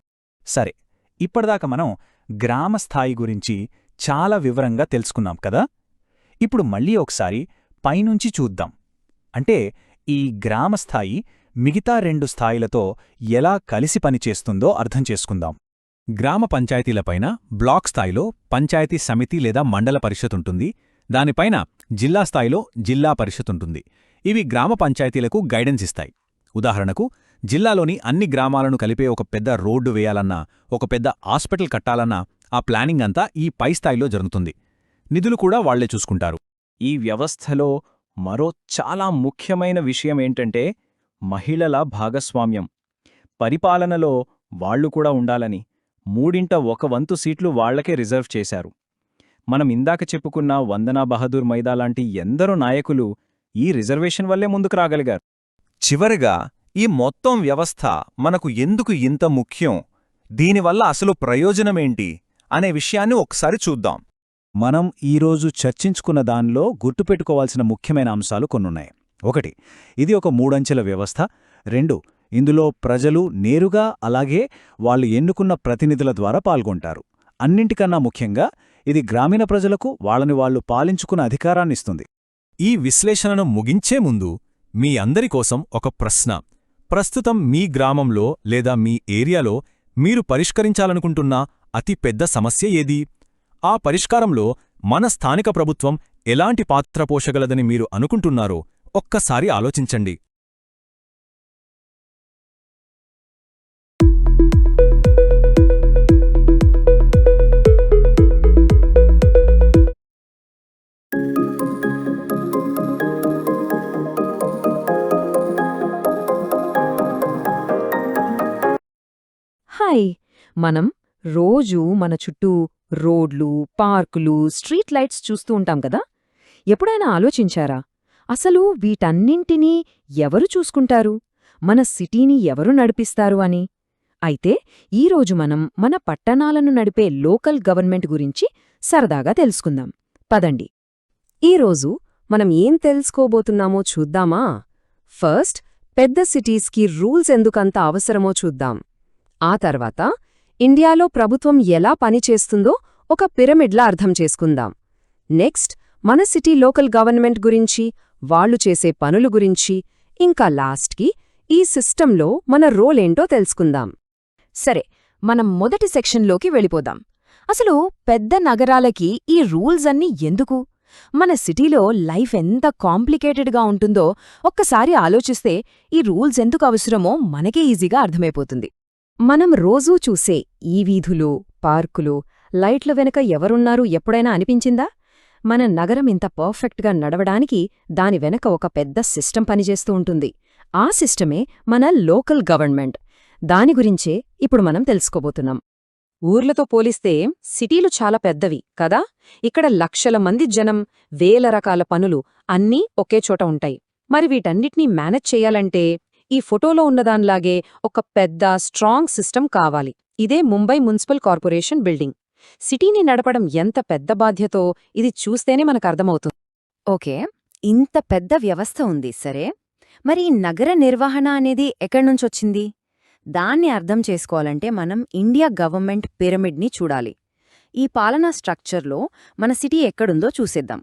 సరే, ఇప్పటిదాకా మనం గ్రామస్థాయి గురించి చాలా వివరంగా తెలుసుకున్నాం కదా. ఇప్పుడు మళ్ళీ ఒకసారి పైనుంచి చూద్దాం. అంటే ఈ గ్రామస్థాయి మిగతా 2 స్థాయిలతో ఎలా కలిసి పనిచేస్తుందో అర్థం చేసుకుందాం. గ్రామ పంచాయతీలపైన బ్లాక్ స్థాయిలో పంచాయతీ సమితి లేదా మండల పరిషత్ ఉంటుంది. దానిపైన జిల్లా స్థాయిలో జిల్లా పరిషత్ ఉంటుంది. ఇవి గ్రామ పంచాయతీలకు గైడెన్స్ ఇస్తాయి. ఉదాహరణకు, జిల్లాలోని అన్ని గ్రామాలను కలిపే ఒక పెద్ద రోడ్డు వేయాలన్నా, ఒక పెద్ద హాస్పిటల్ కట్టాలన్నా ఆ ప్లానింగ్ అంతా ఈ పై స్థాయిలో జరుగుతుంది. నిధులు కూడా వాళ్లే చూసుకుంటారు. ఈ వ్యవస్థలో మరో చాలా ముఖ్యమైన విషయమేంటంటే మహిళల భాగస్వామ్యం. పరిపాలనలో వాళ్లు కూడా ఉండాలని 1/3 సీట్లు వాళ్లకే రిజర్వ్ చేశారు. మనం ఇందాక చెప్పుకున్న వందనా బహదూర్ మైదా లాంటి ఎందరో నాయకులు ఈ రిజర్వేషన్ వల్లే ముందుకు రాగలిగారు. చివరగా, ఈ మొత్తం వ్యవస్థ మనకు ఎందుకు ఇంత ముఖ్యం, దీనివల్ల అసలు ప్రయోజనమేంటి అనే విషయాన్ని ఒకసారి చూద్దాం. మనం ఈరోజు చర్చించుకున్న దానిలో గుర్తుపెట్టుకోవాల్సిన ముఖ్యమైన అంశాలు కొన్నున్నాయి. 1. ఇది ఒక 3 అంచెల వ్యవస్థ. 2. ఇందులో ప్రజలు నేరుగా, అలాగే వాళ్ళు ఎన్నుకున్న ప్రతినిధుల ద్వారా పాల్గొంటారు. అన్నింటికన్నా ముఖ్యంగా ఇది గ్రామీణ ప్రజలకు వాళ్ళని వాళ్లు పాలించుకున్న అధికారాన్నిస్తుంది. ఈ విశ్లేషణను ముగించే ముందు మీ అందరి కోసం ఒక ప్రశ్న. ప్రస్తుతం మీ గ్రామంలో లేదా మీ ఏరియాలో మీరు పరిష్కరించాలనుకుంటున్న అతి పెద్ద సమస్య ఏది? ఆ పరిష్కారంలో మన స్థానిక ప్రభుత్వం ఎలాంటి పాత్ర పోషగలదని మీరు అనుకుంటున్నారో ఒక్కసారి ఆలోచించండి. హాయ్, మనం రోజూ మన చుట్టూ రోడ్లు, పార్కులు, స్ట్రీట్ లైట్స్ చూస్తూ ఉంటాం కదా. ఎప్పుడైనా ఆలోచించారా, అసలు వీటన్నింటినీ ఎవరు చూసుకుంటారు, మన సిటీని ఎవరు నడిపిస్తారు అని? అయితే ఈరోజు మనం మన పట్టణాలను నడిపే లోకల్ గవర్నమెంట్ గురించి సరదాగా తెలుసుకుందాం. పదండి. ఈరోజు మనం ఏం తెలుసుకోబోతున్నామో చూద్దామా? ఫస్ట్, పెద్ద సిటీస్కి రూల్స్ ఎందుకంత అవసరమో చూద్దాం. ఆ తర్వాత ఇండియాలో ప్రభుత్వం ఎలా పనిచేస్తుందో ఒక పిరమిడ్లా అర్థం చేసుకుందాం. నెక్స్ట్, మన సిటీ లోకల్ గవర్నమెంట్ గురించి, వాళ్లు చేసే పనులు గురించి, ఇంకా లాస్ట్కి ఈ సిస్టంలో మన రోల్ ఏంటో తెలుసుకుందాం. సరే, మనం మొదటి సెక్షన్లోకి వెళ్ళిపోదాం. అసలు పెద్ద నగరాలకి ఈ రూల్స్ అన్నీ ఎందుకు? మన సిటీలో లైఫ్ ఎంత కాంప్లికేటెడ్గా ఉంటుందో ఒక్కసారి ఆలోచిస్తే ఈ రూల్స్ ఎందుకు అవసరమో మనకే ఈజీగా అర్థమైపోతుంది. మనం రోజూ చూసే ఈ వీధులు, పార్కులు, లైట్ల వెనుక ఎవరున్నారు ఎప్పుడైనా అనిపించిందా? మన నగరం ఇంత పర్ఫెక్ట్గా నడవడానికి దాని వెనక ఒక పెద్ద సిస్టమ్ పనిచేస్తూ ఉంటుంది. ఆ సిస్టమే మన లోకల్ గవర్నమెంట్. దాని గురించే ఇప్పుడు మనం తెలుసుకోబోతున్నాం. ఊర్లతో పోలిస్తే సిటీలు చాలా పెద్దవి కదా. ఇక్కడ లక్షల మంది జనం, వేల రకాల పనులు అన్నీ ఒకే చోట ఉంటాయి. మరి వీటన్నిటినీ మేనేజ్ చెయ్యాలంటే ఈ ఫోటోలో ఉన్నదాన్లాగే ఒక పెద్ద స్ట్రాంగ్ సిస్టమ్ కావాలి. ఇదే ముంబై మున్సిపల్ కార్పొరేషన్ బిల్డింగ్. సిటీని నడపడం ఎంత పెద్ద బాధ్యతో ఇది చూస్తేనే మనకర్థమవుతుంది. ఓకే, ఇంత పెద్ద వ్యవస్థ ఉంది సరే, మరి ఈ నగర నిర్వహణ అనేది ఎక్కడ్నుంచొచ్చింది? దాన్ని అర్థం చేసుకోవాలంటే మనం ఇండియా గవర్నమెంట్ పిరమిడ్ని చూడాలి. ఈ పాలనా స్ట్రక్చర్లో మన సిటీ ఎక్కడుందో చూసేద్దాం.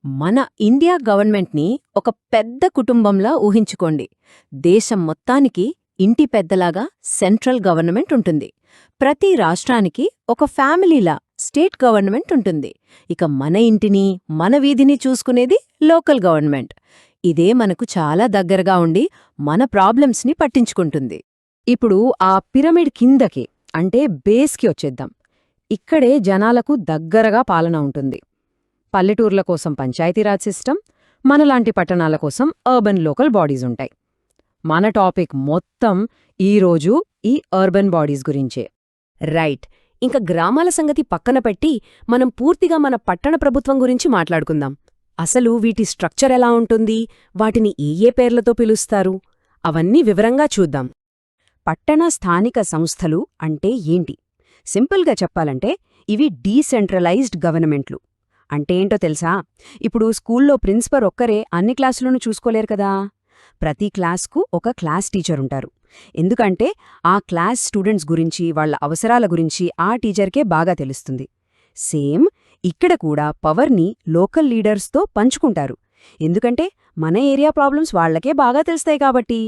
మన ఇండియా గవర్నమెంట్ని ఒక పెద్ద కుటుంబంలా ఊహించుకోండి. దేశం మొత్తానికి ఇంటి పెద్దలాగా సెంట్రల్ గవర్నమెంట్ ఉంటుంది. ప్రతి రాష్ట్రానికి ఒక ఫ్యామిలీలా స్టేట్ గవర్నమెంట్ ఉంటుంది. ఇక మన ఇంటిని మన వీధిని చూసుకునేది లోకల్ గవర్నమెంట్. ఇదే మనకు చాలా దగ్గరగా ఉండి మన ప్రాబ్లమ్స్ని పట్టించుకుంటుంది. ఇప్పుడు ఆ పిరమిడ్ కిందకి అంటే బేస్కి వచ్చేద్దాం. ఇక్కడే జనాలకు దగ్గరగా పాలన ఉంటుంది. పల్లెటూర్ల కోసం పంచాయతీరాజ్ సిస్టమ్, మనలాంటి పట్టణాల కోసం అర్బన్ లోకల్ బాడీస్ ఉంటాయి. మన టాపిక్ మొత్తం ఈరోజు ఈ అర్బన్ బాడీస్ గురించే. రైట్. ఇంకా గ్రామాల సంగతి పక్కన పెట్టి మనం పూర్తిగా మన పట్టణ ప్రభుత్వం గురించి మాట్లాడుకుందాం. అసలు వీటి స్ట్రక్చర్ ఎలా ఉంటుంది, వాటిని ఏ పేర్లతో పిలుస్తారు, అవన్నీ వివరంగా చూద్దాం. పట్టణ స్థానిక సంస్థలు అంటే ఏంటి? సింపుల్గా చెప్పాలంటే ఇవి డీసెంట్రలైజ్డ్ గవర్నమెంట్లు. అంటే ఏంటో తెలుసా? ఇప్పుడు స్కూల్లో ప్రిన్సిపల్ ఒక్కరే అన్ని క్లాసులను చూసుకోలేరు కదా. ప్రతి క్లాస్కు ఒక క్లాస్ టీచర్ ఉంటారు. ఎందుకంటే ఆ క్లాస్ స్టూడెంట్స్ గురించి, వాళ్ల అవసరాల గురించి ఆ టీచర్కే బాగా తెలుస్తుంది. సేమ్ ఇక్కడ కూడా పవర్ని లోకల్ లీడర్స్తో పంచుకుంటారు. ఎందుకంటే మన ఏరియా ప్రాబ్లమ్స్ వాళ్లకే బాగా తెలుస్తాయి కాబట్టి.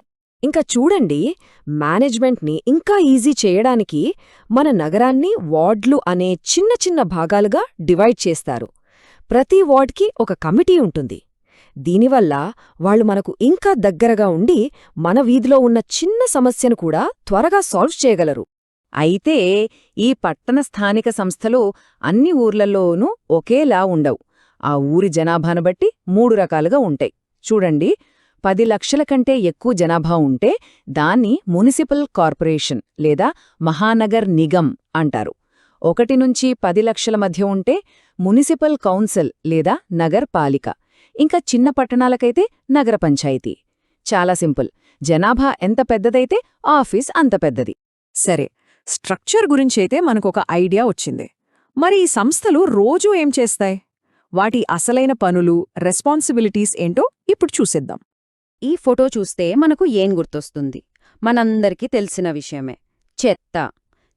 ఇంకా చూడండి, మేనేజ్మెంట్ని ఇంకా ఈజీ చేయడానికి మన నగరాన్ని వార్డ్లు అనే చిన్న చిన్న భాగాలుగా డివైడ్ చేస్తారు. ప్రతి వార్డ్కి ఒక కమిటీ ఉంటుంది. దీనివల్ల వాళ్ళు మనకు ఇంకా దగ్గరగా ఉండి మన వీధిలో ఉన్న చిన్న సమస్యను కూడా త్వరగా సాల్వ్ చేయగలరు. అయితే ఈ పట్టణ స్థానిక సంస్థలు అన్ని ఊర్లలోనూ ఒకేలా ఉండవు. ఆ ఊరి జనాభాను బట్టి 3 రకాలుగా ఉంటాయి. చూడండి, 10 లక్షల కంటే ఎక్కువ జనాభా ఉంటే దాన్ని మునిసిపల్ కార్పొరేషన్ లేదా మహానగర్ నిగమ్ అంటారు. 1 నుంచి 10 లక్షల మధ్య ఉంటే మునిసిపల్ కౌన్సిల్ లేదా నగర్ పాలిక. ఇంకా చిన్న పట్టణాలకైతే నగర పంచాయతీ. చాలా సింపుల్. జనాభా ఎంత పెద్దదైతే ఆఫీస్ అంత పెద్దది. సరే, స్ట్రక్చర్ గురించైతే మనకొక ఐడియా వచ్చింది. మరి ఈ సంస్థలు రోజూ ఏం చేస్తాయి? వాటి అసలైన పనులు, రెస్పాన్సిబిలిటీస్ ఏంటో ఇప్పుడు చూసేద్దాం. ఈ ఫోటో చూస్తే మనకు ఏం గుర్తొస్తుంది? మనందరికీ తెలిసిన విషయమే, చెత్త.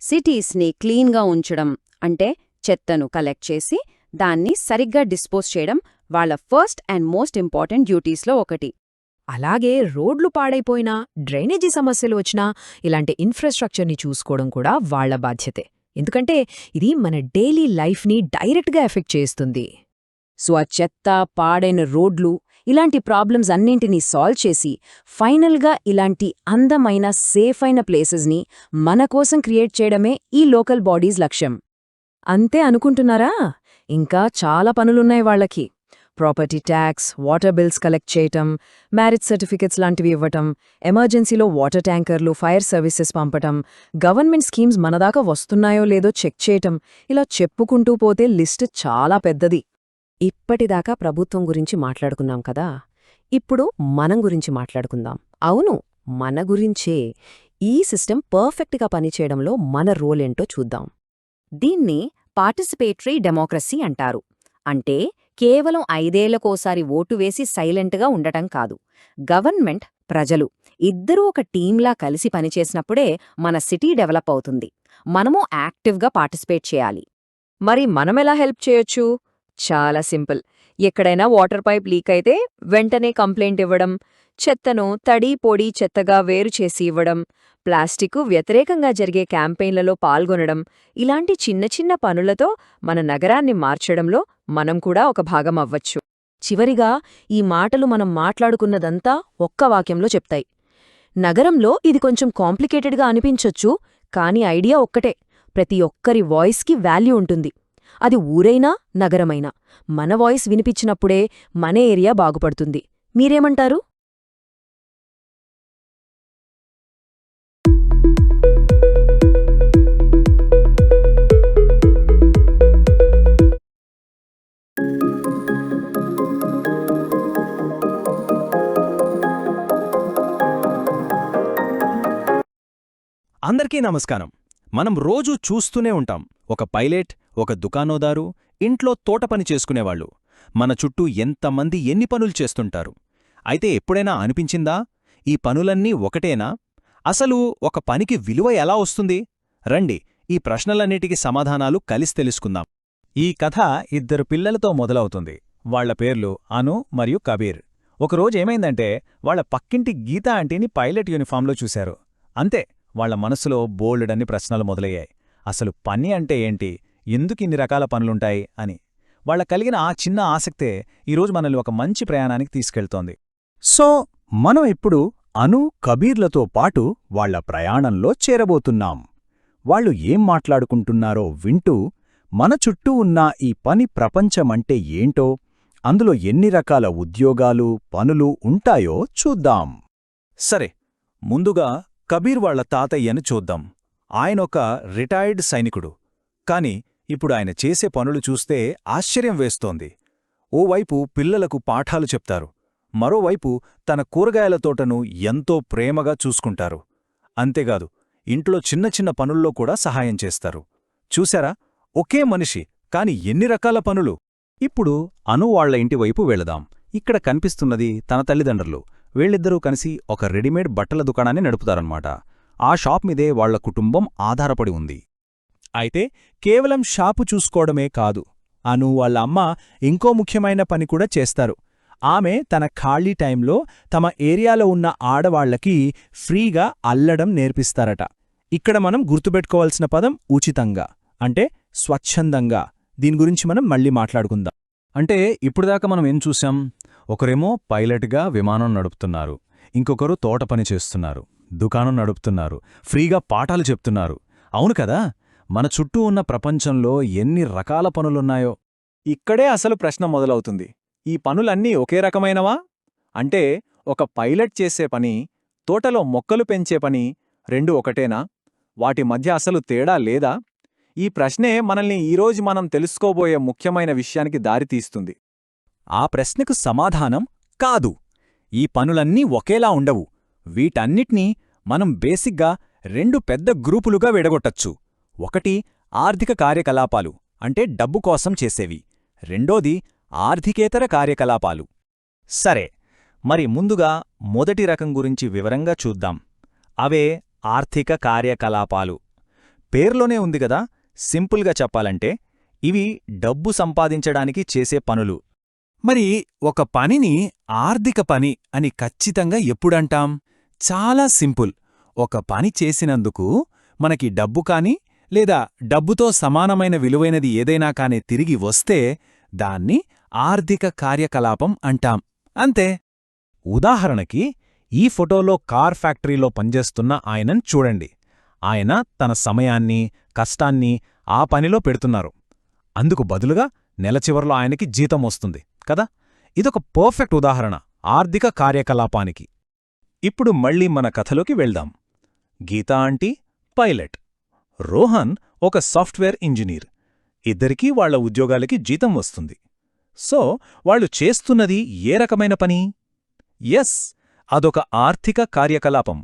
సిటీస్ని క్లీన్గా ఉంచడం అంటే చెత్తను కలెక్ట్ చేసి దాన్ని సరిగ్గా డిస్పోజ్ చేయడం వాళ్ళ ఫస్ట్ అండ్ మోస్ట్ ఇంపార్టెంట్ డ్యూటీస్లో ఒకటి. అలాగే రోడ్లు పాడైపోయినా, డ్రైనేజీ సమస్యలు వచ్చినా ఇలాంటి ఇన్ఫ్రాస్ట్రక్చర్ని చూసుకోవడం కూడా వాళ్ల బాధ్యతే. ఎందుకంటే ఇది మన డైలీ లైఫ్ని డైరెక్ట్గా ఎఫెక్ట్ చేస్తుంది. సో ఆ చెత్త, పాడైన రోడ్లు ఇలాంటి ప్రాబ్లమ్స్ అన్నింటినీ సాల్వ్ చేసి ఫైనల్గా ఇలాంటి అందమైన, సేఫ్ అయిన ప్లేసెస్ని మన కోసం క్రియేట్ చేయడమే ఈ లోకల్ బాడీస్ లక్ష్యం. అంతే అనుకుంటున్నారా? ఇంకా చాలా పనులున్నాయి వాళ్లకి. Property tax, water bills collect చేయటం, మ్యారేజ్ సర్టిఫికెట్స్ లాంటివి ఇవ్వటం, ఎమర్జెన్సీలో వాటర్ ట్యాంకర్లు, ఫైర్ సర్వీసెస్ పంపటం, గవర్నమెంట్ స్కీమ్స్ మనదాకా వస్తున్నాయో లేదో చెక్ చేయటం, ఇలా చెప్పుకుంటూ పోతే లిస్ట్ చాలా పెద్దది. ఇప్పటిదాకా ప్రభుత్వం గురించి మాట్లాడుకున్నాం కదా, ఇప్పుడు మనం గురించి మాట్లాడుకుందాం. అవును, మన గురించే. ఈ సిస్టమ్ పర్ఫెక్ట్గా పనిచేయడంలో మన రోల్ ఏంటో చూద్దాం. దీన్ని పార్టిసిపేటరీ డెమోక్రసీ అంటారు. అంటే కేవలం 5 ఏళ్లకోసారి ఓటు వేసి సైలెంట్గా ఉండటం కాదు. గవర్నమెంట్, ప్రజలు ఇద్దరూ ఒక టీంలా కలిసి పనిచేసినప్పుడే మన సిటీ డెవలప్ అవుతుంది. మనము యాక్టివ్గా పార్టిసిపేట్ చేయాలి. మరి మనమెలా హెల్ప్ చేయొచ్చు? చాలా సింపుల్. ఎక్కడైనా వాటర్ పైప్ లీక్ అయితే వెంటనే కంప్లైంట్ ఇవ్వడం, చెత్తను తడి, పొడి చెత్తగా వేరు చేసి ఇవ్వడం, ప్లాస్టిక్కు వ్యతిరేకంగా జరిగే క్యాంపెయిన్లలో పాల్గొనడం, ఇలాంటి చిన్న చిన్న పనులతో మన నగరాన్ని మార్చడంలో మనం కూడా ఒక భాగం అవ్వచ్చు. చివరిగా ఈ మాటలు మనం మాట్లాడుకున్నదంతా ఒక్క వాక్యంలో చెప్తాయి. నగరంలో ఇది కొంచెం కాంప్లికేటెడ్గా అనిపించొచ్చు, కానీ ఐడియా ఒక్కటే. ప్రతి ఒక్కరి వాయిస్కి వాల్యూ ఉంటుంది. అది ఊరైనా, నగరమైనా మన వాయిస్ వినిపించినప్పుడే మన ఏరియా బాగుపడుతుంది. మీరేమంటారు? అందరికీ నమస్కారం. మనం రోజూ చూస్తూనే ఉంటాం, ఒక పైలట్, ఒక దుకాణోదారు, ఇంట్లో తోటపని చేసుకునేవాళ్ళు. మన చుట్టూ ఎంతమంది ఎన్ని పనులు చేస్తుంటారు. అయితే ఎప్పుడైనా అనిపించిందా, ఈ పనులన్నీ ఒకటేనా? అసలు ఒక పనికి విలువ ఎలా వస్తుంది? రండి, ఈ ప్రశ్నలన్నిటికీ సమాధానాలు కలిసి తెలుసుకుందాం. ఈ కథ 2 పిల్లలతో మొదలవుతుంది. వాళ్ల పేర్లు అను మరియు కబీర్. ఒకరోజేమైందంటే వాళ్ల పక్కింటి గీతా ఆంటీని పైలట్ యూనిఫాంలో చూశారు. అంతే, వాళ్ల మనసులో బోలెడన్ని ప్రశ్నలు మొదలయ్యాయి. అసలు పని అంటే ఏంటి, ఎందుకిన్ని రకాల పనులుంటాయి అని. వాళ్ల కలిగిన ఆ చిన్న ఆసక్తే ఈరోజు మనల్ని ఒక మంచి ప్రయాణానికి తీసుకెళ్తోంది. సో మనం ఇప్పుడు అను, కబీర్లతో పాటు వాళ్ల ప్రయాణంలో చేరబోతున్నాం. వాళ్ళు ఏం మాట్లాడుకుంటున్నారో వింటూ మన చుట్టూ ఉన్న ఈ పని ప్రపంచమంటే ఏంటో, అందులో ఎన్ని రకాల ఉద్యోగాలు, పనులు ఉంటాయో చూద్దాం. సరే, ముందుగా కబీర్ వాళ్ల తాతయ్యను చూద్దాం. ఆయనొక రిటైర్డ్ సైనికుడు. కాని ఇప్పుడు ఆయన చేసే పనులు చూస్తే ఆశ్చర్యం వేస్తోంది. ఓవైపు పిల్లలకు పాఠాలు చెప్తారు, మరోవైపు తన కూరగాయల తోటను ఎంతో ప్రేమగా చూసుకుంటారు. అంతేగాదు, ఇంట్లో చిన్న చిన్న పనుల్లో కూడా సహాయం చేస్తారు. చూశారా, ఒకే మనిషి, కాని ఎన్ని రకాల పనులు! ఇప్పుడు అను వాళ్ల ఇంటివైపు వెళదాం. ఇక్కడ కనిపిస్తున్నది తన తల్లిదండ్రులు. వీళ్ళిద్దరూ కలిసి ఒక రెడీమేడ్ బట్టల దుకాణాన్ని నడుపుతారన్నమాట. ఆ షాప్ మీదే వాళ్ల కుటుంబం ఆధారపడి ఉంది. అయితే కేవలం షాపు చూసుకోవడమే కాదు, అను వాళ్ళ అమ్మ ఇంకో ముఖ్యమైన పని కూడా చేస్తారు. ఆమె తన ఖాళీ టైంలో తమ ఏరియాలో ఉన్న ఆడవాళ్లకి ఫ్రీగా అల్లడం నేర్పిస్తారట. ఇక్కడ మనం గుర్తుపెట్టుకోవాల్సిన పదం ఉచితంగా, అంటే స్వచ్ఛందంగా. దీని గురించి మనం మళ్ళీ మాట్లాడుకుందాం. అంటే ఇప్పుడుదాకా మనం ఏం చూశాం? ఒకరేమో పైలట్గా విమానం నడుపుతున్నారు, ఇంకొకరు తోట పని చేస్తున్నారు, దుకాణం నడుపుతున్నారు, ఫ్రీగా పాఠాలు చెప్తున్నారు. అవును కదా, మన చుట్టూ ఉన్న ప్రపంచంలో ఎన్ని రకాల పనులున్నాయో. ఇక్కడే అసలు ప్రశ్న మొదలవుతుంది. ఈ పనులన్నీ ఒకే రకమైనవా? అంటే ఒక పైలట్ చేసే పని, తోటలో మొక్కలు పెంచే పని రెండూ ఒకటేనా? వాటి మధ్య అసలు తేడా లేదా? ఈ ప్రశ్నే మనల్ని ఈరోజు మనం తెలుసుకోబోయే ముఖ్యమైన విషయానికి దారితీస్తుంది. ఆ ప్రశ్నకు సమాధానం కాదు. ఈ పనులన్నీ ఒకేలా ఉండవు. వీటన్నిటినీ మనం బేసిగ్గా రెండు పెద్ద గ్రూపులుగా విడగొట్టచ్చు. ఒకటి ఆర్థిక కార్యకలాపాలు, అంటే డబ్బు కోసం చేసేవి. రెండోది ఆర్థికేతర కార్యకలాపాలు. సరే, మరి ముందుగా మొదటి రకం గురించి వివరంగా చూద్దాం. అవే ఆర్థిక కార్యకలాపాలు. పేర్లోనే ఉంది గదా, సింపుల్గా చెప్పాలంటే ఇవి డబ్బు సంపాదించడానికి చేసే పనులు. మరి ఒక పనిని ఆర్థిక పని అని ఖచ్చితంగా ఎప్పుడంటాం? చాలా సింపుల్. ఒక పని చేసినందుకు మనకి డబ్బు కాని లేదా డబ్బుతో సమానమైన విలువైనది ఏదైనా కాని తిరిగి వస్తే దాన్ని ఆర్థిక కార్యకలాపం అంటాం. అంతే. ఉదాహరణకి ఈ ఫోటోలో కార్ ఫ్యాక్టరీలో పనిచేస్తున్న ఆయనను చూడండి. ఆయన తన సమయాన్ని, కష్టాన్ని ఆ పనిలో పెడుతున్నారు. అందుకు బదులుగా నెల చివర్లో ఆయనకి జీతం వస్తుంది కదా. ఇదొక పర్ఫెక్ట్ ఉదాహరణ ఆర్థిక కార్యకలాపానికి. ఇప్పుడు మళ్ళీ మన కథలోకి వెళ్దాం. గీతా ఆంటీ పైలట్, రోహన్ ఒక సాఫ్ట్వేర్ ఇంజనీర్. ఇద్దరికీ వాళ్ల ఉద్యోగాలకి జీతం వస్తుంది. సో వాళ్ళు చేస్తున్నది ఏ రకమైన పని? ఎస్, అదొక ఆర్థిక కార్యకలాపం.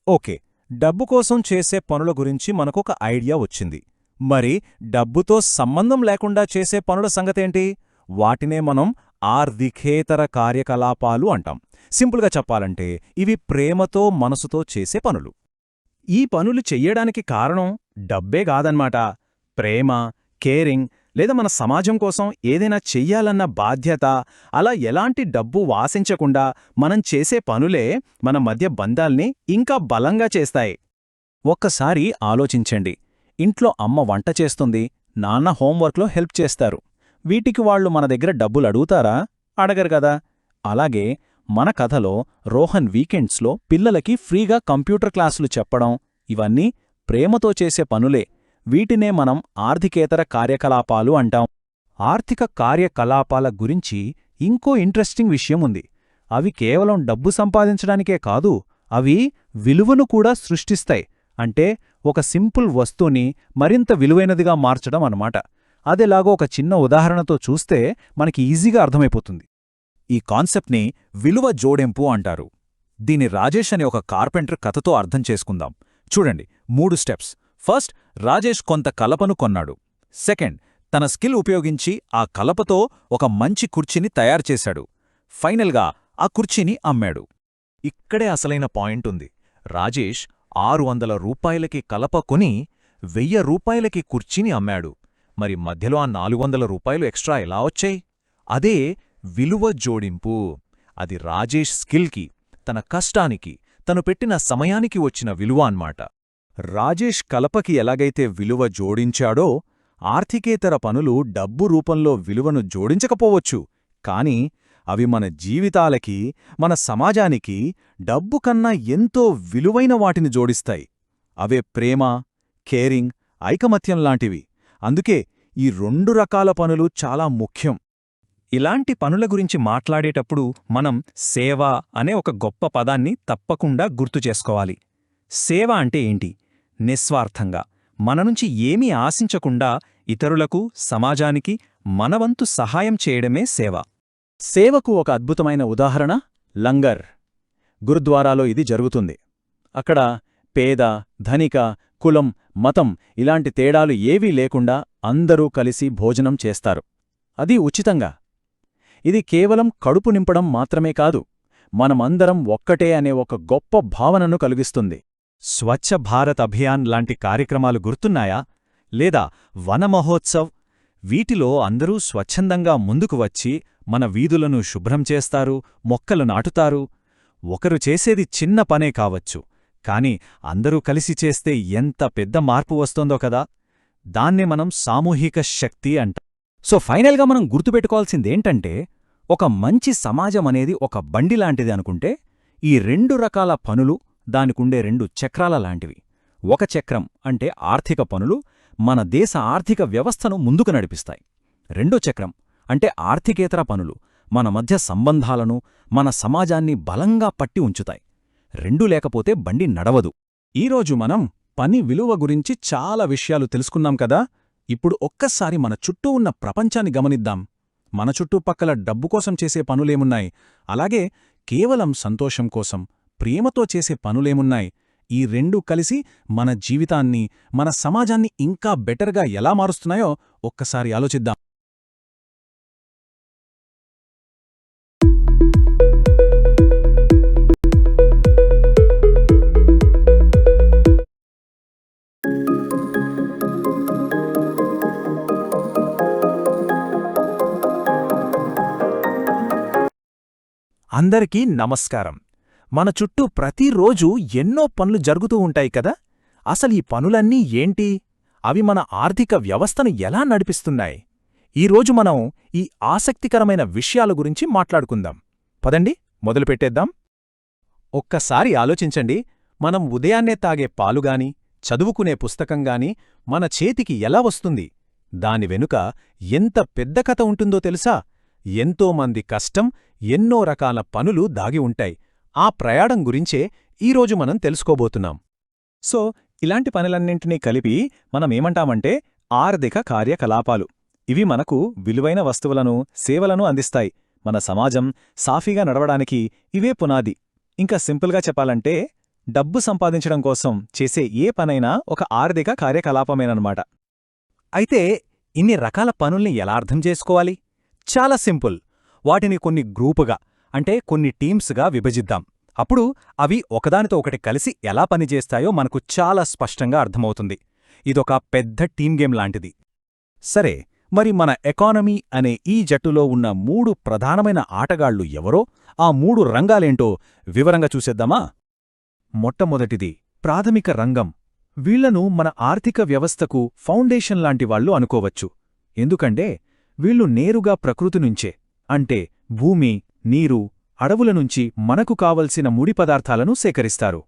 ఓకే, డబ్బు కోసం చేసే పనుల గురించి మనకొక ఐడియా వచ్చింది. మరి డబ్బుతో సంబంధం లేకుండా చేసే పనుల సంగతేంటి? వాటినే మనం ఆర్థికేతర కార్యకలాపాలు అంటాం. సింపుల్గా చెప్పాలంటే ఇవి ప్రేమతో, మనసుతో చేసే పనులు. ఈ పనులు చెయ్యడానికి కారణం డబ్బే కాదన్మాట. ప్రేమ, కేరింగ్, లేదా మన సమాజం కోసం ఏదైనా చెయ్యాలన్న బాధ్యత. అలా ఎలాంటి డబ్బు వాసించకుండా మనం చేసే పనులే మన మధ్య బంధాల్ని ఇంకా బలంగా చేస్తాయి. ఒక్కసారి ఆలోచించండి. ఇంట్లో అమ్మ వంట చేస్తుంది, నాన్న హోంవర్క్లో హెల్ప్ చేస్తారు. వీటికి వాళ్లు మన దగ్గర డబ్బులు అడుగుతారా? అడగరు గదా. అలాగే మన కథలో రోహన్ వీకెండ్స్లో పిల్లలకి ఫ్రీగా కంప్యూటర్ క్లాసులు చెప్పడం, ఇవన్నీ ప్రేమతో చేసే పనులే. వీటినే మనం ఆర్థికేతర కార్యకలాపాలు అంటాం. ఆర్థిక కార్యకలాపాల గురించి ఇంకో ఇంట్రెస్టింగ్ విషయం ఉంది. అవి కేవలం డబ్బు సంపాదించడానికే కాదు, అవి విలువను కూడా సృష్టిస్తాయి. అంటే ఒక సింపుల్ వస్తువుని మరింత విలువైనదిగా మార్చడం అన్నమాట. అదేలాగో ఒక చిన్న ఉదాహరణతో చూస్తే మనకి ఈజీగా అర్థమైపోతుంది. ఈ కాన్సెప్ట్ని విలువ జోడెంపు అంటారు. దీన్ని రాజేష్ అనే ఒక కార్పెంటర్ కథతో అర్థం చేసుకుందాం. చూడండి, 3 స్టెప్స్. ఫస్ట్, రాజేష్ కొంత కలపను కొన్నాడు. సెకండ్, తన స్కిల్ ఉపయోగించి ఆ కలపతో ఒక మంచి కుర్చీని తయారుచేశాడు. ఫైనల్గా ఆ కుర్చీని అమ్మాడు. ఇక్కడే అసలైన పాయింట్ ఉంది. రాజేష్ 600 రూపాయలకి కలప కొని 1000 రూపాయలకి కుర్చీని అమ్మాడు. మరి మధ్యలో ఆ 400 రూపాయలు ఎక్స్ట్రా ఎలా వచ్చాయి? అదే విలువ జోడింపు. అది రాజేష్ స్కిల్కి, తన కష్టానికి, తను పెట్టిన సమయానికి వచ్చిన విలువ అన్మాట. రాజేష్ కలపకి ఎలాగైతే విలువ జోడించాడో, ఆర్థికేతర పనులు డబ్బు రూపంలో విలువను జోడించకపోవచ్చు, కాని అవి మన జీవితాలకి, మన సమాజానికి డబ్బు కన్నా ఎంతో విలువైన వాటిని జోడిస్తాయి. అవే ప్రేమ, కేరింగ్, ఐకమత్యంలాంటివి. అందుకే ఈ 2 రకాల పనులు చాలా ముఖ్యం. ఇలాంటి పనుల గురించి మాట్లాడేటప్పుడు మనం సేవ అనే ఒక గొప్ప పదాన్ని తప్పకుండా గుర్తుచేసుకోవాలి. సేవ అంటే ఏంటి? నిస్వార్థంగా, మన నుంచి ఏమీ ఆశించకుండా ఇతరులకు, సమాజానికి మనవంతు సహాయం చేయడమే సేవ. సేవకు ఒక అద్భుతమైన ఉదాహరణ లంగర్. గురుద్వారాలో ఇది జరుగుతుంది. అక్కడ పేద, ధనిక, కులం, మతం ఇలాంటి తేడాలు ఏవీ లేకుండా అందరూ కలిసి భోజనం చేస్తారు. అది ఉచితంగా. ఇది కేవలం కడుపు నింపడం మాత్రమే కాదు, మనమందరం ఒక్కటే అనే ఒక గొప్ప భావనను కలిగిస్తుంది. స్వచ్ఛ భారత్ అభియాన్ లాంటి కార్యక్రమాలు గుర్తున్నాయా? లేదా వన మహోత్సవ్? వీటిలో అందరూ స్వచ్ఛందంగా ముందుకు వచ్చి మన వీధులను శుభ్రం చేస్తారు, మొక్కలు నాటుతారు. ఒకరు చేసేది చిన్న పనే కావచ్చు, కాని అందరూ కలిసి చేస్తే ఎంత పెద్ద మార్పు వస్తోందో కదా! దాన్నే మనం సామూహిక శక్తి అంటాం. సో ఫైనల్గా మనం గుర్తుపెట్టుకోవాల్సిందేంటంటే, ఒక మంచి సమాజమనేది ఒక బండిలాంటిది అనుకుంటే, ఈ 2 రకాల పనులు దానికుండే 2 చక్రాల లాంటివి. ఒక చక్రం అంటే ఆర్థిక పనులు మన దేశ ఆర్థిక వ్యవస్థను ముందుకు నడిపిస్తాయి. రెండో చక్రం అంటే ఆర్థికేతర పనులు మన మధ్య సంబంధాలను, మన సమాజాన్ని బలంగా పట్టి ఉంచుతాయి. 2 లేకపోతే బండి నడవదు. ఈరోజు మనం పని విలువ గురించి చాలా విషయాలు తెలుసుకున్నాం కదా! ఇప్పుడు ఒక్కసారి మన చుట్టూ ఉన్న ప్రపంచాన్ని గమనిద్దాం. మన చుట్టుపక్కల డబ్బు కోసం చేసే పనులేమున్నాయి, అలాగే కేవలం సంతోషం కోసం, ప్రేమతో చేసే పనులేమున్నాయి? ఈ 2 కలిసి మన జీవితాన్ని, మన సమాజాన్ని ఇంకా బెటర్గా ఎలా మారుస్తున్నాయో ఒక్కసారి ఆలోచిద్దాం. అందరికీ నమస్కారం. మన చుట్టూ ప్రతిరోజూ ఎన్నో పనులు జరుగుతూ ఉంటాయి కదా! అసలు ఈ పనులన్నీ ఏంటి? అవి మన ఆర్థిక వ్యవస్థను ఎలా నడిపిస్తున్నాయి? ఈరోజు మనం ఈ ఆసక్తికరమైన విషయాల గురించి మాట్లాడుకుందాం. పదండి, మొదలుపెట్టేద్దాం. ఒక్కసారి ఆలోచించండి, మనం ఉదయాన్నే తాగే పాలుగాని, చదువుకునే పుస్తకంగాని మన చేతికి ఎలా వస్తుంది? దాని వెనుక ఎంత పెద్ద కథ ఉంటుందో తెలుసా? ఎంతోమంది కష్టం, ఎన్నో రకాల పనులు దాగి ఉంటాయి. ఆ ప్రయాణం గురించే ఈరోజు మనం తెలుసుకోబోతున్నాం. సో ఇలాంటి పనులన్నింటినీ కలిపి మనమేమంటామంటే ఆర్థిక కార్యకలాపాలు. ఇవి మనకు విలువైన వస్తువులను, సేవలను అందిస్తాయి. మన సమాజం సాఫీగా నడవడానికి ఇవే పునాది. ఇంకా సింపుల్గా చెప్పాలంటే డబ్బు సంపాదించడం కోసం చేసే ఏ పనైనా ఒక ఆర్థిక కార్యకలాపమేనన్నమాట. అయితే ఇన్ని రకాల పనుల్ని ఎలా అర్థం చేసుకోవాలి? చాలా సింపుల్. వాటిని కొన్ని గ్రూపుగా, అంటే కొన్ని టీమ్స్గా విభజిద్దాం. అప్పుడు అవి ఒకదానితో ఒకటి కలిసి ఎలా పనిచేస్తాయో మనకు చాలా స్పష్టంగా అర్థమవుతుంది. ఇదొక పెద్ద టీమ్ గేమ్ లాంటిది. సరే, మరి మన ఎకానమీ అనే ఈ జట్టులో ఉన్న 3 ప్రధానమైన ఆటగాళ్లు ఎవరో, ఆ 3 రంగాలేంటో వివరంగా చూసేద్దామా? మొట్టమొదటిది ప్రాథమిక రంగం. వీళ్లను మన ఆర్థిక వ్యవస్థకు ఫౌండేషన్ లాంటివాళ్లు అనుకోవచ్చు. ఎందుకంటే వీళ్లు నేరుగా ప్రకృతి నుంచే, అంటే భూమి, నీరు, అడవుల నుంచి మనకు కావలసిన ముడి పదార్థాలను సేకరిస్తారు.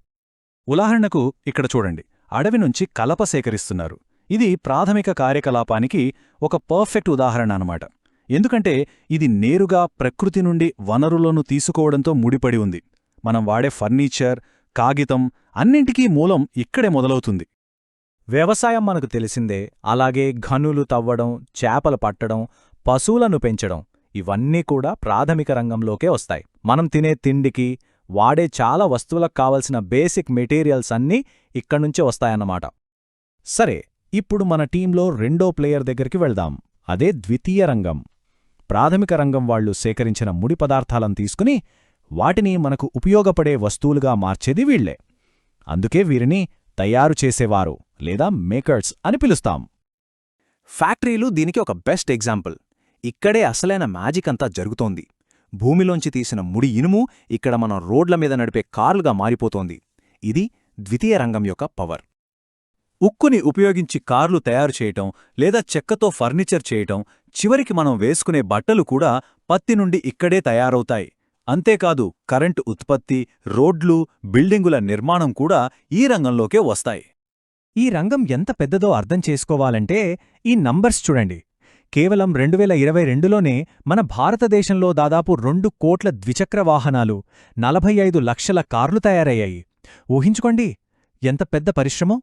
ఉదాహరణకు ఇక్కడ చూడండి, అడవి నుంచి కలప సేకరిస్తున్నారు. ఇది ప్రాథమిక కార్యకలాపానికి ఒక పర్ఫెక్ట్ ఉదాహరణ అన్నమాట. ఎందుకంటే ఇది నేరుగా ప్రకృతి నుండి వనరులను తీసుకోవడంతో ముడిపడి ఉంది. మనం వాడే ఫర్నిచర్, కాగితం అన్నింటికీ మూలం ఇక్కడే మొదలవుతుంది. వ్యవసాయం మనకు తెలిసిందే. అలాగే గనులు తవ్వడం, చేపలు పట్టడం, పశువులను పెంచడం ఇవన్నీ కూడా ప్రాథమిక రంగంలోకే వస్తాయి. మనం తినే తిండికి, వాడే చాలా వస్తువులకు కావలసిన బేసిక్ మెటీరియల్స్ అన్నీ ఇక్కడ్నుంచే వస్తాయన్నమాట. సరే, ఇప్పుడు మన టీంలో రెండో ప్లేయర్ దగ్గరికి వెళ్దాం. అదే ద్వితీయ రంగం. ప్రాథమిక రంగం వాళ్లు సేకరించిన ముడి పదార్థాలను తీసుకుని వాటిని మనకు ఉపయోగపడే వస్తువులుగా మార్చేది వీళ్లే. అందుకే వీరిని తయారు చేసేవారు లేదా మేకర్స్ అని పిలుస్తాం. ఫ్యాక్టరీలు దీనికి ఒక బెస్ట్ ఎగ్జాంపుల్. ఇక్కడే అసలైన మ్యాజిక్ అంతా జరుగుతోంది. భూమిలోంచి తీసిన ముడి ఇనుము ఇక్కడ మనం రోడ్ల మీద నడిపే కార్లుగా మారిపోతోంది. ఇది ద్వితీయ రంగం యొక్క పవర్. ఉక్కుని ఉపయోగించి కార్లు తయారు చేయటం లేదా చెక్కతో ఫర్నిచర్ చేయటం, చివరికి మనం వేసుకునే బట్టలు కూడా పత్తి నుండి ఇక్కడే తయారవుతాయి. అంతేకాదు కరెంటు ఉత్పత్తి, రోడ్లు, బిల్డింగుల నిర్మాణం కూడా ఈ రంగంలోకే వస్తాయి. ఈ రంగం ఎంత పెద్దదో అర్థం చేసుకోవాలంటే ఈ నంబర్స్ చూడండి. కేవలం 2022లోనే మన భారతదేశంలో దాదాపు 2 కోట్ల ద్విచక్ర వాహనాలు, 45 లక్షల కార్లు తయారయ్యాయి. ఊహించుకోండి, ఎంత పెద్ద పరిశ్రమో.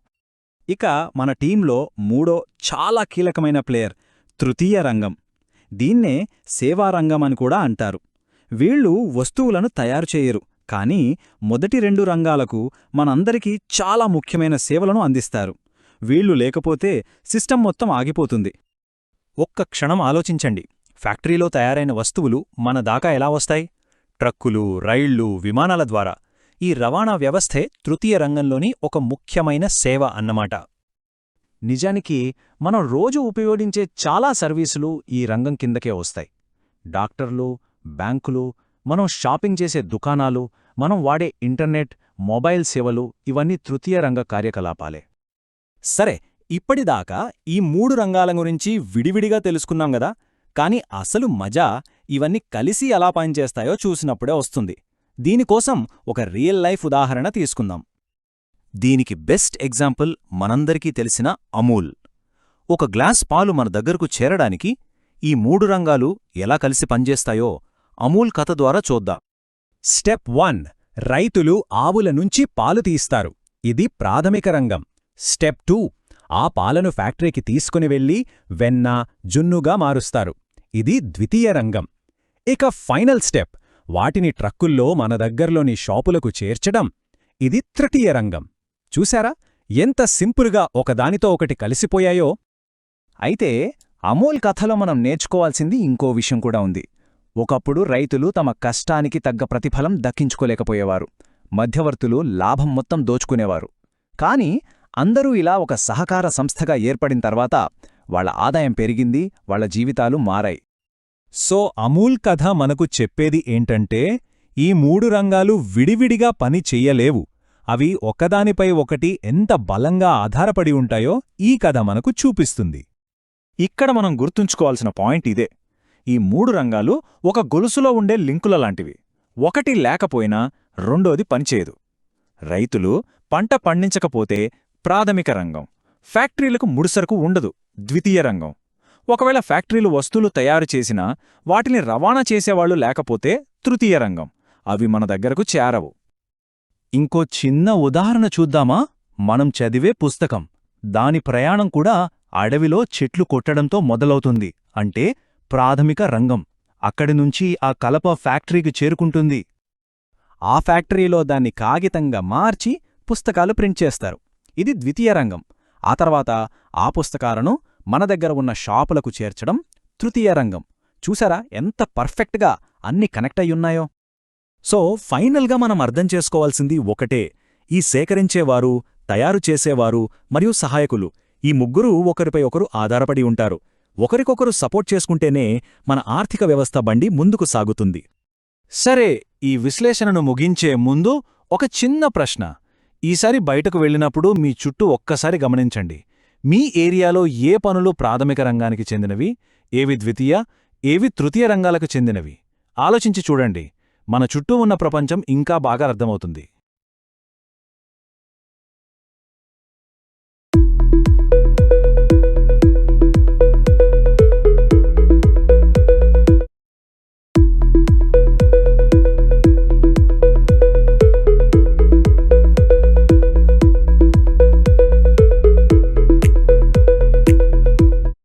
ఇక మన టీంలో మూడో చాలా కీలకమైన ప్లేయర్ తృతీయ రంగం. దీన్నే సేవారంగం అని కూడా అంటారు. వీళ్ళు వస్తువులను తయారు చేయరు, కానీ మొదటి 2 రంగాలకు మనందరికీ చాలా ముఖ్యమైన సేవలను అందిస్తారు. వీళ్ళు లేకపోతే సిస్టమ్ మొత్తం ఆగిపోతుంది. ఒక్క క్షణం ఆలోచించండి. ఫ్యాక్టరీలో తయారైన వస్తువులు మన దాకా ఎలా వస్తాయి? ట్రక్కులు, రైళ్లు, విమానాల ద్వారా. ఈ రవాణా వ్యవస్థే తృతీయ రంగంలోని ఒక ముఖ్యమైన సేవ అన్నమాట. నిజానికి మనం రోజు ఉపయోగించే చాలా సర్వీసులు ఈ రంగం కిందకే వస్తాయి. డాక్టర్లు, బ్యాంకులు, మనం షాపింగ్ చేసే దుకాణాలు, మనం వాడే ఇంటర్నెట్, మొబైల్ సేవలు ఇవన్నీ తృతీయ రంగ కార్యకలాపాలే. సరే, ఇప్పటిదాకా ఈ 3 రంగాల గురించి విడివిడిగా తెలుసుకున్నాం గదా, కాని అసలు మజా ఇవన్నీ కలిసి ఎలా పనిచేస్తాయో చూసినప్పుడే వస్తుంది. దీనికోసం ఒక రియల్ లైఫ్ ఉదాహరణ తీసుకుందాం. దీనికి బెస్ట్ ఎగ్జాంపుల్ మనందరికీ తెలిసిన అమూల్. ఒక గ్లాస్ పాలు మన దగ్గరకు చేరడానికి ఈ 3 రంగాలు ఎలా కలిసి పనిచేస్తాయో అమూల్ కథ ద్వారా చూద్దాం. స్టెప్ 1. రైతులు ఆవుల నుంచి పాలు తీస్తారు. ఇది ప్రాథమిక రంగం. స్టెప్ 2. ఆ పాలను ఫ్యాక్టరీకి తీసుకుని వెళ్లి వెన్న, జున్నుగా మారుస్తారు. ఇది ద్వితీయ రంగం. ఇక ఫైనల్ స్టెప్, వాటిని ట్రక్కుల్లో మన దగ్గర్లోని షాపులకు చేర్చడం. ఇది తృతీయ రంగం. చూశారా ఎంత సింపుల్గా ఒకదానితో ఒకటి కలిసిపోయాయో? అయితే అమూల్ కథలో మనం నేర్చుకోవాల్సింది ఇంకో విషయం కూడా ఉంది. ఒకప్పుడు రైతులు తమ కష్టానికి తగ్గ ప్రతిఫలం దక్కించుకోలేకపోయేవారు. మధ్యవర్తులు లాభం మొత్తం దోచుకునేవారు. కాని అందరూ ఇలా ఒక సహకార సంస్థగా ఏర్పడిన తర్వాత వాళ్ల ఆదాయం పెరిగింది, వాళ్ల జీవితాలు మారాయి. సో అమూల్ కథ మనకు చెప్పేది ఏంటంటే, ఈ 3 రంగాలు విడివిడిగా పని చెయ్యలేవు. అవి ఒకదానిపై ఒకటి ఎంత బలంగా ఆధారపడి ఉంటాయో ఈ కథ మనకు చూపిస్తుంది. ఇక్కడ మనం గుర్తుంచుకోవాల్సిన పాయింట్ ఇదే. ఈ 3 రంగాలు ఒక గొలుసులో ఉండే లింకుల లాంటివి. ఒకటి లేకపోయినా రెండోది పనిచేయదు. రైతులు పంట పండించకపోతే ప్రాథమిక రంగం. ఫ్యాక్టరీలకు ముడిసరుకు ఉండదు, ద్వితీయ రంగం. ఒకవేళ ఫ్యాక్టరీలు వస్తువులు తయారు చేసినా వాటిని రవాణా చేసేవాళ్లు లేకపోతే తృతీయ రంగం. అవి మన దగ్గరకు చేరవు. ఇంకో చిన్న ఉదాహరణ చూద్దామా? మనం చదివే పుస్తకం, దాని ప్రయాణం కూడా అడవిలో చెట్లు కొట్టడంతో మొదలవుతుంది. అంటే ప్రాథమిక రంగం. అక్కడి నుంచి ఆ కలప ఫ్యాక్టరీకి చేరుకుంటుంది. ఆ ఫ్యాక్టరీలో దాన్ని కాగితంగా మార్చి పుస్తకాలు ప్రింట్ చేస్తారు. ఇది ద్వితీయ రంగం. ఆ తర్వాత ఆ పుస్తకాలను మన దగ్గర ఉన్న షాపులకు చేర్చడం తృతీయ రంగం. చూసారా ఎంత పర్ఫెక్ట్గా అన్ని కనెక్ట్ అయ్యున్నాయో? సో ఫైనల్గా మనం అర్థం చేసుకోవాల్సింది ఒకటే. ఈ సేకరించేవారు, తయారు చేసేవారు మరియు సహాయకులు, ఈ ముగ్గురూ ఒకరిపై ఒకరు ఆధారపడి ఉంటారు. ఒకరికొకరు సపోర్ట్ చేసుకుంటేనే మన ఆర్థిక వ్యవస్థ బండి ముందుకు సాగుతుంది. సరే, ఈ విశ్లేషణను ముగించే ముందు ఒక చిన్న ప్రశ్న. ఈసారి బయటకు వెళ్ళినప్పుడు మీ చుట్టూ ఒక్కసారి గమనించండి. మీ ఏరియాలో ఏ పనులు ప్రాథమిక రంగానికి చెందినవి, ఏవి ద్వితీయ, ఏవి తృతీయ రంగాలకు చెందినవి? ఆలోచించి చూడండి. మన చుట్టూ ఉన్న ప్రపంచం ఇంకా బాగా అర్థమవుతుంది.